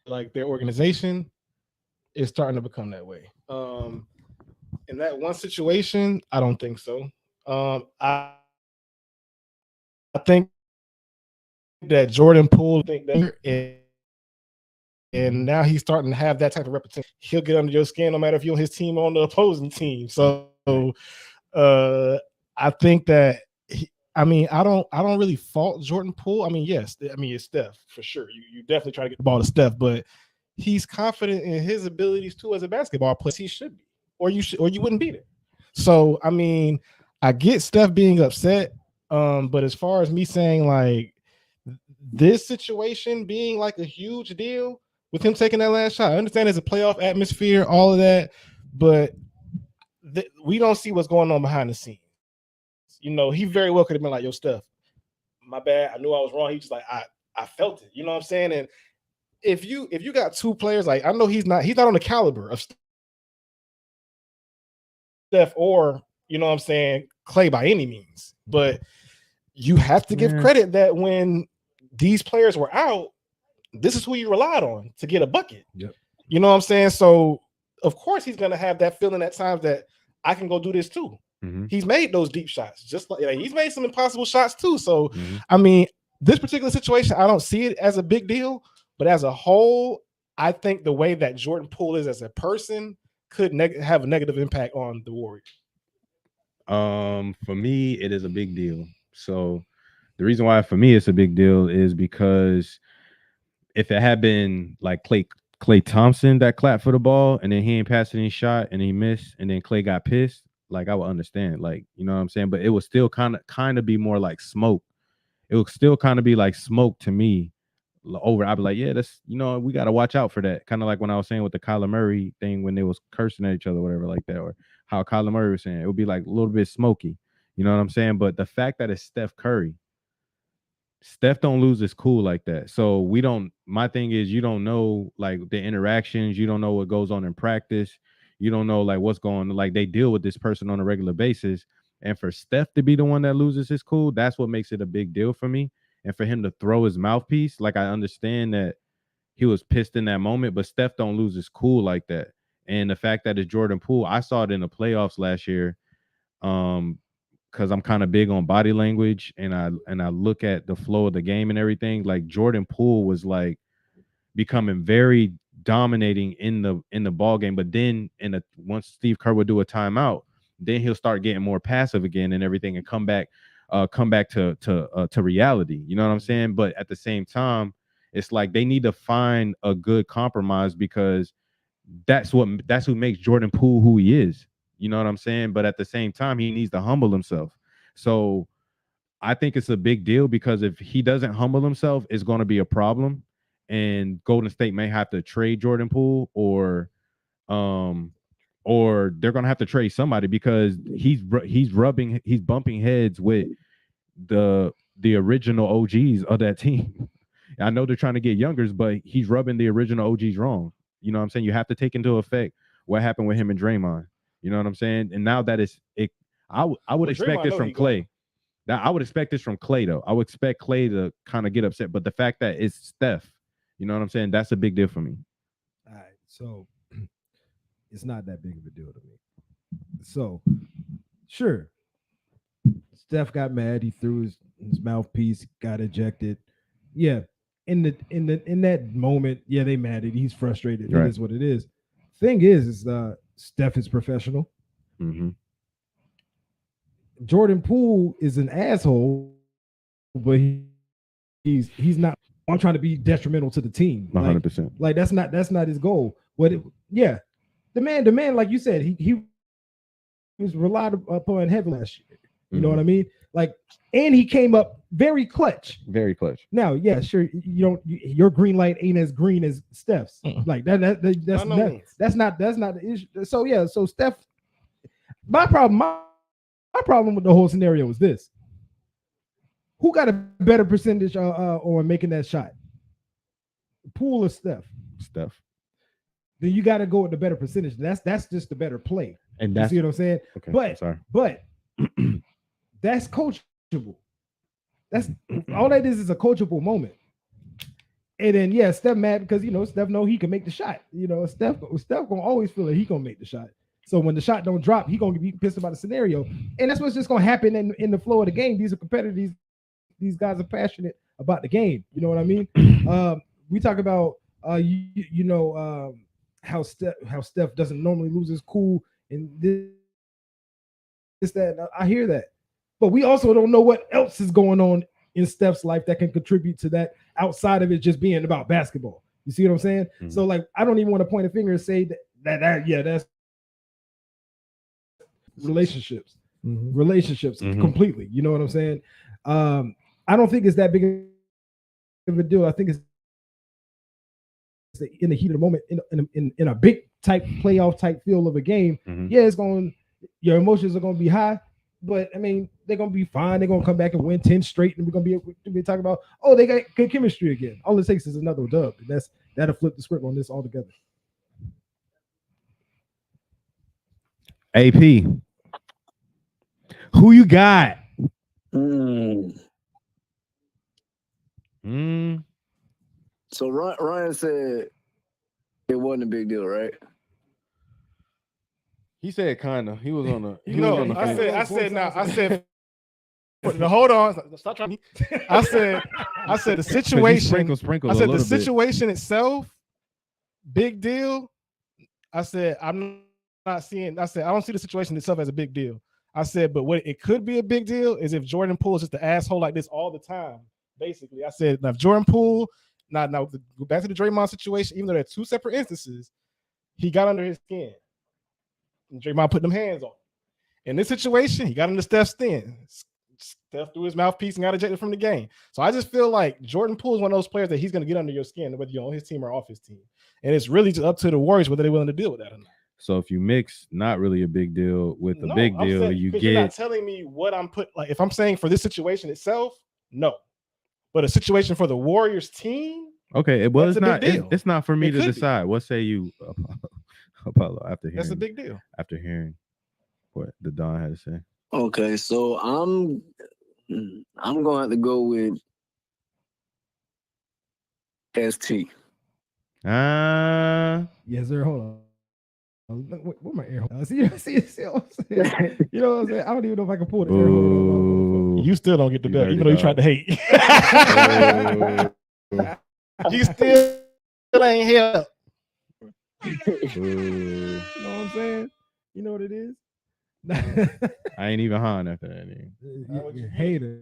like their organization is starting to become that way. In that one situation, I don't think so. I think that Jordan Poole and now he's starting to have that type of reputation. He'll get under your skin no matter if you're on his team or on the opposing team. So I think that I don't really fault Jordan Poole. I mean, yes, it's Steph for sure. You definitely try to get the ball to Steph, but he's confident in his abilities too as a basketball player. He should be, or you wouldn't be there. So I mean, I get Steph being upset, but as far as me saying like this situation being like a huge deal with him taking that last shot, I understand there's a playoff atmosphere, all of that, but we don't see what's going on behind the scenes. He very well could have been like, yo, Steph, my bad. I knew I was wrong. He just like, I felt it. You know what I'm saying? And if you got two players, like I know he's not on the caliber of Steph or, you know what I'm saying, Clay by any means. But you have to give credit that when these players were out, this is who you relied on to get a bucket. Yep. You know what I'm saying? So of course he's gonna have that feeling at times that I can go do this too. Mm-hmm. He's made those deep shots, just like he's made some impossible shots too. So I mean, this particular situation, I don't see it as a big deal, but as a whole, I think the way that Jordan Poole is as a person could have a negative impact on the Warriors. For me, it is a big deal. So the reason why for me it's a big deal is because if it had been like Klay Thompson that clapped for the ball and then he ain't passed any shot and he missed and then Klay got pissed, like I would understand, like, you know what I'm saying? But it would still kind of be more like smoke. It would still kind of be like smoke to me over. I'd be like, yeah, that's, we got to watch out for that. Kind of like when I was saying with the Kyler Murray thing when they was cursing at each other, whatever like that, or how Kyler Murray was saying, it would be like a little bit smoky. You know what I'm saying? But the fact that it's Steph Curry, Steph don't lose his cool like that. So we don't. My thing is, you don't know like the interactions. You don't know what goes on in practice. You don't know like what's going. Like they deal with this person on a regular basis. And for Steph to be the one that loses his cool, that's what makes it a big deal for me. And for him to throw his mouthpiece, like I understand that he was pissed in that moment, but Steph don't lose his cool like that. And the fact that it's Jordan Poole, I saw it in the playoffs last year. Because I'm kind of big on body language and I look at the flow of the game and everything. Like Jordan Poole was like becoming very dominating in the ball game, but then once Steve Kerr would do a timeout, then he'll start getting more passive again and everything and come back to reality. You know what I'm saying? But at the same time, it's like they need to find a good compromise because that's who makes Jordan Poole who he is. You know what I'm saying? But at the same time, he needs to humble himself. So I think it's a big deal because if he doesn't humble himself, it's going to be a problem. And Golden State may have to trade Jordan Poole or they're going to have to trade somebody because he's bumping heads with the original OGs of that team. I know they're trying to get youngers, but he's rubbing the original OGs wrong. You know what I'm saying? You have to take into effect what happened with him and Draymond. You know what I'm saying? And now that I would expect this from Clay. Now I would expect this from Clay though. I would expect Clay to kind of get upset, but the fact that it's Steph, you know what I'm saying? That's a big deal for me. All right, so it's not that big of a deal to me. So, sure, Steph got mad. He threw his mouthpiece, got ejected. Yeah, in that moment, yeah, they mad at. He's frustrated. Right. It is what it is. Thing is Steph is professional. Mm-hmm. Jordan Poole is an asshole, but he's not. I'm trying to be detrimental to the team. 100%. Like that's not his goal. The man, like you said, he was relied upon heavily last year. You know what I mean? Like, and he came up very clutch. Very clutch. Now, yeah, sure. Your green light ain't as green as Steph's. Like that's not the issue. So yeah, so Steph. My problem with the whole scenario is this: who got a better percentage on making that shot? Poole or Steph? Steph. Then you got to go with the better percentage. That's just the better play. And you see what I'm saying? Okay, but that's coachable. That's all that is a coachable moment. And then yeah, Steph mad because Steph know he can make the shot. Steph gonna always feel like he gonna make the shot. So when the shot don't drop, he gonna be pissed about the scenario. And that's what's just gonna happen in the flow of the game. These are competitors. These guys are passionate about the game. You know what I mean? We talk about how Steph doesn't normally lose his cool and this that. I hear that, but we also don't know what else is going on in Steph's life that can contribute to that outside of it just being about basketball. You see what I'm saying? Mm-hmm. So like, I don't even want to point a finger and say that's relationships completely. You know what I'm saying? I don't think it's that big of a deal. I think it's in the heat of the moment, in a big type playoff type feel of a game. Mm-hmm. Yeah, your emotions are going to be high, but I mean, they're going to be fine. They're going to come back and win 10 straight, and we're going to be talking about, they got good chemistry again. All it takes is another dub. And that'll flip the script on this altogether. AP, who you got? So Ryan said it wasn't a big deal, right? He said kind of. He was on the. I said. Hold on. Stop trying to. I said the situation. Sprinkles I said the situation itself, big deal. I said I'm not seeing. I said I don't see the situation itself as a big deal. I said, but what it could be a big deal is if Jordan Poole is just an asshole like this all the time. Basically, I said now if Jordan Poole. Now go back to the Draymond situation. Even though they're two separate instances, he got under his skin. And Draymond put them hands on him. In this situation, he got under Steph's skin. Steph threw his mouthpiece and got ejected from the game. So I just feel like Jordan Poole is one of those players that he's going to get under your skin, whether you're on his team or off his team. And it's really just up to the Warriors whether they're willing to deal with that or not. So if you mix not really a big deal with a big deal, you get. You're not telling me what I'm put like. If I'm saying for this situation itself, no. But a situation for the Warriors team, Okay, well, That's it's a big not. deal. It's not for me It to could be. decide. What say you, Apollo? After that's a hearing big deal. what the Don had to say. Okay, so I'm gonna have to go with ST. Yes, sir. Hold on. Where my air horn? See what I'm saying? You know what I'm saying? I don't even know if I can pull the air horn on my motherfucker. You still don't get the You belt, dirty even though you tried to hate. You still ain't here. You know what I'm saying? You know what it is? I ain't even Han after that. Nigga. You hater.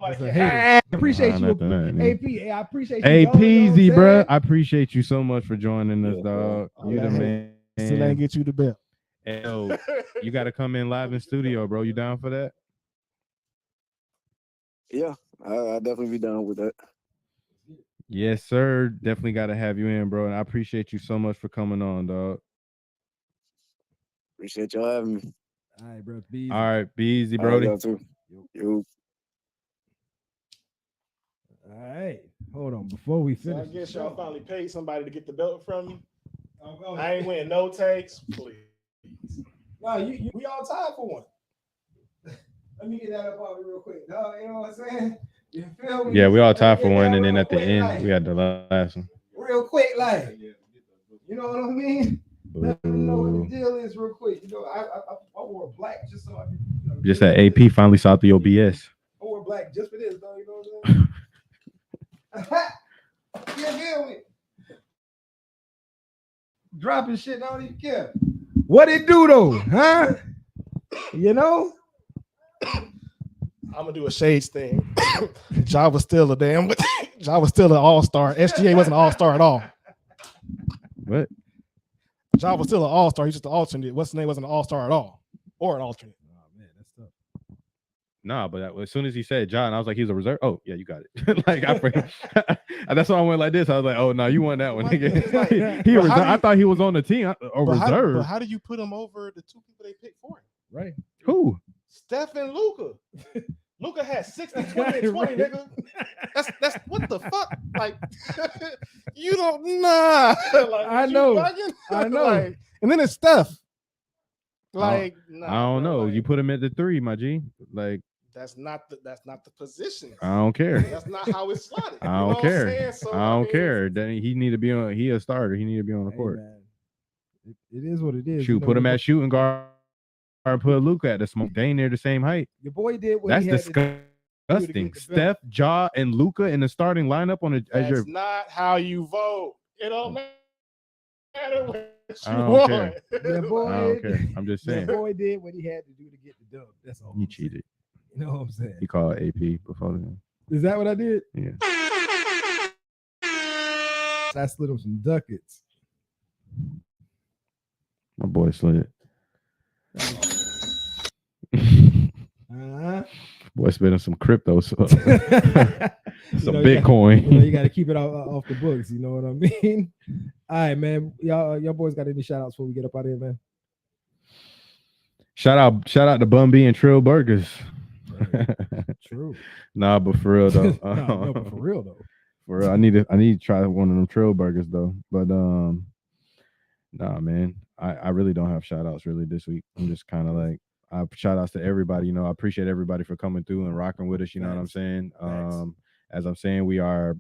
Like, That's a hater. Appreciate you, After that, nigga. AP. Hey, I appreciate you. Hey, dog, you know what I'm Peasy, bro. saying? I appreciate you so much for joining us, Yeah, dog. You the hey, man. Still ain't get you the belt. Hey, yo, you got to come in live in studio, bro. You down for that? Yeah, I definitely be down with that. Yes, sir. Definitely got to have you in, bro. And I appreciate you so much for coming on, dog. Appreciate y'all having me. All right, bro. Be easy. All right, be easy, All right, Brody. y'all too. You. All right. Hold on. Before we So I finish. guess y'all finally paid somebody to get the belt from you. Oh, I ain't winning no takes, please. no, we all tied for one. Let me get that up on real quick. Dog, you know what I'm saying? You feel me? Yeah, we all Let me tied for get one, that and then real at the quick, end, like, we had the last one. real quick, like, you know what I mean? Let them know what Ooh. the deal is real quick. You know, I wore black just so I can, you know, Just that AP finally saw through your BS. I wore black just for this, though. You know what I'm saying? You feel me? Dropping shit, I don't even care. What it do though, huh? You know? I'm gonna do a shades thing. Ja was still a damn. Ja was still an all-star. SGA wasn't an all-star at all. What? Ja was still an all-star. He's just an alternate. What's the name? Wasn't an all-star at all, or an alternate. Oh man, that's tough. Nah, but as soon as he said John, I was like, he's a reserve. Oh, yeah, you got it. Like that's why I went like this. I was like, oh no, you won that one. Nigga. He But was. how do you- I thought he was on the team or But reserve. how do you put him over the two people they picked for him? Right. Who? Steph and Luka. Luka had 60, 20, and 20, nigga. That's what the fuck? Like, you don't nah. Like, I you know. bugging? I know. Like, and then it's Steph. Like, nah, I don't bro, know. like, You put him at the 3, my G. Like, that's not the position. I don't care. That's not how it's slotted. I You know don't what I'm care. saying? So, I don't mean, care. Then he need to be on. He a starter. He need to be on the Hey, court. man. It is what it is. Shoot, You know, put him your at shooting guard. Or put Luka at the smoke. They ain't near the same height. Your boy did what That's he had to do. disgusting. get the Steph, Ja, and Luka in the starting lineup on the as your. that's not how you vote. It don't matter what I you don't want. care. Your boy, I don't care. I'm just your saying. boy did what he had to do to get the dub. That's all. He I'm saying. cheated. You know what I'm saying? He called AP before the Is that what I did? Yeah. I slid him some ducats. My boy slid. Boy spending some crypto, so some Bitcoin. You got to keep it off the books. You know what I mean? All right, man. Y'all boys got any shout outs before we get up out of here, man? Shout out to Bun B and Trill Burgers. True. Nah, but for real though. No, but for real though. For real, I need to try one of them Trill Burgers though. But nah, man. I really don't have shout outs really this week. I'm just kind of like shout outs to everybody. You know, I appreciate everybody for coming through and rocking with us. You know what I'm saying? As I'm saying, we are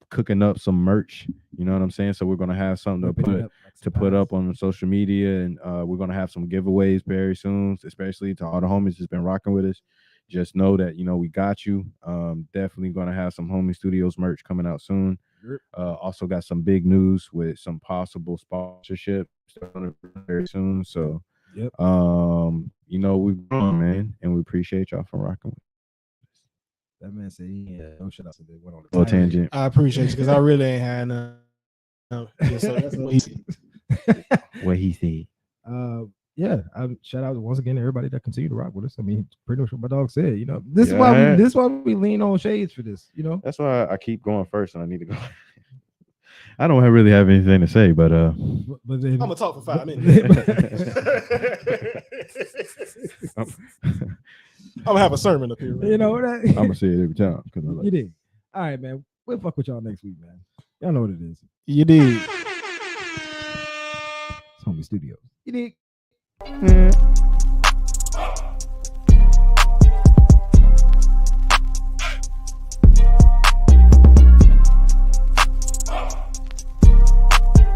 cooking up some merch. You know what I'm saying? So we're gonna have something to put up on social media, and we're gonna have some giveaways very soon, especially to all the homies that's been rocking with us. Just know that, you know, we got you. Definitely gonna have some Homie Studios merch coming out soon. Also got some big news with some possible sponsorship very soon. So you know, we're growing, man, and we appreciate y'all for rocking with us. That man said he had no shout outs. They went on a Little tangent. I appreciate you because I really ain't had none. Yeah, so that's what he said. What he said. Yeah, shout out once again to everybody that continue to rock with us. I mean, pretty much what my dog said. You know, this is why we lean on Shades for this. You know, that's why I keep going first, and I need to go. I don't really have anything to say, but I'm gonna talk for 5 minutes. gonna have a sermon up here. Man. You know that. I'm gonna say it every time because I like You did. All right, man. We'll fuck with y'all next week, man. Y'all know what it is. You did. It's Homie Studios. You did.